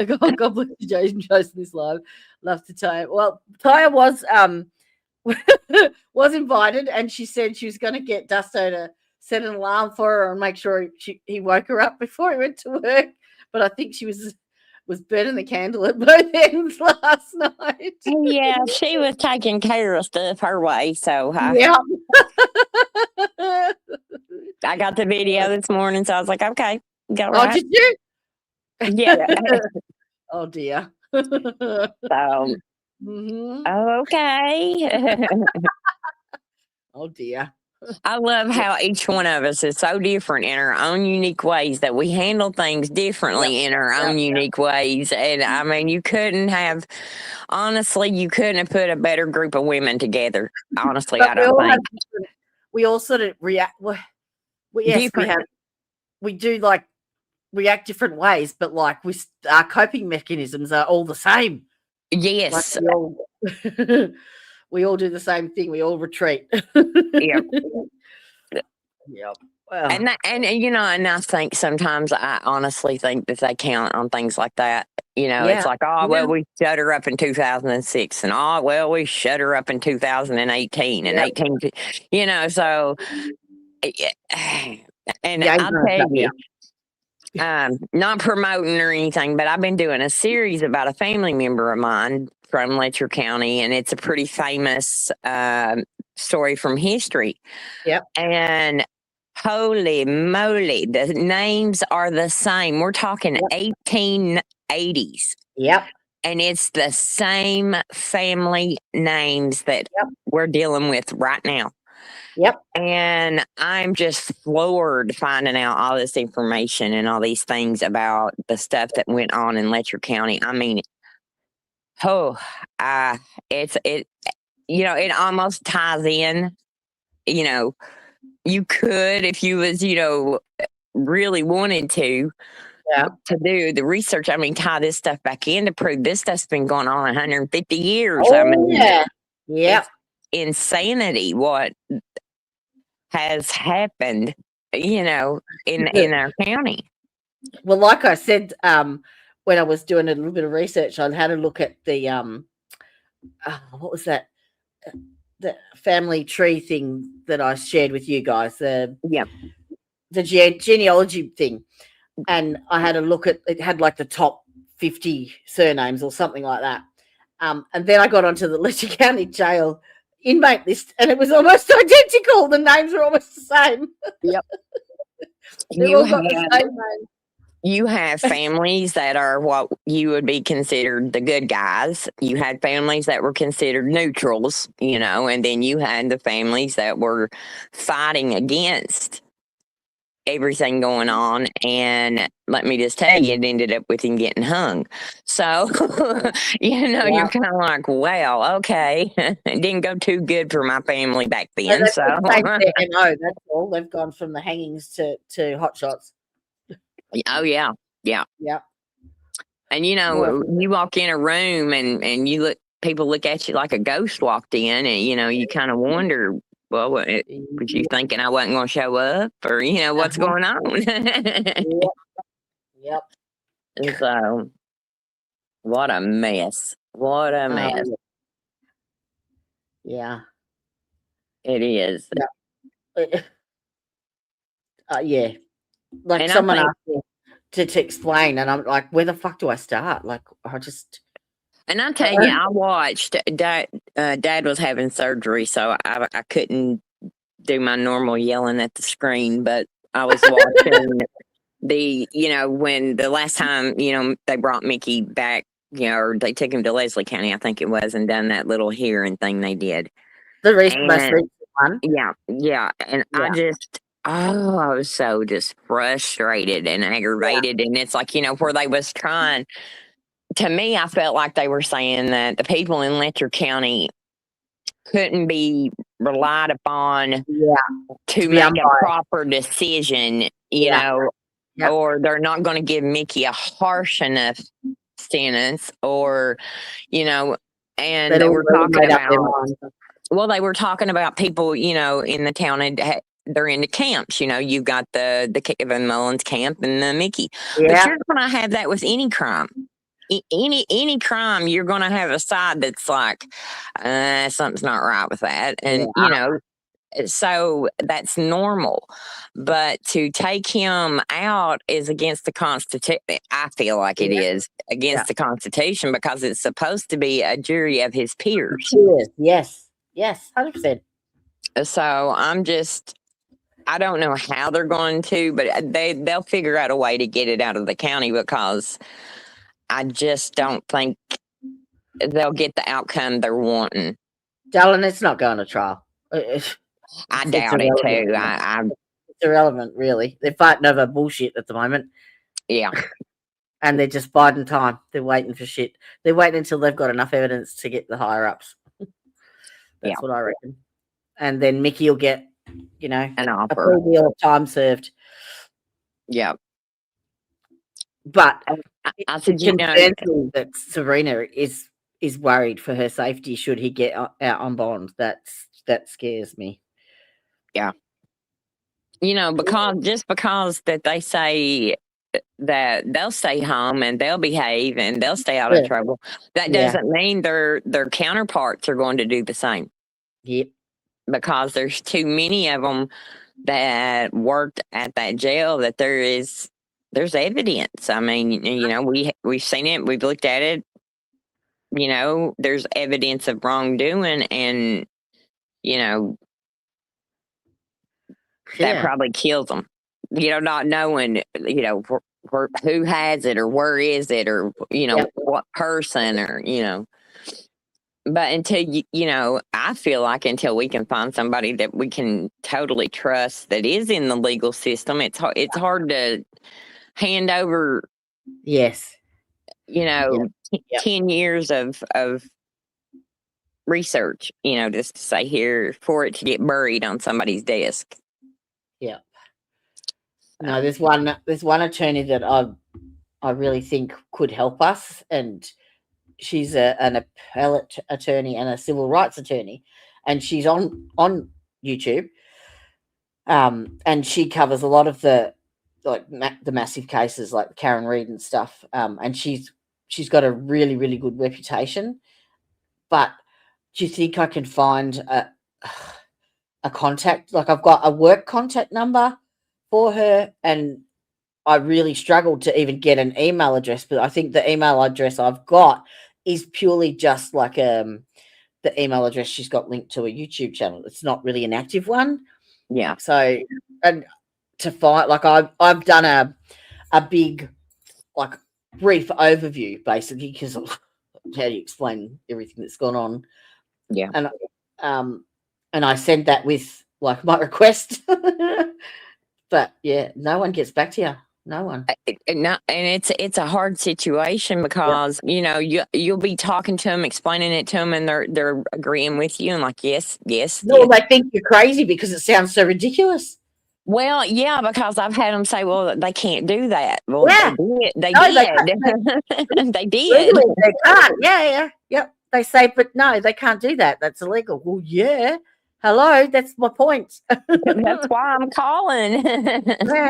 God bless you, Jason, posting this live. Love to Taya. Well, Taya was invited, and she said she was going to get Dusto to set an alarm for her and make sure he woke her up before he went to work. But I think she was burning the candle at both ends last night. yeah, she was taking care of stuff her way. So Yeah. I got the video this morning, so I was like, okay, go Oh, right. did you? Yeah. Oh dear. So Mhm. okay. Oh dear. I love how each one of us is so different in our own unique ways, that we handle things differently in our own unique ways. And I mean, honestly, you couldn't have put a better group of women together. Honestly, But I don't think. we all sort of react. Well, yes, Different. we do like react different ways, but like our coping mechanisms are all the same. Like Yes. we all do the same thing. We all retreat. Yep. Yep. Well, And I think sometimes I honestly think that they count on things like that. It's like, oh, well, we shut her up in 2006, and oh, well, we shut her up in 2018 and 18, so, and Yeah, I'll tell you, not promoting or anything, but I've been doing a series about a family member of mine from Letcher County, and it's a pretty famous story from history. Yep. And holy moly, the names are the same. We're talking 1880s. Yep. And it's the same family names that we're dealing with right now. Yep. And I'm just floored finding out all this information and all these things about the stuff that went on in Letcher County. I mean, it almost ties in. You could, if you was, really wanted to do the research. I mean, tie this stuff back in to prove this stuff's been going on 150 years. Oh, I mean, yeah. It's insanity what has happened, in our county. Well, like I said, when I was doing a little bit of research, I had a look at the what was that? The family tree thing that I shared with you guys. The genealogy thing, and I had a look at it. Had like the top 50 surnames or something like that. And then I got onto the Letcher County Jail inmate list, and it was almost identical. The names are almost the same. Yep. They all got the same name. You have families that are what you would be considered the good guys. You had families that were considered neutrals, and then you had the families that were fighting against everything going on. And let me just tell you, it ended up with him getting hung. So, you're kind of like, well, okay. It didn't go too good for my family back then. That's So, the same MO, that's all. They've gone from the hangings to hot shots. oh, yeah. Yeah. Yep. And, you walk in a room and people look at you like a ghost walked in, and, you kind of wonder, well, was you thinking I wasn't going to show up, or, what's going on? Yep. So, what a mess. What a mess. Yeah. It is. Yeah. Like, And I someone think- asked me to explain, and I'm like, where the fuck do I start? Like, And I tell you, I watched Dad was having surgery, so I couldn't do my normal yelling at the screen, but I was watching when the last time, they brought Mickey back, or they took him to Leslie County, I think it was, and done that little hearing thing they did. the most recent one. Yeah. And I was so just frustrated and aggravated. And it's like, where they was trying, to me, I felt like they were saying that the people in Letcher County couldn't be relied upon to make a proper decision, or they're not going to give Mickey a harsh enough sentence, or, and they were talking about, they were talking about people, in the town, and they're into camps. You've got the Kevin Mullins camp and the Mickey. But you're going to have that with any crime. Any crime, you're going to have a side that's like, something's not right with that. And, so that's normal. But to take him out is against the Constitution. I feel like it is against the Constitution, because it's supposed to be a jury of his peers. Yes, 100%. So I don't know how they're going to, but they'll figure out a way to get it out of the county, because I just don't think they'll get the outcome they're wanting. Darling, it's not going to trial. I doubt it too. It's irrelevant, really. They're fighting over bullshit at the moment. Yeah. And they're just biding time. They're waiting for shit. They're waiting until they've got enough evidence to get the higher ups. That's what I reckon. And then Mickey will get, an a offer. full deal of time served. Yeah. But I said, that Sabrina is worried for her safety should he get out on bond. That scares me. Yeah. Because that they say that they'll stay home and they'll behave and they'll stay out of trouble, that doesn't mean their counterparts are going to do the same. Yep. Because there's too many of them that worked at that jail that there's evidence. I mean, we've seen it, we've looked at it. There's evidence of wrongdoing, and that probably kills them. Not knowing, who has it, or where is it, or what person, or But until I feel like until we can find somebody that we can totally trust that is in the legal system, it's hard to hand over. Yes. 10 years of research, just to say here for it to get buried on somebody's desk. Yeah. No, there's one attorney that I really think could help us, and she's an appellate attorney and a civil rights attorney, and she's on YouTube. And she covers a lot of the the massive cases like Karen Reid and stuff. And she's got a really, really good reputation. But do you think I can find a contact? Like, I've got a work contact number for her, and I really struggled to even get an email address. But I think the email address I've got is purely just like the email address she's got linked to a YouTube channel. It's not really an active one. Yeah. So, and to find, like, I've done a big, like, brief overview basically, because how do you explain everything that's gone on? Yeah. And I sent that with like my request But yeah, no one gets back to you. No one. And it's a hard situation because you'll be talking to them, explaining it to them, and they're agreeing with you and like yes. No, they think you're crazy because it sounds so ridiculous. Well, yeah, because I've had them say, "Well, they can't do that." Well, Yeah. they No, did. they They did. legally, they can't. Yeah. Yep. They say, but no, they can't do that. That's illegal. Well, yeah. Hello, that's my point. That's why I'm calling. Yeah.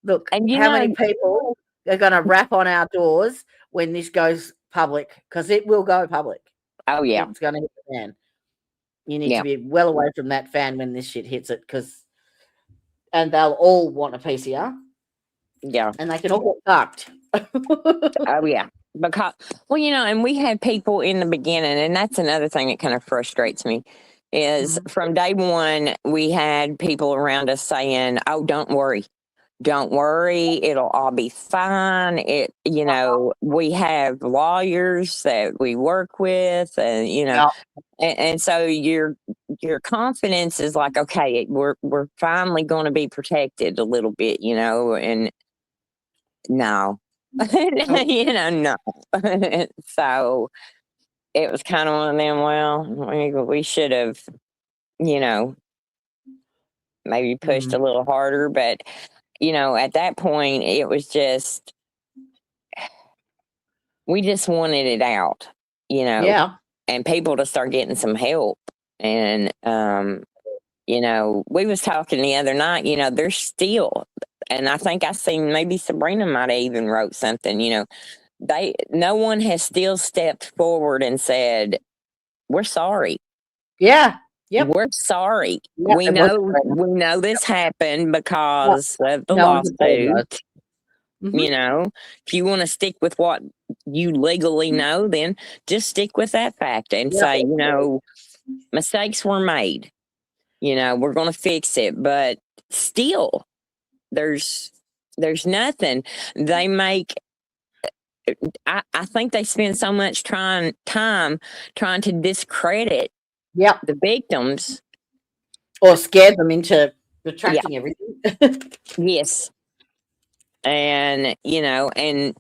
Look, And how many people are going to rap on our doors when this goes public? Because it will go public. oh yeah, It's going to hit the fan. You need Yeah. to be well away from that fan when this shit hits it, and they'll all want a PCR, yeah. and they can all get fucked. Oh yeah, because and we had people in the beginning, and that's another thing that kind of frustrates me. Is from day one we had people around us saying, "Oh, don't worry, it'll all be fine." We have lawyers that we work with, and Yeah. and so your confidence is like, okay, we're finally going to be protected a little bit, and no. No. So it was kind of one of them, well, we should have, maybe pushed a little harder, but at that point it was just, we just wanted it out, Yeah. and people to start getting some help. And we was talking the other night, there's still, and I think I seen maybe Sabrina might have even wrote something, no one has still stepped forward and said, we're sorry. Yeah. Yep. We're sorry. Yep, We it was know this happened because of the No one's apologized. lawsuit. If you want to stick with what you legally know, then just stick with that fact and Yep. say, mistakes were made. We're going to fix it, but still, there's nothing. They make. I think they spend so much time trying to discredit Yep. the victims Or scare them into retracting everything. Yes. And, and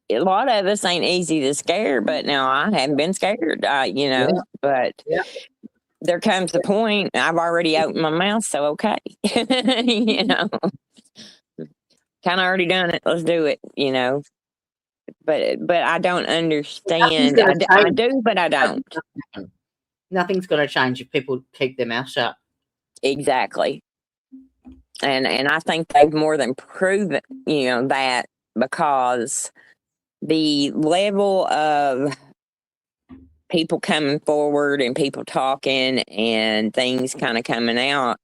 a lot of us ain't easy to scare, but now I haven't been scared, but there comes the point, I've already opened my mouth, so okay. Kind of already done it. Let's do it, But I don't understand. I do, but I don't. Nothing's going to change if people keep their mouth shut. Exactly. And I think they've more than proven, that, because the level of people coming forward and people talking and things kind of coming out,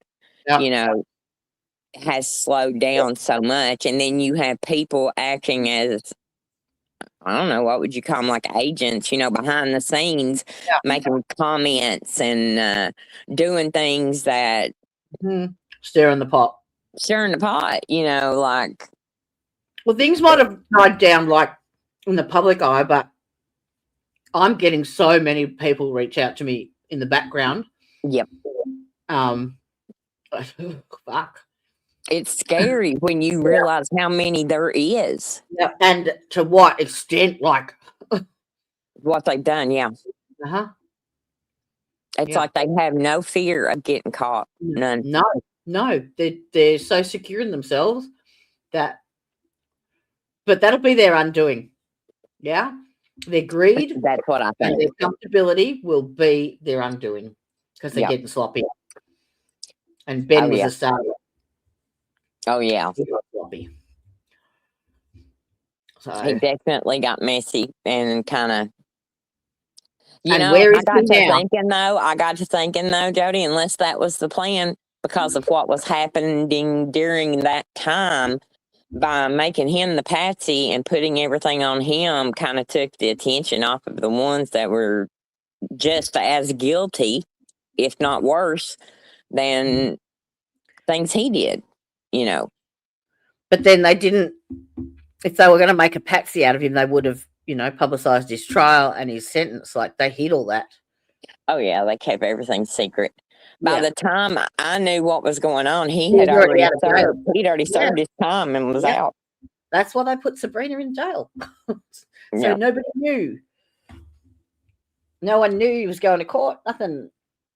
has slowed down so much. And then you have people acting as, I don't know, what would you call them, like agents, behind the scenes, making comments and doing things that stirring the pot, like. Well, things might have died down like in the public eye, but I'm getting so many people reach out to me in the background. Yep. Fuck. It's scary when you realize how many there is. Yeah, and to what extent, like what they've done, yeah. It's like they have no fear of getting caught. None. No. They're so secure in themselves but that'll be their undoing. Yeah. Their greed. That's what I think. And their comfortability will be their undoing because they're getting sloppy. And Ben was a starter. Oh, yeah. He got sloppy. So he definitely got messy and kind of, where is I got to thinking though, Jody, unless that was the plan because of what was happening during that time, by making him the patsy and putting everything on him kind of took the attention off of the ones that were just as guilty, if not worse, than things he did, But then they didn't, if they were going to make a patsy out of him, they would have, publicized his trial and his sentence. Like they hid all that. Oh, yeah, they kept everything secret. By Yeah. the time I knew what was going on, He was already out of jail. he'd already Yeah. served his time and was Yeah. out. That's why they put Sabrina in jail. So Yeah. nobody knew. No one knew he was going to court. Nothing.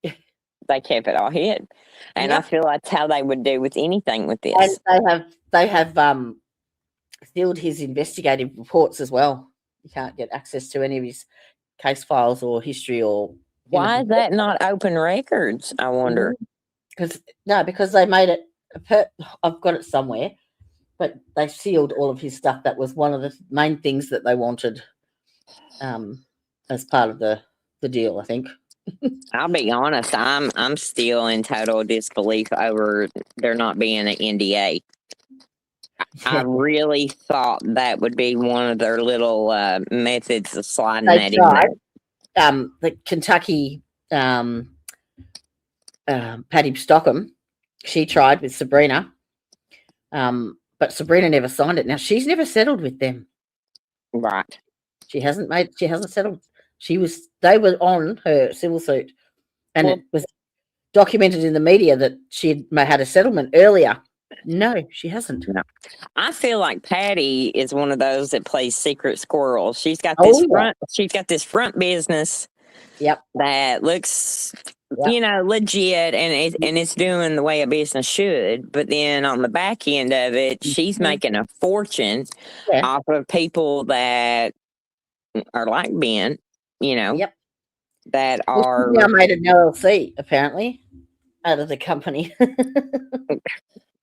They kept it all hid. And I Yep. feel that's how they would do with anything with And this. they have sealed his investigative reports as well. You can't get access to any of his case files or history or Why is that not open records? I wonder. because they made it. I've got it somewhere, but they sealed all of his stuff. That was one of the main things that they wanted, as part of the deal. I think. I'll be honest, I'm still in total disbelief over there not being an NDA. I really thought that would be one of their little methods of sliding They that in tried. there. The Kentucky Patty Stockham, she tried with Sabrina, but Sabrina never signed it. Now she's never settled with them. Right. She hasn't settled. They were on her civil suit, and it was documented in the media that she had a settlement earlier. No, she hasn't. No. I feel like Patty is one of those that plays secret squirrel. She's got this front business. Yep. That looks, Yep. legit, and it's doing the way a business should. But then on the back end of it, she's making a fortune off of people that are like Ben, Yep. that are. She now made an LLC apparently out of the company.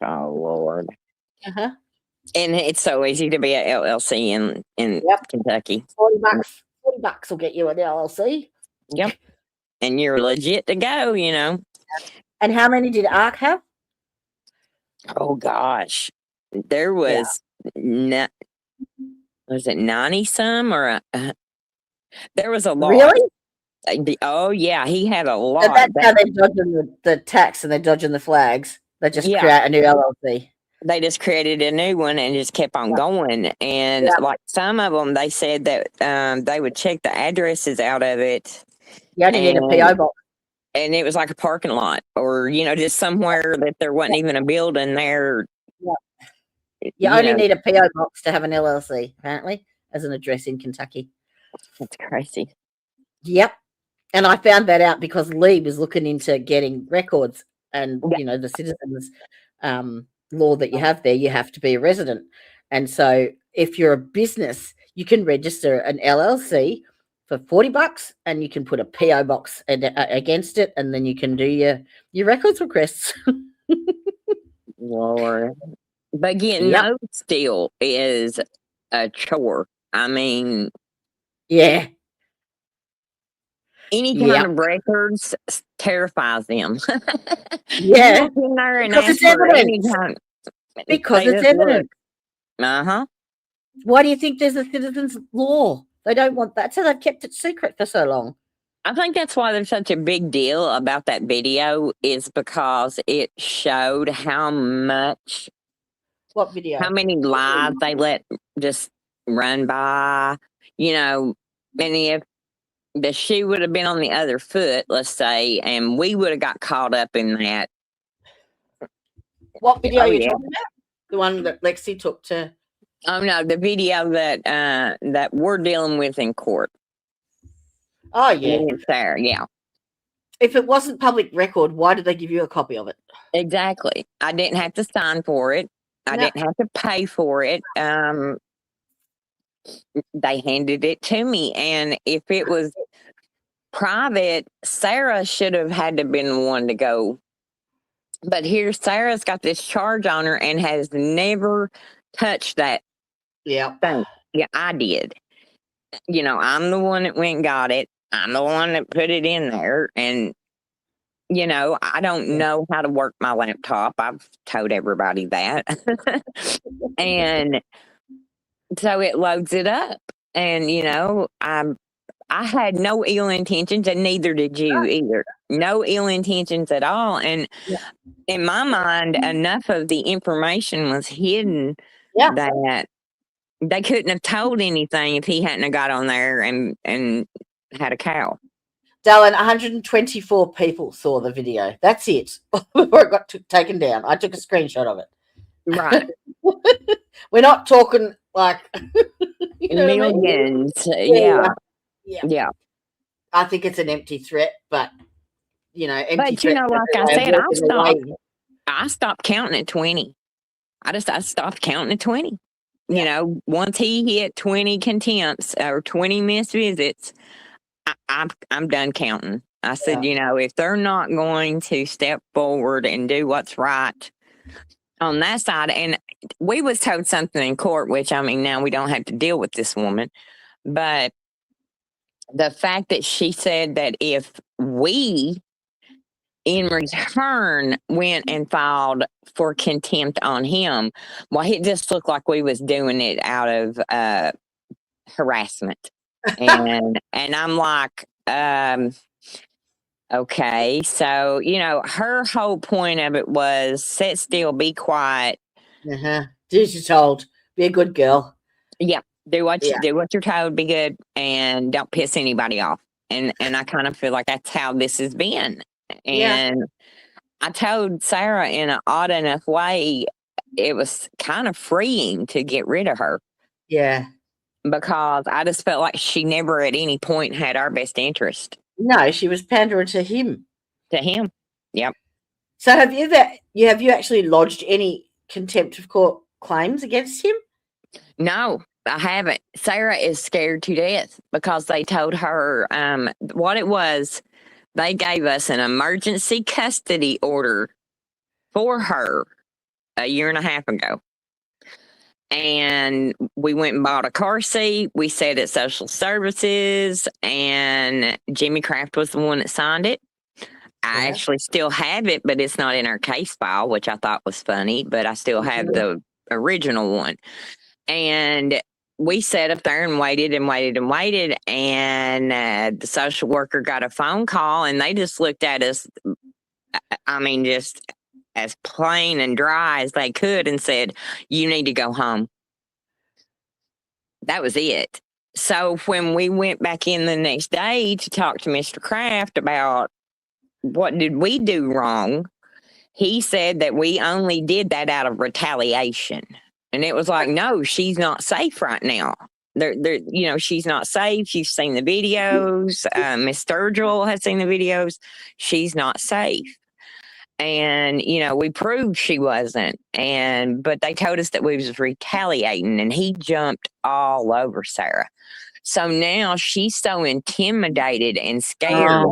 Oh Lord. Uh-huh. And it's so easy to be an LLC in Kentucky. $40 will get you an LLC. Yep. And you're legit to go, And how many did ARC have? Oh gosh. There was was it 90 some or there was a lot. Really? Oh yeah, he had a lot. So that's how they're dodging the tax and they're dodging the flags. They just create a new LLC. They just created a new one and just kept on going. And like some of them, they said that they would check the addresses out of it. You only need a PO box. And it was like a parking lot or, just somewhere that there wasn't even a building there. You only need a PO box to have an LLC, apparently, as an address in Kentucky. That's crazy. Yep. And I found that out because Lee was looking into getting records and, the citizens law that you have there, you have to be a resident. And so if you're a business, you can register an LLC for $40 and you can put a PO box against it, and then you can do your records requests. Lord. But getting those still is a chore. I mean, any kind of records terrifies them. Yeah. Because it's evidence. Because it's evidence. Uh-huh. Why do you think there's a citizen's law? They don't want that, so they've kept it secret for so long. I think that's why there's such a big deal about that video, is because it showed how much. What video? How many lies they let just run by, and if the shoe would have been on the other foot, let's say, and we would have got caught up in that. What video are you talking about? The one that Lexi took to. Oh no, the video that we're dealing with in court. Oh yeah, it's there. Yeah. If it wasn't public record, why did they give you a copy of it? Exactly. I didn't have to sign for it. I didn't have to pay for it. They handed it to me, and if it was private, Sarah should have had to been the one to go. But here, Sarah's got this charge on her and has never touched that. Yeah. Thing. Yeah, I did. I'm the one that went and got it. I'm the one that put it in there, and I don't know how to work my laptop. I've told everybody that. And so it loads it up. And, I had no ill intentions, and neither did you either. No ill intentions at all. And in my mind, enough of the information was hidden that they couldn't have told anything if he hadn't have got on there and had a cow. Dallin, 124 people saw the video. That's it. Before it got taken down. I took a screenshot of it. Right. We're not talking like you know what I mean? Millions. Yeah. Yeah. Yeah. I think it's an empty threat, but empty But, threat. like I said, I stopped counting at 20. I stopped counting at 20. Once he hit 20 contempts or 20 missed visits, I'm done counting. I said, if they're not going to step forward and do what's right on that side, and we was told something in court, which now we don't have to deal with this woman, but the fact that she said that if we in return went and filed for contempt on him, well, it just looked like we was doing it out of harassment. And I'm like, okay. So, her whole point of it was sit still, be quiet. Do as you're told. Be a good girl. Yeah. Do what you're told, be good, and don't piss anybody off. And I kind of feel like that's how this has been. And I told Sarah in an odd enough way, it was kind of freeing to get rid of her. Yeah. Because I just felt like she never at any point had our best interest. No, she was pandering to him. To him. Yep. So have you actually lodged any contempt of court claims against him? No, I haven't. Sarah is scared to death because they told her what it was. They gave us an emergency custody order for her a year and a half ago. And we went and bought a car seat. We said at social services, and Jimmy Kraft was the one that signed it. I actually still have it, but it's not in our case file, which I thought was funny, but I still have the original one. And we sat up there and waited and waited and waited. And the social worker got a phone call, and they just looked at us, just as plain and dry as they could, and said, you need to go home. That was it. So when we went back in the next day to talk to Mr. Kraft about what did we do wrong, he said that we only did that out of retaliation. And it was like, no, she's not safe right now. She's not safe. You've seen the videos. Miss Sturgill has seen the videos. She's not safe. And, we proved she wasn't. But they told us that we was retaliating, and he jumped all over Sarah. So now she's so intimidated and scared.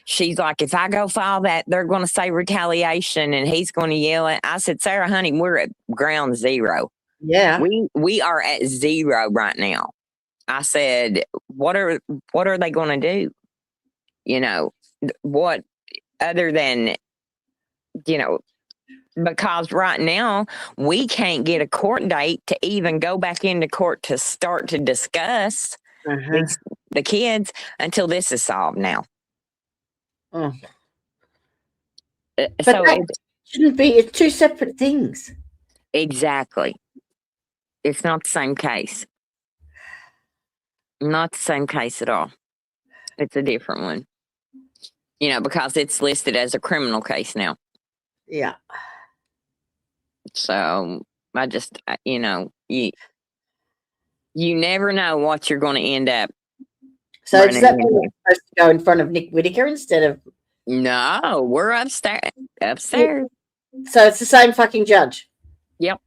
She's like, if I go file that, they're going to say retaliation, and he's going to yell it. I said, Sarah, honey, we're at ground zero. Yeah. We are at zero right now. I said, what are they going to do? What other than, because right now we can't get a court date to even go back into court to start to discuss the kids until this is solved now. But so it shouldn't be. It's two separate things. Exactly. It's not the same case. Not the same case at all. It's a different one. Because it's listed as a criminal case now. Yeah. So I just, you never know what you're going to end up. So does that mean we're supposed to go in front of Nick Whitaker instead of? No, we're upstairs. So it's the same fucking judge. Yep.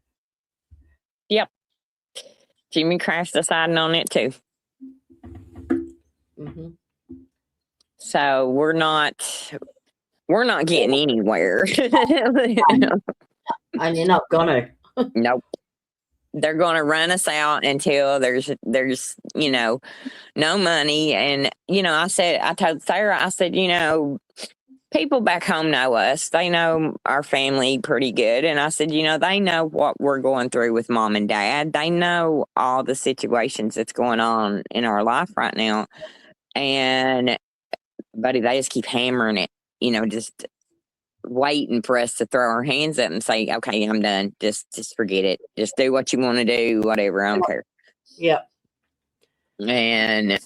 Jimmy Kraft's deciding on it too. So we're not getting anywhere. And you're not gonna. Nope. They're going to run us out until there's no money. And I told Sarah, I said, people back home know us. They know our family pretty good. And I said, they know what we're going through with mom and dad. They know all the situations that's going on in our life right now. And buddy, they just keep hammering it, just waiting for us to throw our hands up and say, okay, I'm done. Just forget it. Just do what you want to do, whatever. I don't care. Yep. And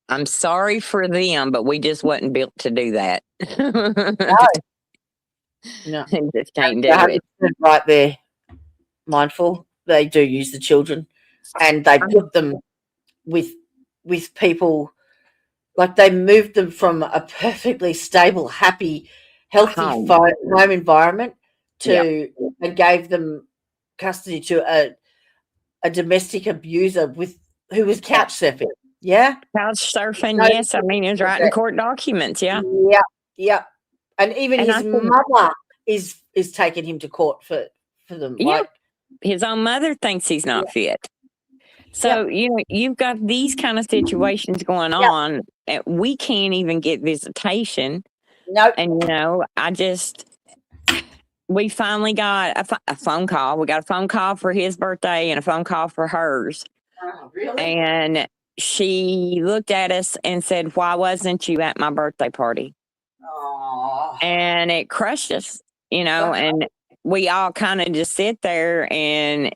I'm sorry for them, but we just wasn't built to do that. No. Just can't do They're it. 100% right there. Mindful. They do use the children, and they put them with people. Like they moved them from a perfectly stable, happy, healthy Home. home environment Yeah. to and gave them custody to a domestic abuser who was couch surfing. Yeah. Couch surfing, No, yes. I mean, it's writing court documents, yeah. Yeah. Yeah. And even And I his think- mother is taking him to court for them. Yeah. Like, His own mother thinks he's not fit. So, you know, you've got these kind of situations going on. And we can't even get visitation. no. And, you know, we finally got a phone call. We got a phone call for his birthday and a phone call for hers. Oh, really? And she looked at us and said, "Why wasn't you at my birthday party?" Oh. And it crushed us, you know, and we all kind of just sit there. And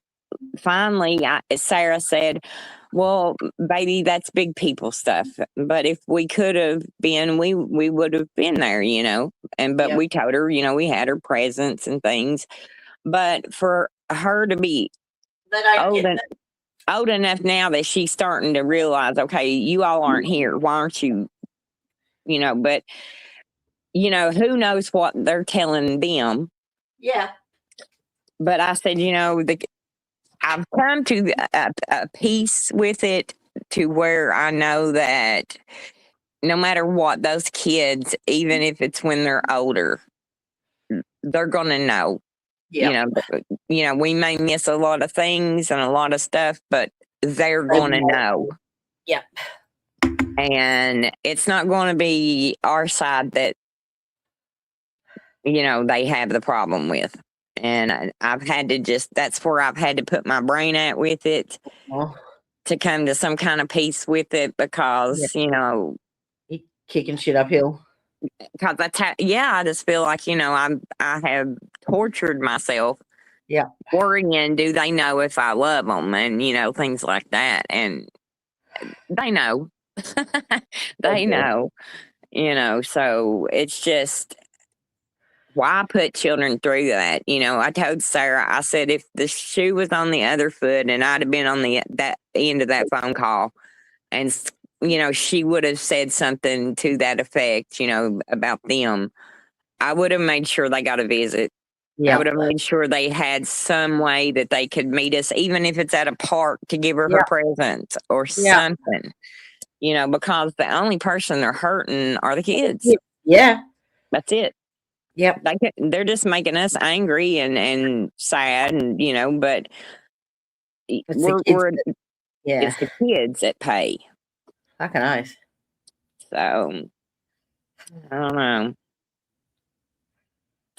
finally, Sarah said, "Well, baby, that's big people stuff. But if we could have been, we would have been there, you know." But we told her, you know, we had her presents and things. But for her to be old enough now that she's starting to realize, okay, you all aren't here. Why aren't you? You know, but you know, who knows what they're telling them. Yeah. But I said, you know, I've come to a peace with it to where I know that no matter what, those kids, even if it's when they're older, they're going to know. Yeah. You know, we may miss a lot of things and a lot of stuff, but they're going to know. Yep. And it's not going to be our side that, you know, they have the problem with. And I've had to that's where I've had to put my brain at with it to come to some kind of peace with it because, you know, You're kicking shit uphill. Because I just feel like, you know, I have tortured myself. Yeah. Worrying, do they know if I love them, and you know, things like that, and they know, they know, you know. So it's just why put children through that? You know, I told Sarah, I said if the shoe was on the other foot, and I'd have been on that end of that phone call, and you know, she would have said something to that effect, you know, about them, I would have made sure they got a visit. I would have made sure they had some way that they could meet us, even if it's at a park, to give her her presents or something, you know, because the only person they're hurting are the kids. Yeah. That's it. Yep. They're just making us angry and sad, and, you know, but it's the kids that pay. Fucking nice. So, I don't know.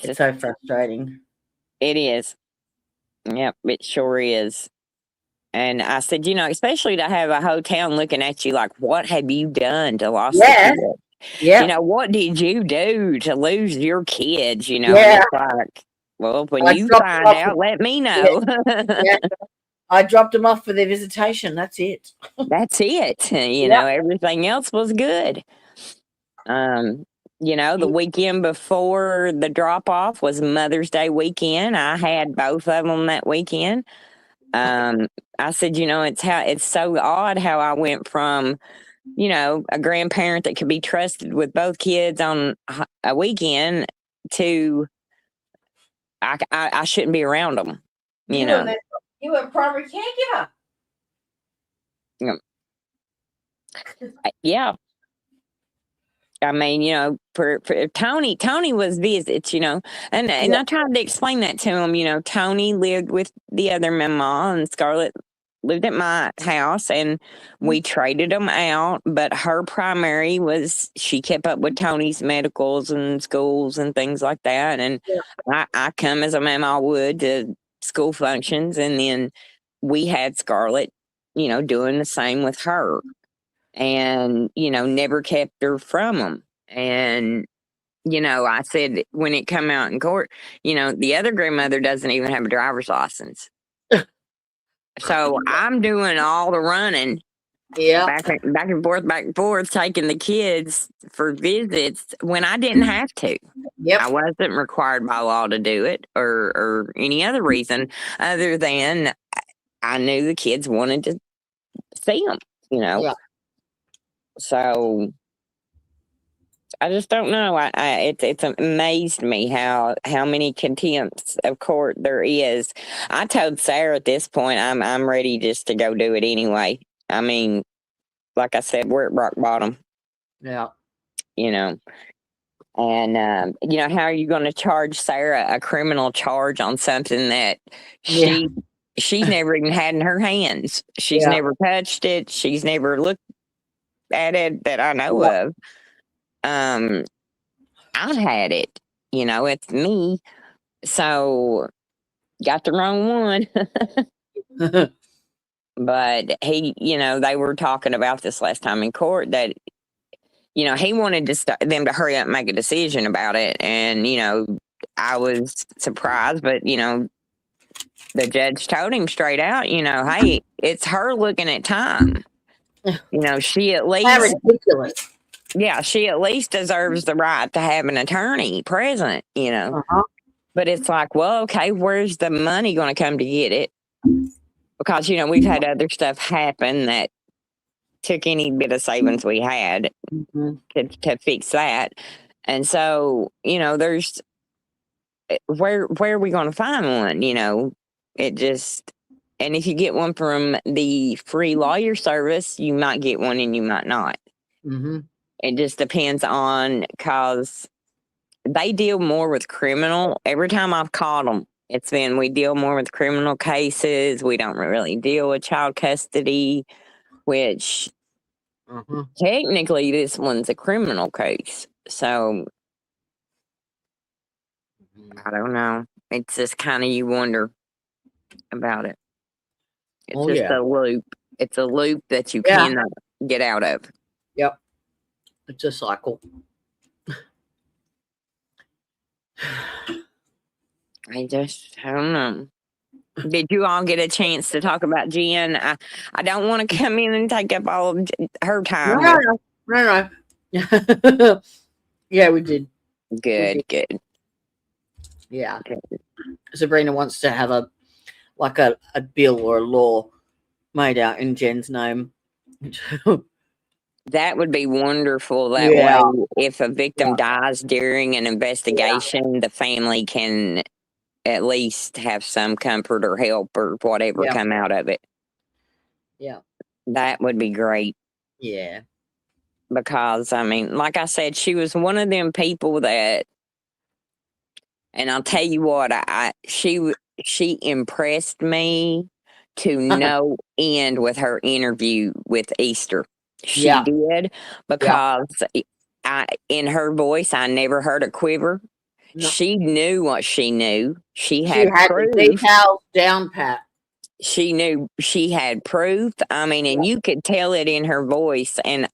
It's so frustrating. It is. Yep, it sure is. And I said, you know, especially to have a whole town looking at you like, what have you done to lose the kid? Yeah. You know, what did you do to lose your kids? You know, and it's like, well, when you find out, let me know. Yeah. I dropped them off for their visitation. That's it. That's it. You know, everything else was good. You know, the weekend before the drop off was Mother's Day weekend. I had both of them that weekend. I said, you know, it's so odd how I went from, you know, a grandparent that could be trusted with both kids on a weekend to I shouldn't be around them. You know, you were a primary caregiver. Yeah. I mean, you know, for Tony was visits, you know, and I tried to explain that to him. You know, Tony lived with the other mama, and Scarlett lived at my house, and we traded them out. But her primary was she kept up with Tony's medicals and schools and things like that. And I come as a mama would to school functions, and then we had Scarlett, you know, doing the same with her. And, you know, never kept her from them. And, you know, I said, when it come out in court, you know, the other grandmother doesn't even have a driver's license. So I'm doing all the running Yeah. back and forth, taking the kids for visits when I didn't have to. Yep. I wasn't required by law to do it or any other reason other than I knew the kids wanted to see them, you know. Yeah. So I just don't know. It's amazed me how many contempts of court there is. I told Sarah at this point I'm ready just to go do it anyway. I mean, like I said, we're at rock bottom, Yeah. you know. And you know, how are you going to charge Sarah a criminal charge on something that Yeah. she's never even had in her hands? She's Yeah. never touched it. She's never looked at it that I know of. I had it, you know, it's me. So got the wrong one. But he, you know, they were talking about this last time in court that, you know, he wanted them to hurry up and make a decision about it. And, you know, I was surprised, but, you know, the judge told him straight out, you know, hey, it's her looking at time. You know, she at How least, ridiculous. yeah, she at least deserves the right to have an attorney present, you know. Uh-huh. But it's like, well, okay, where's the money going to come to get it? Because, you know, we've had other stuff happen that took any bit of savings we had Mhm. to fix that. And so, you know, there's where are we going to find one? You know, it just, and if you get one from the free lawyer service, you might get one and you might not. Mm-hmm. It just depends on, because they deal more with criminal. Every time I've called them, it's been, we deal more with criminal cases. We don't really deal with child custody, which Mm-hmm. technically this one's a criminal case. So I don't know. It's just kind of, you wonder about it. It's Oh, just yeah. a loop. It's a loop that you Yeah. cannot get out of. Yep. It's a cycle. I don't know. Did you all get a chance to talk about Jen? I don't want to come in and take up all of her time. No. Yeah, we did. Good. Yeah. Good. Sabrina wants to have a bill or a law made out in Jen's name. That would be wonderful. That Yeah. way, if a victim dies during an investigation, the family can at least have some comfort or help or whatever come out of it. Yeah. That would be great. Yeah. Because, I mean, like I said, she was one of them people that, and I'll tell you what, she impressed me to no end with her interview with Easter. She did, because in her voice, I never heard a quiver. No. She knew what she knew. She had proof. The details down pat. She knew, she had proof. I mean, and you could tell it in her voice. And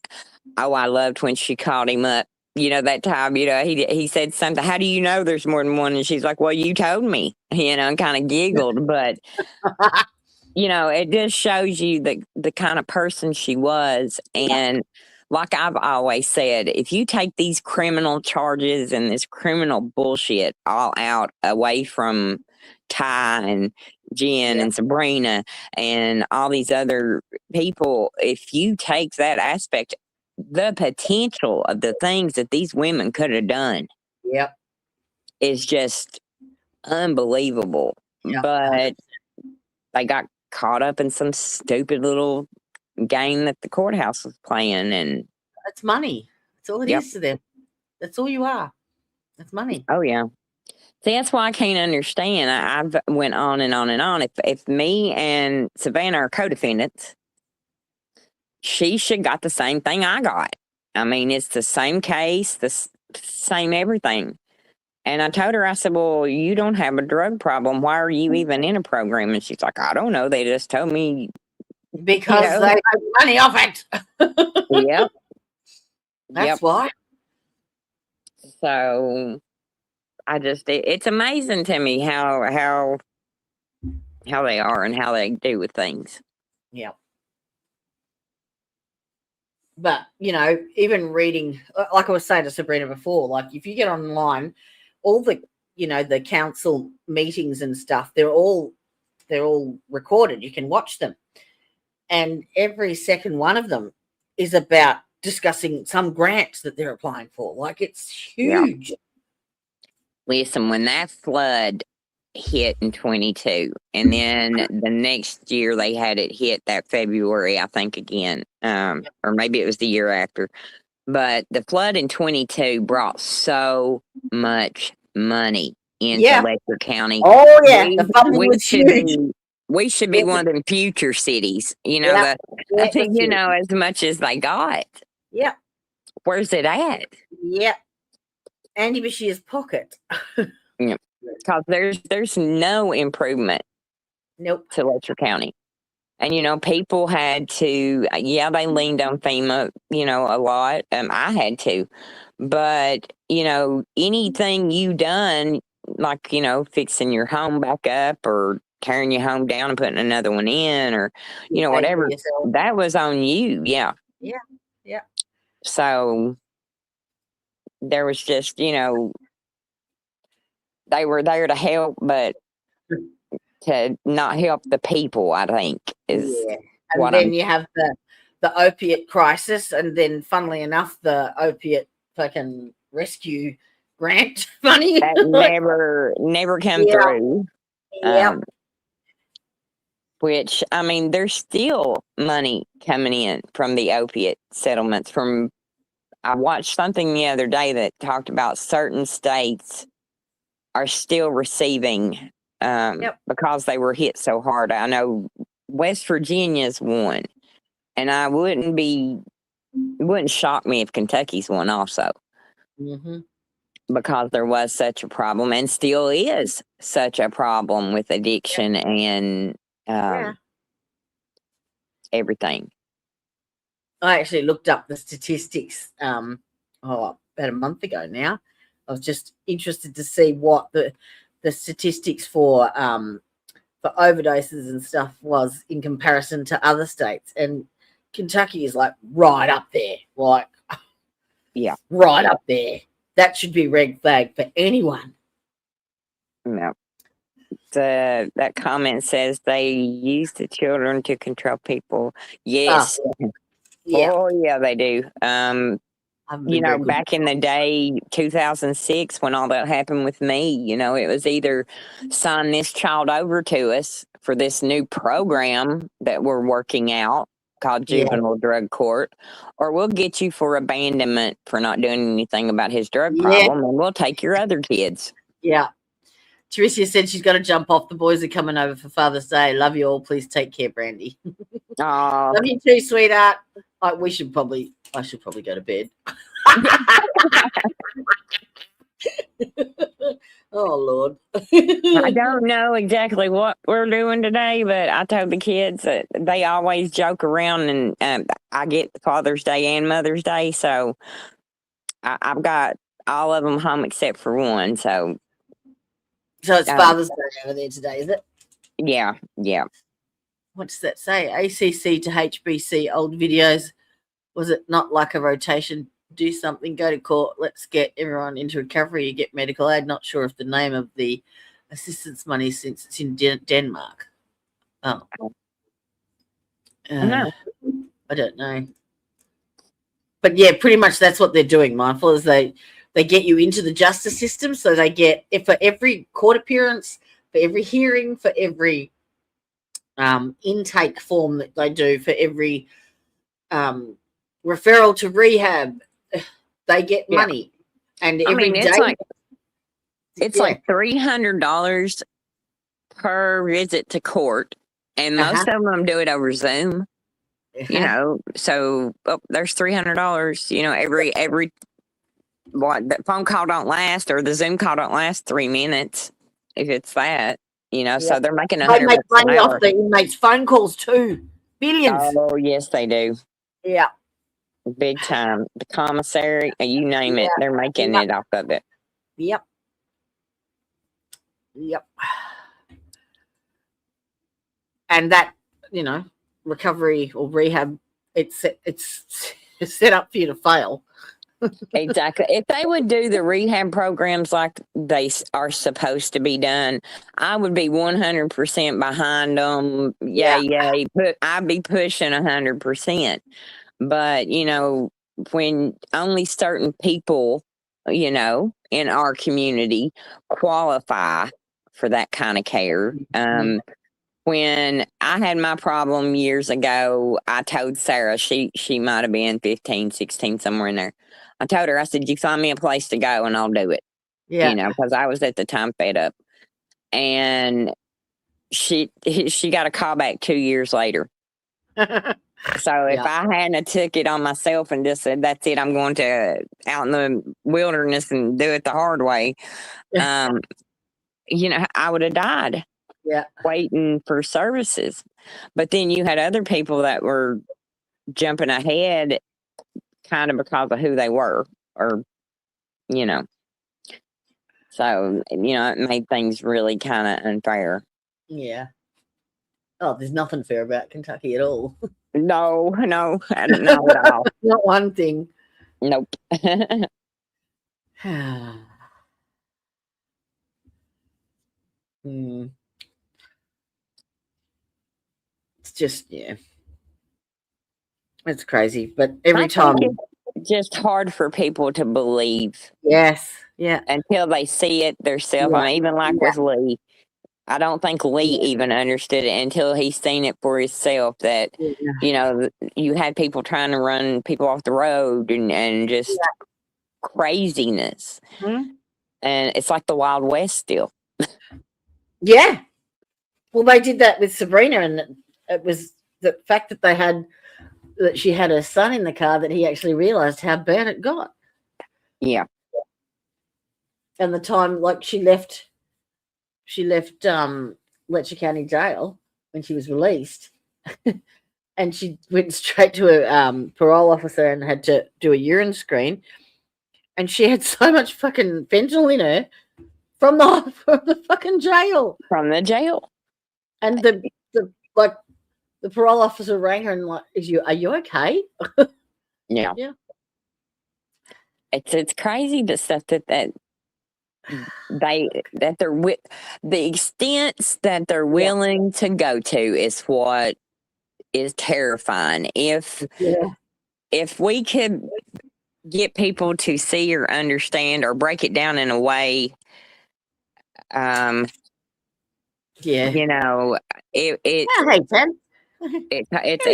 I loved when she called him up. You know, that time, you know, he said something, how do you know there's more than one? And she's like, well, you told me, you know, and kind of giggled. But, you know, it just shows you the kind of person she was. And like I've always said, if you take these criminal charges and this criminal bullshit all out away from Ty and Jen and Sabrina and all these other people, if you take that aspect, the potential of the things that these women could have done is just unbelievable. But they got caught up in some stupid little game that the courthouse was playing, and that's money. That's all it is to them. That's all you are. That's money. Oh yeah. See, that's why I can't understand. I've went on and on and on. If me and Savannah are co-defendants, she should got the same thing I got. I mean, it's the same case, the same everything. And I told her, I said, well, you don't have a drug problem. Why are you even in a program? And she's like, I don't know. They just told me. Because they make money off it. Yep. That's why. So it's amazing to me how they are and how they do with things. Yeah. But even reading, like I was saying to Sabrina before, like if you get online, all the the council meetings and stuff, they're all recorded. You can watch them, and every second one of them is about discussing some grants that they're applying for. Like it's huge. Listen, when that flood hit in 22, and then the next year they had it hit that February, I think again, or maybe it was the year after. But the flood in 22 brought so much money into Letcher County. Oh yeah, the funding was huge. We should be one of them future cities. I think as much as they got. Yeah. Where's it at? Yeah. Andy Bashir's pocket. Yeah. Because there's no improvement. Nope. To Letcher County. And, people had to, they leaned on FEMA, a lot. I had to. But, anything you done, like, fixing your home back up or tearing your home down and putting another one in or, whatever, that was on you. Yeah. Yeah. Yeah. So there was just, they were there to help, but to not help the people, I think, is and then you have the opiate crisis, and then funnily enough the opiate fucking rescue grant money that never come through. Which, I mean, there's still money coming in from the opiate settlements. I watched something the other day that talked about certain states are still receiving because they were hit so hard. I know West Virginia's one, and it wouldn't shock me if Kentucky's one also. Mm-hmm. Because there was such a problem and still is such a problem with addiction and everything. I actually looked up the statistics about a month ago now. I was just interested to see what the statistics for overdoses and stuff was in comparison to other states, and Kentucky is like right up there, right up there. That should be red flag for anyone. No. That comment says they use the children to control people. Yes. Yeah. Oh yeah, they do. Back in the day, 2006, when all that happened with me, it was either sign this child over to us for this new program that we're working out called juvenile drug court, or we'll get you for abandonment for not doing anything about his drug problem, and we'll take your other kids. Yeah. Teresa said she's got to jump off. The boys are coming over for Father's Day. Love you all. Please take care, Brandy. Love you too, sweetheart. I should probably go to bed. Oh, Lord. I don't know exactly what we're doing today, but I told the kids that they always joke around, and I get Father's Day and Mother's Day, so I've got all of them home except for one, so it's Father's Day over there today, is it? Yeah. What does that say? ACC to HBC, old videos. Was it not like a rotation? Do something, go to court. Let's get everyone into recovery. You get medical aid. Not sure if the name of the assistance money since it's in Denmark. Oh. I don't know. But yeah, pretty much that's what they're doing, Mindful, is they get you into the justice system. So they get, for every court appearance, for every hearing, for every intake form that they do, for every referral to rehab, they get money. And every day it's like $300 per visit to court, and most of them do it over Zoom. So there's $300. Every the phone call don't last, or the Zoom call don't last 3 minutes, if it's that. So they're making $100 they make money off the inmates' phone calls too. Billions. Oh yes, they do. Yeah. Big time. The commissary, you name it, they're making it off of it. Yep. And that, recovery or rehab, it's set up for you to fail. Exactly. If they would do the rehab programs like they are supposed to be done, I would be 100% behind them. Yay. But I'd be pushing 100%. But, when only certain people, in our community qualify for that kind of care. When I had my problem years ago, I told Sarah, she might have been 15, 16, somewhere in there. I told her, I said, you find me a place to go and I'll do it. Yeah. Because I was at the time fed up. And she got a call back 2 years later. So if I hadn't took it on myself and just said, that's it, I'm going to out in the wilderness and do it the hard way, I would have died. Yeah. Waiting for services. But then you had other people that were jumping ahead kind of because of who they were, or, so, it made things really kind of unfair. Yeah. Oh, there's nothing fair about Kentucky at all. No, not at all. Not one thing. Nope. It's just, it's crazy. But every time, it's just hard for people to believe. Yes. Yeah. Until they see it themselves. I mean, even like with Lee, I don't think Lee even understood it until he's seen it for himself. That you had people trying to run people off the road and just craziness, and it's like the Wild West still. Yeah. Well, they did that with Sabrina, and it was the fact that she had her son in the car that he actually realized how bad it got. Yeah. And the time, like, she left Letcher County Jail when she was released, and she went straight to a parole officer and had to do a urine screen, and she had so much fucking fentanyl in her from the fucking jail. From the jail. And the parole officer rang her and like, are you okay? Yeah. Yeah. It's crazy the stuff that they're with, the extents that they're willing to go to is what is terrifying. If we could get people to see or understand or break it down in a way, it's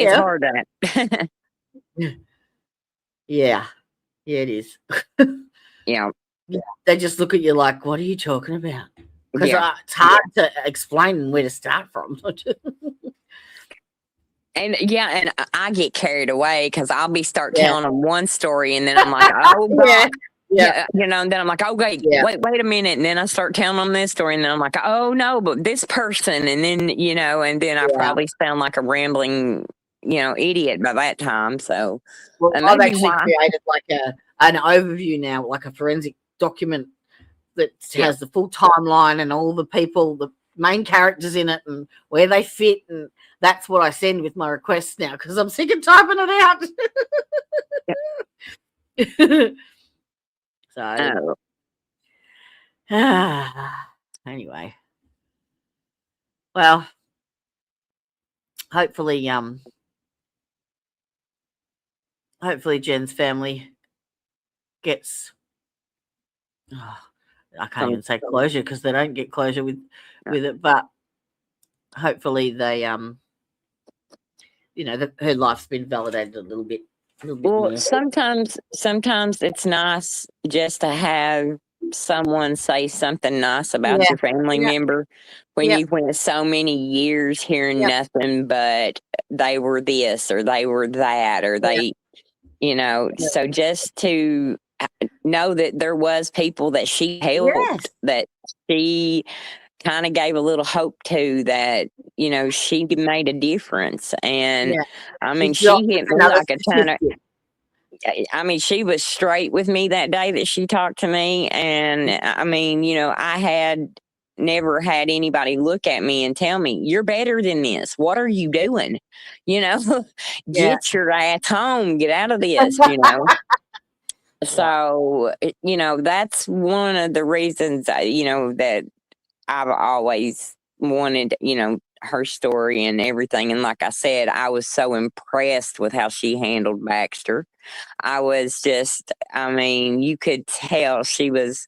hard at. Yeah, it is. Yeah. They just look at you like, what are you talking about? Because it's hard to explain where to start from. And I get carried away because I'll be telling them one story and then I'm like, oh God. And then I'm like, wait a minute. And then I start telling them this story and then I'm like, oh no, but this person. And then, and then I probably sound like a rambling, idiot by that time. So I've actually created like an overview now, like a forensic document that has the full timeline and all the people, the main characters in it and where they fit, and that's what I send with my requests now because I'm sick of typing it out. Anyway, well, hopefully Jen's family gets I can't even say closure because they don't get closure with it, but hopefully they her life's been validated a little bit more. Sometimes it's nice just to have someone say something nice about your family member when you went so many years hearing nothing but they were this or they were that or they so just to know that there was people that she helped, that she kind of gave a little hope to, that she made a difference. And I mean, she hit me like a ton of, I mean, she was straight with me that day that she talked to me. And I mean, I had never had anybody look at me and tell me, you're better than this. What are you doing? You know, Yeah. get your ass home, get out of this, you know. So, you know, that's one of the reasons, you know, that I've always wanted, you know, her story and everything. And like I said, I was so impressed with how she handled Baxter. I was just, I mean, you could tell she was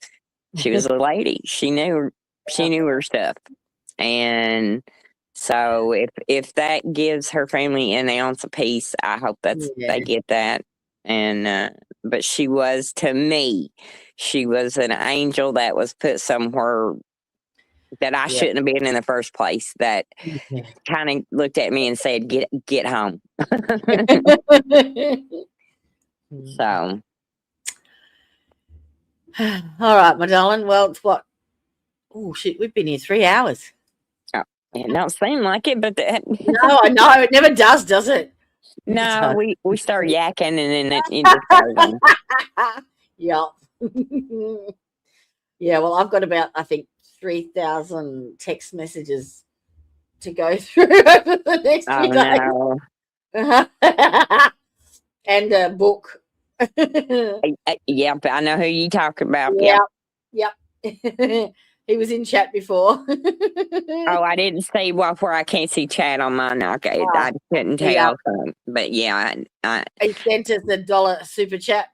a lady. She knew her stuff. And so if that gives her family an ounce of peace, I hope they get that. And but she was, to me, she was an angel that was put somewhere that I shouldn't have been in the first place, that kind of looked at me and said, get home. So all right, my darling. Well, it's what? Oh shit, we've been here 3 hours. it don't seem like it, but No, I know it never does it? no, we start yakking and then it just goes on. Yeah. Yeah, well, I've got about, I think, 3,000 text messages to go through over the next few days. No. And a book. Yep, I know who you talk about. Yep. He was in chat before. Oh, I didn't see where I can't see chat on mine. Okay, I couldn't tell. Yeah. But yeah, he sent us $1 super chat.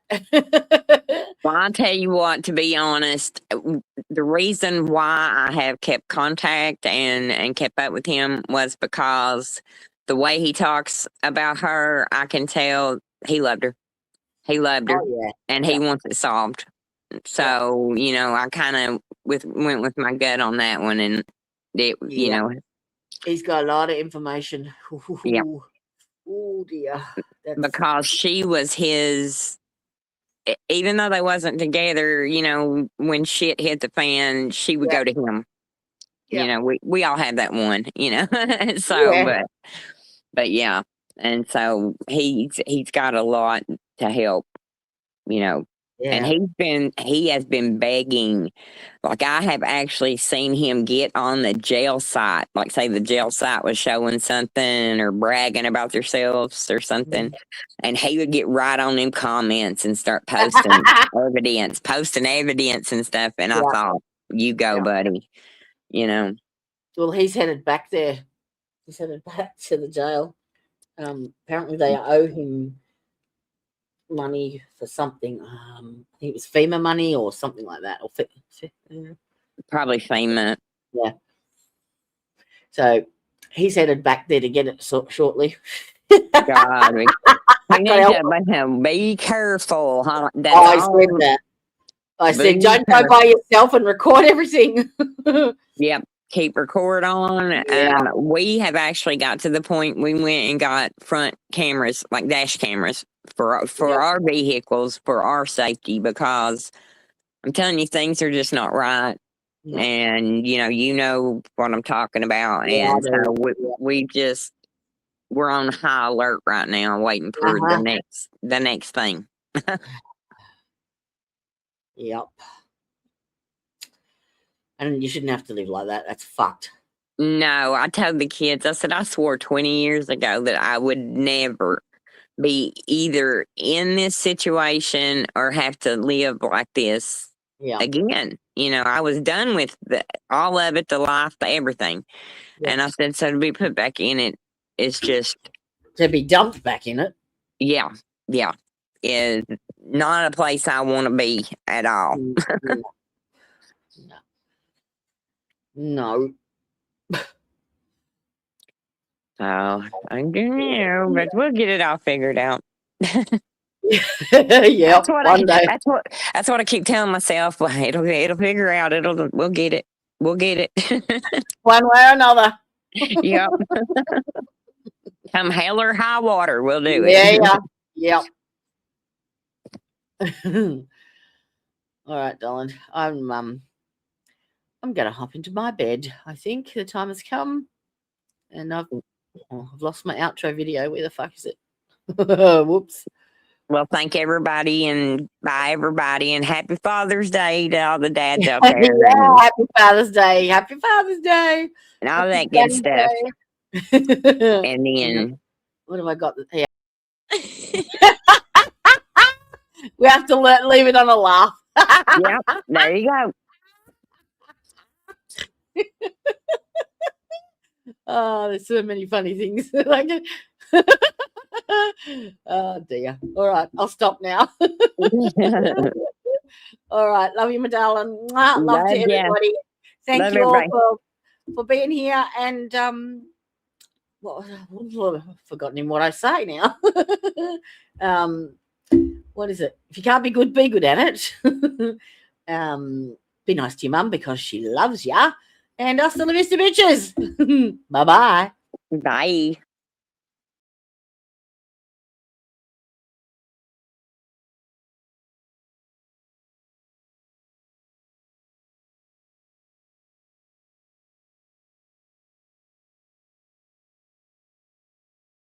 Well, I'll tell you what, to be honest, the reason why I have kept contact and kept up with him was because the way he talks about her, I can tell he loved her. He loved her, and he wants it solved. So, you know, I kind of went with my gut on that one, and it, you know, he's got a lot of information. Yeah. Oh dear. Because she was his, even though they wasn't together, you know, when shit hit the fan, she would go to him. You know, we all have that one, you know. So, but yeah, and so he's got a lot to help, you know. And he has been begging. Like, I have actually seen him get on the jail site, like say the jail site was showing something or bragging about themselves or something, and he would get right on them comments and start posting evidence and stuff. And I thought, you go, buddy, you know. Well, he's headed back there. He's headed back to the jail. Apparently they owe him money for something. I think it was FEMA money or something like that. Or probably FEMA. Yeah. So he's headed back there to get it shortly. God, we need to be careful. Huh? I said that. I said, don't go by yourself and record everything. Yep. Keep record on. We have actually got to the point we went and got front cameras, like dash cameras for our vehicles, for our safety, because I'm telling you, things are just not right. And you know what I'm talking about. And so we're on high alert right now, waiting for the next thing. Yep. And you shouldn't have to live like that. That's fucked. No, I told the kids, I said, I swore 20 years ago that I would never be either in this situation or have to live like this again. You know, I was done with all of it, the life, the everything. And I said, so to be put back in it is just... To be dumped back in it? Yeah. Is not a place I want to be at all. No. So I do know, but we'll get it all figured out. Yeah, that's what I keep telling myself. It'll figure out. We'll get it. We'll get it. One way or another. Yep. Come hell or high water, we'll do it. Yeah. All right, darling. I'm gonna hop into my bed. I think the time has come, and I've lost my outro video. Where the fuck is it? Whoops. Well, thank everybody and bye, everybody. And happy Father's Day to all the dads out there Yeah, happy Father's Day. Happy Father's Day. and all Happy that good Daddy's stuff. Day. And then, What have I got? Yeah. We have to leave it on a laugh. yep, there you go. Oh, there's so many funny things. Like, oh dear. All right, I'll stop now. All right, love you, my darling. Mwah, love to Love ya. everybody. Thank Love you all everybody. for being here. And I've forgotten what I say now. What is it? If you can't be good at it. Be nice to your mum because she loves ya. And hasta la vista, bitches. Bye-bye. Bye.